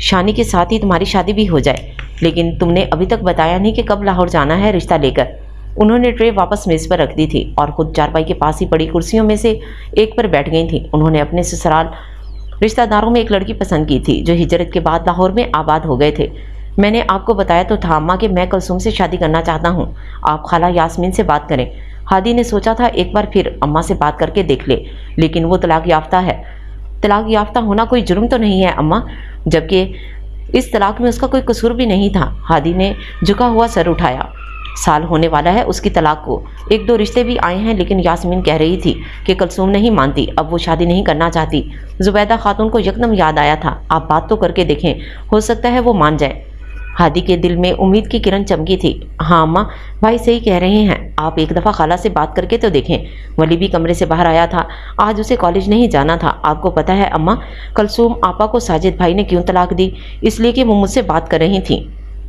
शानी के साथ ही तुम्हारी शादी भी हो जाए, लेकिन तुमने अभी तक बताया नहीं कि कब लाहौर जाना है रिश्ता लेकर। उन्होंने ट्रे वापस मेज़ पर रख दी थी और खुद चारपाई के पास ही पड़ी कुर्सियों में से एक पर बैठ गई थी। उन्होंने अपने ससुराल रिश्तेदारों में एक लड़की पसंद की थी जो हिजरत के बाद लाहौर में आबाद हो गए थे। मैंने आपको बताया तो था अम्मा कि मैं कलसूम से शादी करना चाहता हूँ। आप खाला यास्मीन से बात करें। हादी ने सोचा था एक बार फिर अम्मा से बात करके देख ले, लेकिन वो तलाक याफ्ता है। तलाक याफ्ता होना कोई जुर्म तो नहीं है अम्मा, जबकि इस तलाक में उसका कोई कसूर भी नहीं था। हादी ने झुका हुआ सर उठाया। साल होने वाला है उसकी तलाक को। एक दो रिश्ते भी आए हैं, लेकिन यास्मीन कह रही थी कि कुलसूम नहीं मानती, अब वो शादी नहीं करना चाहती। जुबैदा खातून को यकदम याद आया था, आप बात तो करके देखें, हो सकता है वो मान जाए। हादी के दिल में उम्मीद की किरण चमकी थी। हाँ अम्मा, भाई सही कह रहे हैं, आप एक दफ़ा खाला से बात करके तो देखें। वली भी कमरे से बाहर आया था। आज उसे कॉलेज नहीं जाना था। आपको पता है अम्मा, कुलसूम आपा को साजिद भाई ने क्यों तलाक दी? इसलिए कि वो मुझसे बात कर रही थी।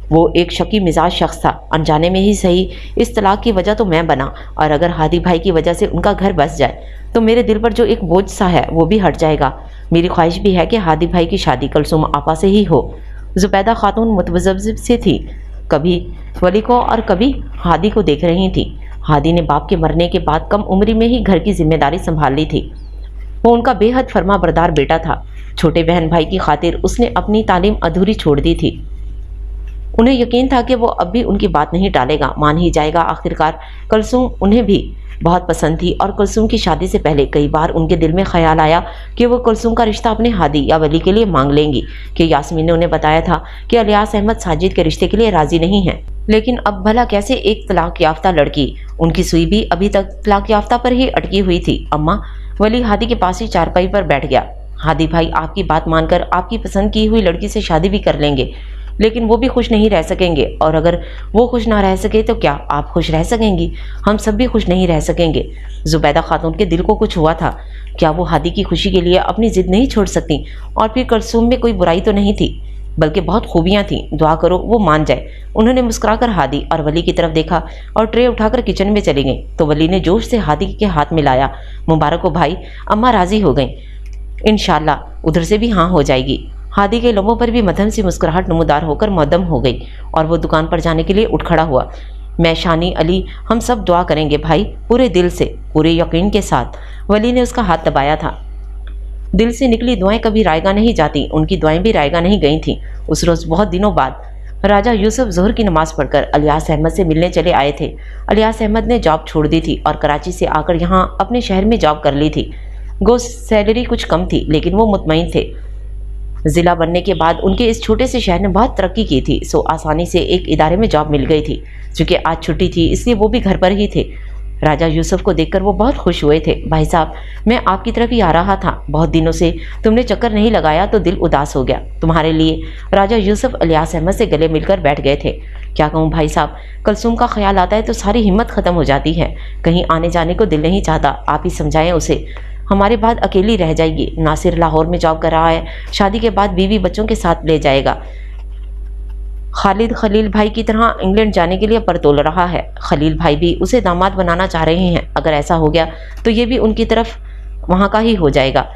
वो एक शकी मिजाज शख्स था, अनजाने में ही सही। इस तलाक की वजह तो मैं बना, और अगर हादी भाई की वजह से उनका घर बस जाए तो मेरे दिल पर जो एक बोझ सा है वो भी हट जाएगा। मेरी ख्वाहिश भी है कि हादी भाई की शादी कुलसूम आपा से ही हो। जुबैदा खातून मुतवज़्ज़िब से थी, कभी वली को और कभी हादी को देख रही थी। हादी ने बाप के मरने के बाद कम उम्री में ही घर की जिम्मेदारी संभाल ली थी। वो उनका बेहद फर्मा बरदार बेटा था। छोटे बहन भाई की खातिर उसने अपनी तालीम अधूरी छोड़ दी थी। उन्हें यकीन था कि वो अब भी उनकी बात नहीं टालेगा, मान ही जाएगा आखिरकार। कुलसूम उन्हें भी बहुत पसंद थी, और कुलसूम की शादी से पहले कई बार उनके दिल में ख्याल आया कि वो कुलसूम का रिश्ता अपने हादी या वली के लिए मांग लेंगी, कि यास्मीन ने उन्हें बताया था कि अलियास अहमद साजिद के रिश्ते के लिए राजी नहीं है। लेकिन अब भला कैसे एक तलाक याफ्ता लड़की, उनकी सुई भी अभी तक तलाक याफ्ता पर ही अटकी हुई थी। अम्मा, वली हादी के पास ही चारपाई पर बैठ गया। हादी भाई आपकी बात मानकर आपकी पसंद की हुई लड़की से शादी भी कर लेंगे, लेकिन वो भी खुश नहीं रह सकेंगे, और अगर वो खुश ना रह सके तो क्या आप खुश रह सकेंगी? हम सब भी खुश नहीं रह सकेंगे। जुबैदा खातून के दिल को कुछ हुआ था। क्या वो हादी की खुशी के लिए अपनी जिद नहीं छोड़ सकती? और फिर कुलसूम में कोई बुराई तो नहीं थी, बल्कि बहुत खूबियाँ थीं। दुआ करो वो मान जाए। उन्होंने मुस्कुराकर हादी और वली की तरफ देखा और ट्रे उठाकर किचन में चली गई तो वली ने जोश से हादी के हाथ मिलाया। मुबारक हो भाई, अम्मा राजी हो गई, इंशाल्लाह उधर से भी हाँ हो जाएगी। हादी के लबों पर भी मध्यम सी मुस्कुराहट नमूदार होकर मौदम हो गई, और वो दुकान पर जाने के लिए उठ खड़ा हुआ। मैं, शानी, अली, हम सब दुआ करेंगे भाई, पूरे दिल से, पूरे यकीन के साथ। वली ने उसका हाथ दबाया था। दिल से निकली दुआएं कभी रायगा नहीं जाती, उनकी दुआएं भी रायगा नहीं गई थीं। उस रोज़ बहुत दिनों बाद राजा यूसुफ ज़ोहर की नमाज़ पढ़कर अलियास अहमद से मिलने चले आए थे। अलियास अहमद ने जॉब छोड़ दी थी और कराची से आकर यहाँ अपने शहर में जॉब कर ली थी। गो सैलरी कुछ कम थी, लेकिन वो मुतमईन थे। ज़िला बनने के बाद उनके इस छोटे से शहर ने बहुत तरक्की की थी, सो आसानी से एक इदारे में जॉब मिल गई थी। चूँकि आज छुट्टी थी, इसलिए वो भी घर पर ही थे। राजा यूसुफ को देखकर वो बहुत खुश हुए थे। भाई साहब, मैं आपकी तरफ ही आ रहा था, बहुत दिनों से तुमने चक्कर नहीं लगाया तो दिल उदास हो गया तुम्हारे लिए। राजा यूसुफ अलियास अहमद से गले मिलकर बैठ गए थे। क्या कहूँ भाई साहब, कुलसूम का ख्याल आता है तो सारी हिम्मत ख़त्म हो जाती है। कहीं आने जाने को दिल नहीं चाहता, आप ही समझाएं उसे। हमारे बाद अकेली रह जाएगी। नासिर लाहौर में जॉब कर रहा है, शादी के बाद बीवी बच्चों के साथ ले जाएगा। खालिद खलील भाई की तरह इंग्लैंड जाने के लिए परतोल रहा है। खलील भाई भी उसे दामाद बनाना चाह रहे हैं। अगर ऐसा हो गया तो ये भी उनकी तरफ वहाँ का ही हो जाएगा।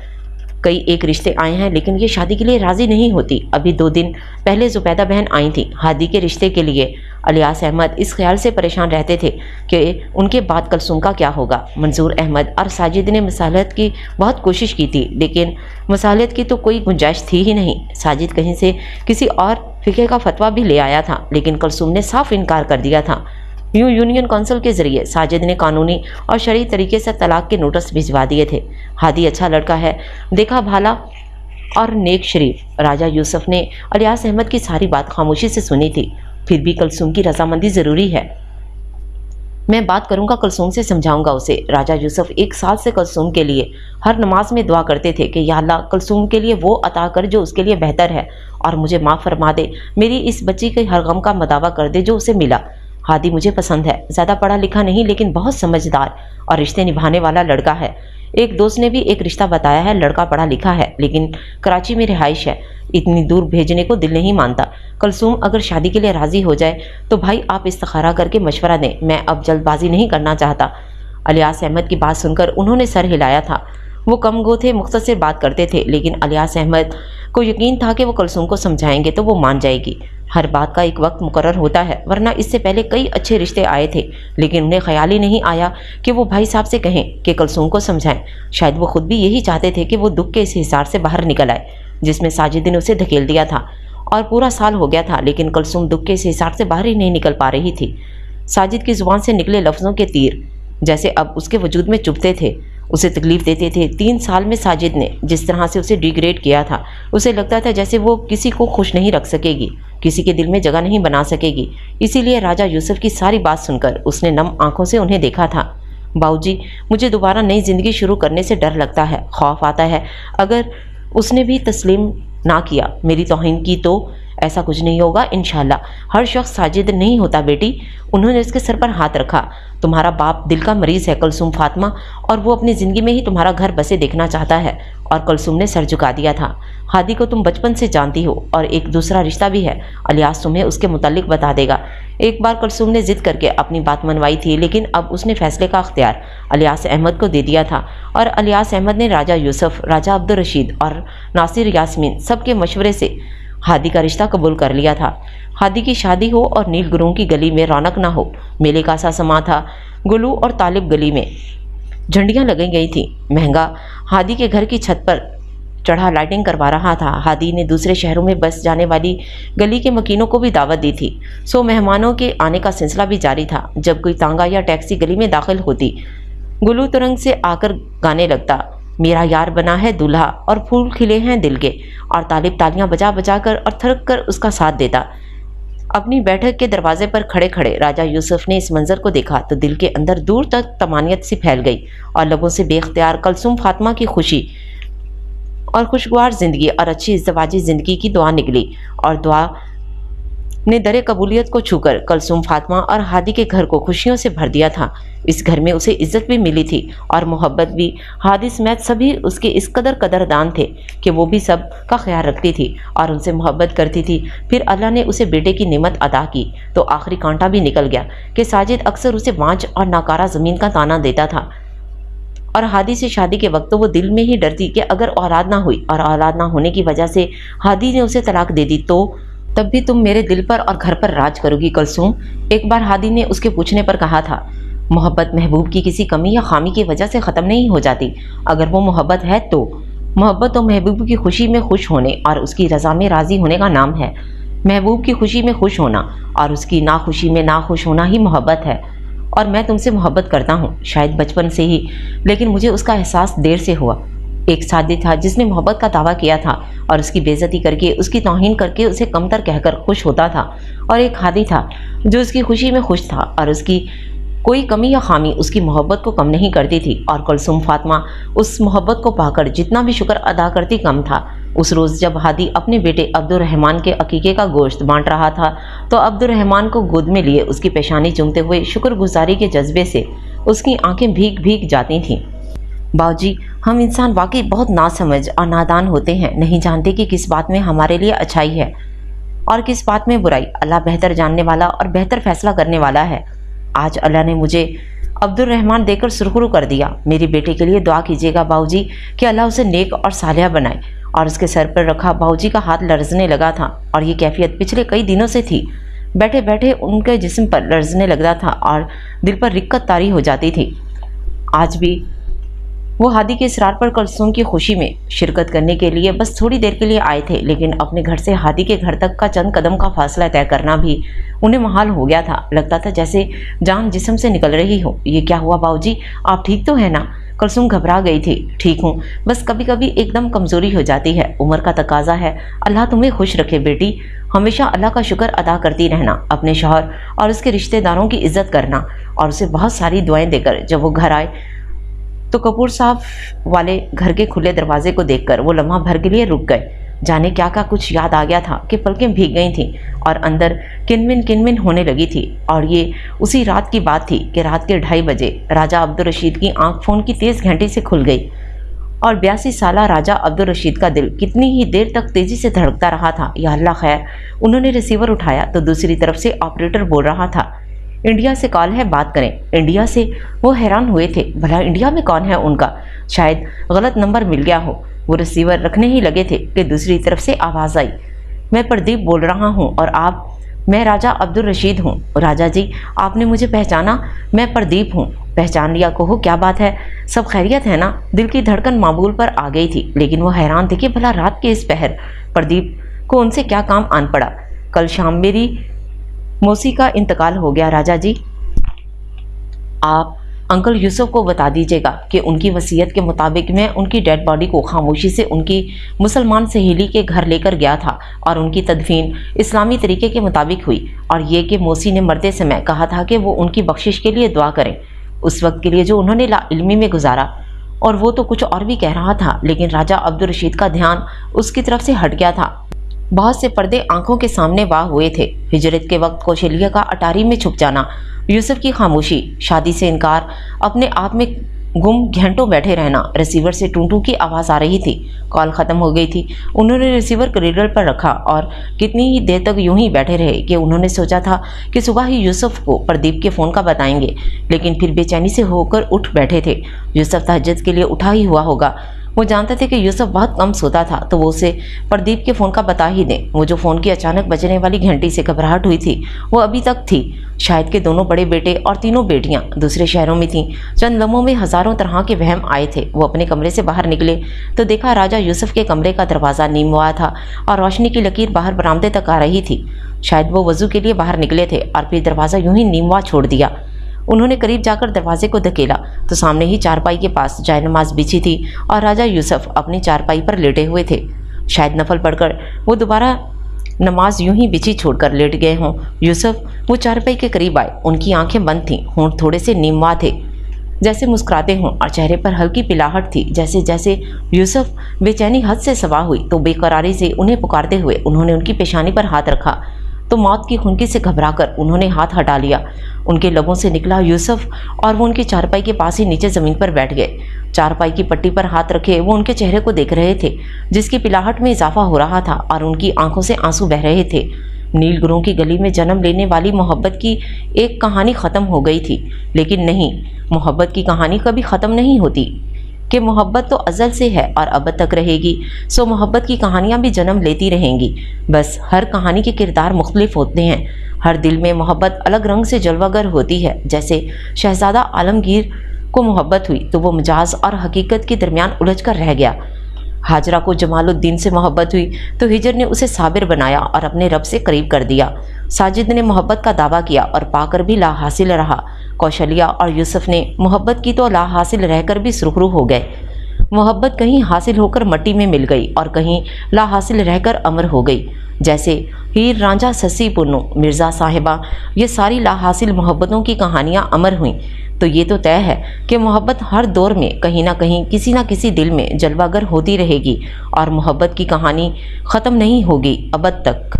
कई एक रिश्ते आए हैं, लेकिन ये शादी के लिए राज़ी नहीं होती। अभी 2 दिन पहले जुबैदा बहन आई थी हादी के रिश्ते के लिए। अलियास अहमद इस ख्याल से परेशान रहते थे कि उनके बाद कुलसूम का क्या होगा। मंजूर अहमद और साजिद ने मसालत की बहुत कोशिश की थी, लेकिन मसालत की तो कोई गुंजाइश थी ही नहीं। साजिद कहीं से किसी और फ़िक़े का फतवा भी ले आया था, लेकिन कुलसूम ने साफ इनकार कर दिया था। यूँ यूनियन काउंसिल के ज़रिए साजिद ने कानूनी और शरई तरीके से तलाक के नोटिस भिजवा दिए थे। हादी अच्छा लड़का है, देखा भाला और नेक शरीफ। राजा यूसुफ ने अलियास अहमद की सारी बात खामोशी से सुनी थी। फिर भी कुलसूम की रजामंदी ज़रूरी है। मैं बात करूंगा, कुलसूम से समझाऊंगा उसे। राजा यूसुफ 1 साल से कुलसूम के लिए हर नमाज में दुआ करते थे कि या अल्लाह कुलसूम के लिए वो अता कर जो उसके लिए बेहतर है, और मुझे माफ़ फरमा दे, मेरी इस बच्ची के हर गम का मदावा कर दे जो उसे मिला। हादी मुझे पसंद है, ज़्यादा पढ़ा लिखा नहीं, लेकिन बहुत समझदार और रिश्ते निभाने वाला लड़का है। एक दोस्त ने भी एक रिश्ता बताया है, लड़का पढ़ा लिखा है, लेकिन कराची में रिहाइश है, इतनी दूर भेजने को दिल नहीं मानता। कुलसूम अगर शादी के लिए राज़ी हो जाए तो भाई आप इस्तिखारा करके मशवरा दें, मैं अब जल्दबाजी नहीं करना चाहता। अलियास अहमद की बात सुनकर उन्होंने सर हिलाया था। वो कम गो थे, मुख्तसर बात करते थे, लेकिन अलियास अहमद को यकीन था कि वो कुलसूम को समझाएंगे तो वो मान जाएगी। हर बात का एक वक्त मुकर्रर होता है, वरना इससे पहले कई अच्छे रिश्ते आए थे, लेकिन उन्हें ख्याल ही नहीं आया कि वो भाई साहब से कहें कि कुलसूम को समझाएं। शायद वो खुद भी यही चाहते थे कि वो दुख के इस हिसार से बाहर निकल आए जिसमें साजिद ने उसे धकेल दिया था। और पूरा साल हो गया था, लेकिन कुलसूम दुख के इस हिसार से बाहर ही नहीं निकल पा रही थी। साजिद की ज़ुबान से निकले लफ्ज़ों के तीर जैसे अब उसके वजूद में चुभते थे। उसे तकलीफ देते थे। 3 साल में साजिद ने जिस तरह से उसे डिग्रेड किया था, उसे लगता था जैसे वो किसी को खुश नहीं रख सकेगी, किसी के दिल में जगह नहीं बना सकेगी। इसीलिए राजा यूसुफ की सारी बात सुनकर उसने नम आंखों से उन्हें देखा था। बाबूजी, मुझे दोबारा नई ज़िंदगी शुरू करने से डर लगता है, खौफ आता है। अगर उसने भी तस्लीम ना किया, मेरी तौहीन की, तो ऐसा कुछ नहीं होगा इंशाल्लाह। हर शख्स साजिद नहीं होता बेटी। उन्होंने उसके सर पर हाथ रखा। तुम्हारा बाप दिल का मरीज़ है कुलसुम फातिमा, और वो अपनी ज़िंदगी में ही तुम्हारा घर बसे देखना चाहता है। और कुलसुम ने सर झुका दिया था। हादी को तुम बचपन से जानती हो और एक दूसरा रिश्ता भी है। अलियास तुम्हें उसके मुतालिक बता देगा। एक बार कुलसुम ने जिद करके अपनी बात मनवाई थी, लेकिन अब उसने फैसले का अख्तियार अलियास अहमद को दे दिया था। और अलियास अहमद ने राजा यूसुफ, राजा अब्दुल रशीद और नासिर यास्मीन सबके मशवरे से हादी का रिश्ता कबूल कर लिया था। हादी की शादी हो और नील गुरुओं की गली में रौनक ना हो। मेले का सा समा था। गुलू और तालिब गली में झंडियाँ लगाई गई थी। महंगा हादी के घर की छत पर चढ़ा लाइटिंग करवा रहा था। हादी ने दूसरे शहरों में बस जाने वाली गली के मकीनों को भी दावत दी थी। सो मेहमानों के आने का सिलसिला भी जारी था। जब कोई तांगा या टैक्सी गली में दाखिल होती, गुलू तुरंग से आकर गाने लगता, मेरा यार बना है दूल्हा और फूल खिले हैं दिल के। और तालिब तालियां बजा बजा कर और थरक कर उसका साथ देता। अपनी बैठक के दरवाजे पर खड़े खड़े राजा यूसुफ ने इस मंजर को देखा तो दिल के अंदर दूर तक तमानियत सी फैल गई और लबों से बेख्तियार कुलसुम फातिमा की खुशी और खुशगवार ज़िंदगी और अच्छी इज़्दवाजी ज़िंदगी की दुआ निकली। और दुआ ने दरे कबूलियत को छूकर कुलसुम फातिमा और हादी के घर को खुशियों से भर दिया था। इस घर में उसे इज्जत भी मिली थी और मोहब्बत भी। हादी समेत सभी उसके इस कदर कदरदान थे कि वो भी सब का ख्याल रखती थी और उनसे मोहब्बत करती थी। फिर अल्लाह ने उसे बेटे की नेमत अदा की तो आखिरी कांटा भी निकल गया कि साजिद अक्सर उसे वांझ और नाकारा ज़मीन का ताना देता था। और हादी से शादी के वक्त तो वो दिल में ही डरती कि अगर औलाद ना हुई और औलाद ना होने की वजह से हादी ने उसे तलाक दे दी तो तब भी तुम मेरे दिल पर और घर पर राज करोगी कुलसुम। एक बार हादी ने उसके पूछने पर कहा था, मोहब्बत महबूब की किसी कमी या खामी की वजह से ख़त्म नहीं हो जाती। अगर वो मोहब्बत है तो मोहब्बत तो महबूब की खुशी में खुश होने और उसकी रज़ा में राज़ी होने का नाम है। महबूब की खुशी में खुश होना और उसकी नाखुशी में नाखुश होना ही मोहब्बत है। और मैं तुमसे मोहब्बत करता हूँ, शायद बचपन से ही, लेकिन मुझे उसका एहसास देर से हुआ। एक साथी था जिसने मोहब्बत का दावा किया था और उसकी बेइज्जती करके, उसकी तौहीन करके उसे कमतर कहकर खुश होता था। और एक हादी था जो उसकी खुशी में खुश था और उसकी कोई कमी या खामी उसकी मोहब्बत को कम नहीं करती थी। और कुलसुम फातिमा उस मोहब्बत को पाकर जितना भी शुक्र अदा करती कम था। उस रोज़ जब हादी अपने बेटे अब्दुल रहमान के अकीके का गोश्त बांट रहा था तो अब्दुल रहमान को गोद में लिए उसकी पेशानी चूमते हुए शुक्रगुजारी के जज्बे से उसकी आंखें भीग भीग जाती थीं। बाऊजी, हम इंसान वाकई बहुत नासमझ और नादान होते हैं, नहीं जानते कि किस बात में हमारे लिए अच्छाई है और किस बात में बुराई। अल्लाह बेहतर जानने वाला और बेहतर फैसला करने वाला है। आज अल्लाह ने मुझे अब्दुल रहमान देकर सुरखरू कर दिया। मेरे बेटे के लिए दुआ कीजिएगा बाऊजी कि अल्लाह उसे नेक और सालिहा बनाए। और उसके सर पर रखा बाऊजी का हाथ लर्जने लगा था और ये कैफियत पिछले कई दिनों से थी। बैठे बैठे उनके जिस्म पर लर्जने लगता था और दिल पर रिक्कत तारी हो जाती थी। आज भी वो हादी के इसरार पर कुलसुम की खुशी में शिरकत करने के लिए बस थोड़ी देर के लिए आए थे, लेकिन अपने घर से हादी के घर तक का चंद कदम का फासला तय करना भी उन्हें महाल हो गया था। लगता था जैसे जान जिस्म से निकल रही हो। ये क्या हुआ बाऊजी, आप ठीक तो है ना? कुलसुम घबरा गई थी। ठीक हूँ, बस कभी कभी एकदम कमज़ोरी हो जाती है, उम्र का तकाजा है। अल्लाह तुम्हें खुश रखे बेटी। हमेशा अल्लाह का शुक्र अदा करती रहना, अपने शौहर और उसके रिश्तेदारों की इज्जत करना और उसे बहुत सारी दुआएं देकर जब वो घर आए तो कपूर साहब वाले घर के खुले दरवाजे को देखकर वो लम्हा भर के लिए रुक गए। जाने क्या का कुछ याद आ गया था कि पलकें भीग गई थीं और अंदर किनमिन होने लगी थी। और ये उसी रात की बात थी कि रात के 2:30 बजे राजा अब्दुल रशीद की आंख फ़ोन की तेज़ घंटी से खुल गई और 82 साला राजा अब्दुल रशीद का दिल कितनी ही देर तक तेज़ी से धड़कता रहा था। या अल्लाह खैर। उन्होंने रिसीवर उठाया तो दूसरी तरफ से ऑपरेटर बोल रहा था, इंडिया से कॉल है, बात करें। इंडिया से? वो हैरान हुए थे, भला इंडिया में कौन है उनका? शायद गलत नंबर मिल गया हो। वो रिसीवर रखने ही लगे थे कि दूसरी तरफ से आवाज़ आई, मैं प्रदीप बोल रहा हूँ और आप? मैं राजा अब्दुल रशीद हूँ। राजा जी, आपने मुझे पहचाना? मैं प्रदीप हूँ। पहचान लिया, कहो क्या बात है, सब खैरियत है ना? दिल की धड़कन मामूल पर आ गई थी, लेकिन वो हैरान थे कि भला रात के इस पहर प्रदीप को उनसे क्या काम आन पड़ा। कल शाम मेरी मौसी का इंतकाल हो गया राजा जी। आप अंकल यूसुफ को बता दीजिएगा कि उनकी वसीयत के मुताबिक मैं उनकी डेड बॉडी को खामोशी से उनकी मुसलमान सहेली के घर लेकर गया था और उनकी तदफीन इस्लामी तरीके के मुताबिक हुई, और ये कि मौसी ने मरते समय कहा था कि वो उनकी बख्शिश के लिए दुआ करें। उस वक्त के लिए जो उन्होंने लाइल्मी में गुजारा, और वो तो कुछ और भी कह रहा था, लेकिन राजा अब्दुल रशीद का ध्यान उसकी तरफ से हट गया था। बहुत से पर्दे आंखों के सामने वाह हुए थे। हिजरत के वक्त कौशल्या का अटारी में छुप जाना, यूसुफ की खामोशी, शादी से इनकार, अपने आप में गुम घंटों बैठे रहना। रिसीवर से टूं टूं की आवाज़ आ रही थी। कॉल ख़त्म हो गई थी। उन्होंने रिसीवर कॉरिडोर पर रखा और कितनी ही देर तक यूं ही बैठे रहे कि उन्होंने सोचा था कि सुबह ही यूसुफ को प्रदीप के फ़ोन का बताएंगे, लेकिन फिर बेचैनी से होकर उठ बैठे थे। यूसुफ तहज्जुद के लिए उठा ही हुआ होगा। वो जानते थे कि यूसुफ बहुत कम सोता था, तो वो उसे प्रदीप के फ़ोन का बता ही दें। वो जो फ़ोन की अचानक बजने वाली घंटी से घबराहट हुई थी, वो अभी तक थी। शायद के दोनों बड़े बेटे और तीनों बेटियां दूसरे शहरों में थीं। चंद लम्हों में हज़ारों तरह के वहम आए थे। वो अपने कमरे से बाहर निकले तो देखा राजा यूसुफ के कमरे का दरवाज़ा नीम हुआ था और रोशनी की लकीर बाहर बरामदे तक आ रही थी। शायद वो वज़ू के लिए बाहर निकले थे और फिर दरवाज़ा यूं ही नीमवा छोड़ दिया। उन्होंने करीब जाकर दरवाजे को धकेला तो सामने ही चारपाई के पास जायनमाज बिछी थी और राजा यूसुफ अपनी चारपाई पर लेटे हुए थे। शायद नफल पढ़कर वो दोबारा नमाज यूं ही बिछी छोड़कर लेट गए हों। यूसुफ वो चारपाई के करीब आए। उनकी आंखें बंद थीं, होंठ थोड़े से नीमवा थे, जैसे मुस्कुराते हों, और चेहरे पर हल्की पिलाहट थी। जैसे जैसे यूसुफ बेचैनी हद से सवा हुई तो बेकरारी से उन्हें पुकारते हुए उन्होंने उनकी पेशानी पर हाथ रखा, तो मौत की खुनकी से घबराकर उन्होंने हाथ हटा लिया। उनके लबों से निकला यूसुफ, और वो उनकी चारपाई के पास ही नीचे ज़मीन पर बैठ गए। चारपाई की पट्टी पर हाथ रखे वो उनके चेहरे को देख रहे थे, जिसकी पिलाहट में इजाफा हो रहा था और उनकी आंखों से आंसू बह रहे थे। नील गुरों की गली में जन्म लेने वाली मोहब्बत की एक कहानी ख़त्म हो गई थी, लेकिन नहीं, मोहब्बत की कहानी कभी ख़त्म नहीं होती कि मोहब्बत तो अज़ल से है और अब तक रहेगी। सो मोहब्बत की कहानियाँ भी जन्म लेती रहेंगी। बस हर कहानी के किरदार मुख्तलिफ होते हैं। हर दिल में मोहब्बत अलग रंग से जलवागर होती है। जैसे शहजादा आलमगीर को मोहब्बत हुई तो वो मजाज और हकीकत के दरमियान उलझ कर रह गया। हाजरा को जमालुद्दीन से मोहब्बत हुई तो हिजर ने उसे साबिर बनाया और अपने रब से करीब कर दिया। साजिद ने मोहब्बत का दावा किया और पाकर भी ला हासिल रहा। कौशल्या और यूसुफ ने मोहब्बत की तो ला हासिल रहकर भी सुरखरू हो गए। मोहब्बत कहीं हासिल होकर मट्टी में मिल गई और कहीं ला हासिल रहकर अमर हो गई। जैसे हीर रांझा, सस्सी पुन्नू, मिर्ज़ा साहिबा, ये सारी ला हासिल मोहब्बतों की कहानियाँ अमर हुईं। तो ये तो तय है कि मोहब्बत हर दौर में कहीं ना कहीं किसी ना किसी दिल में जलवागर होती रहेगी और मोहब्बत की कहानी ख़त्म नहीं होगी अबद तक।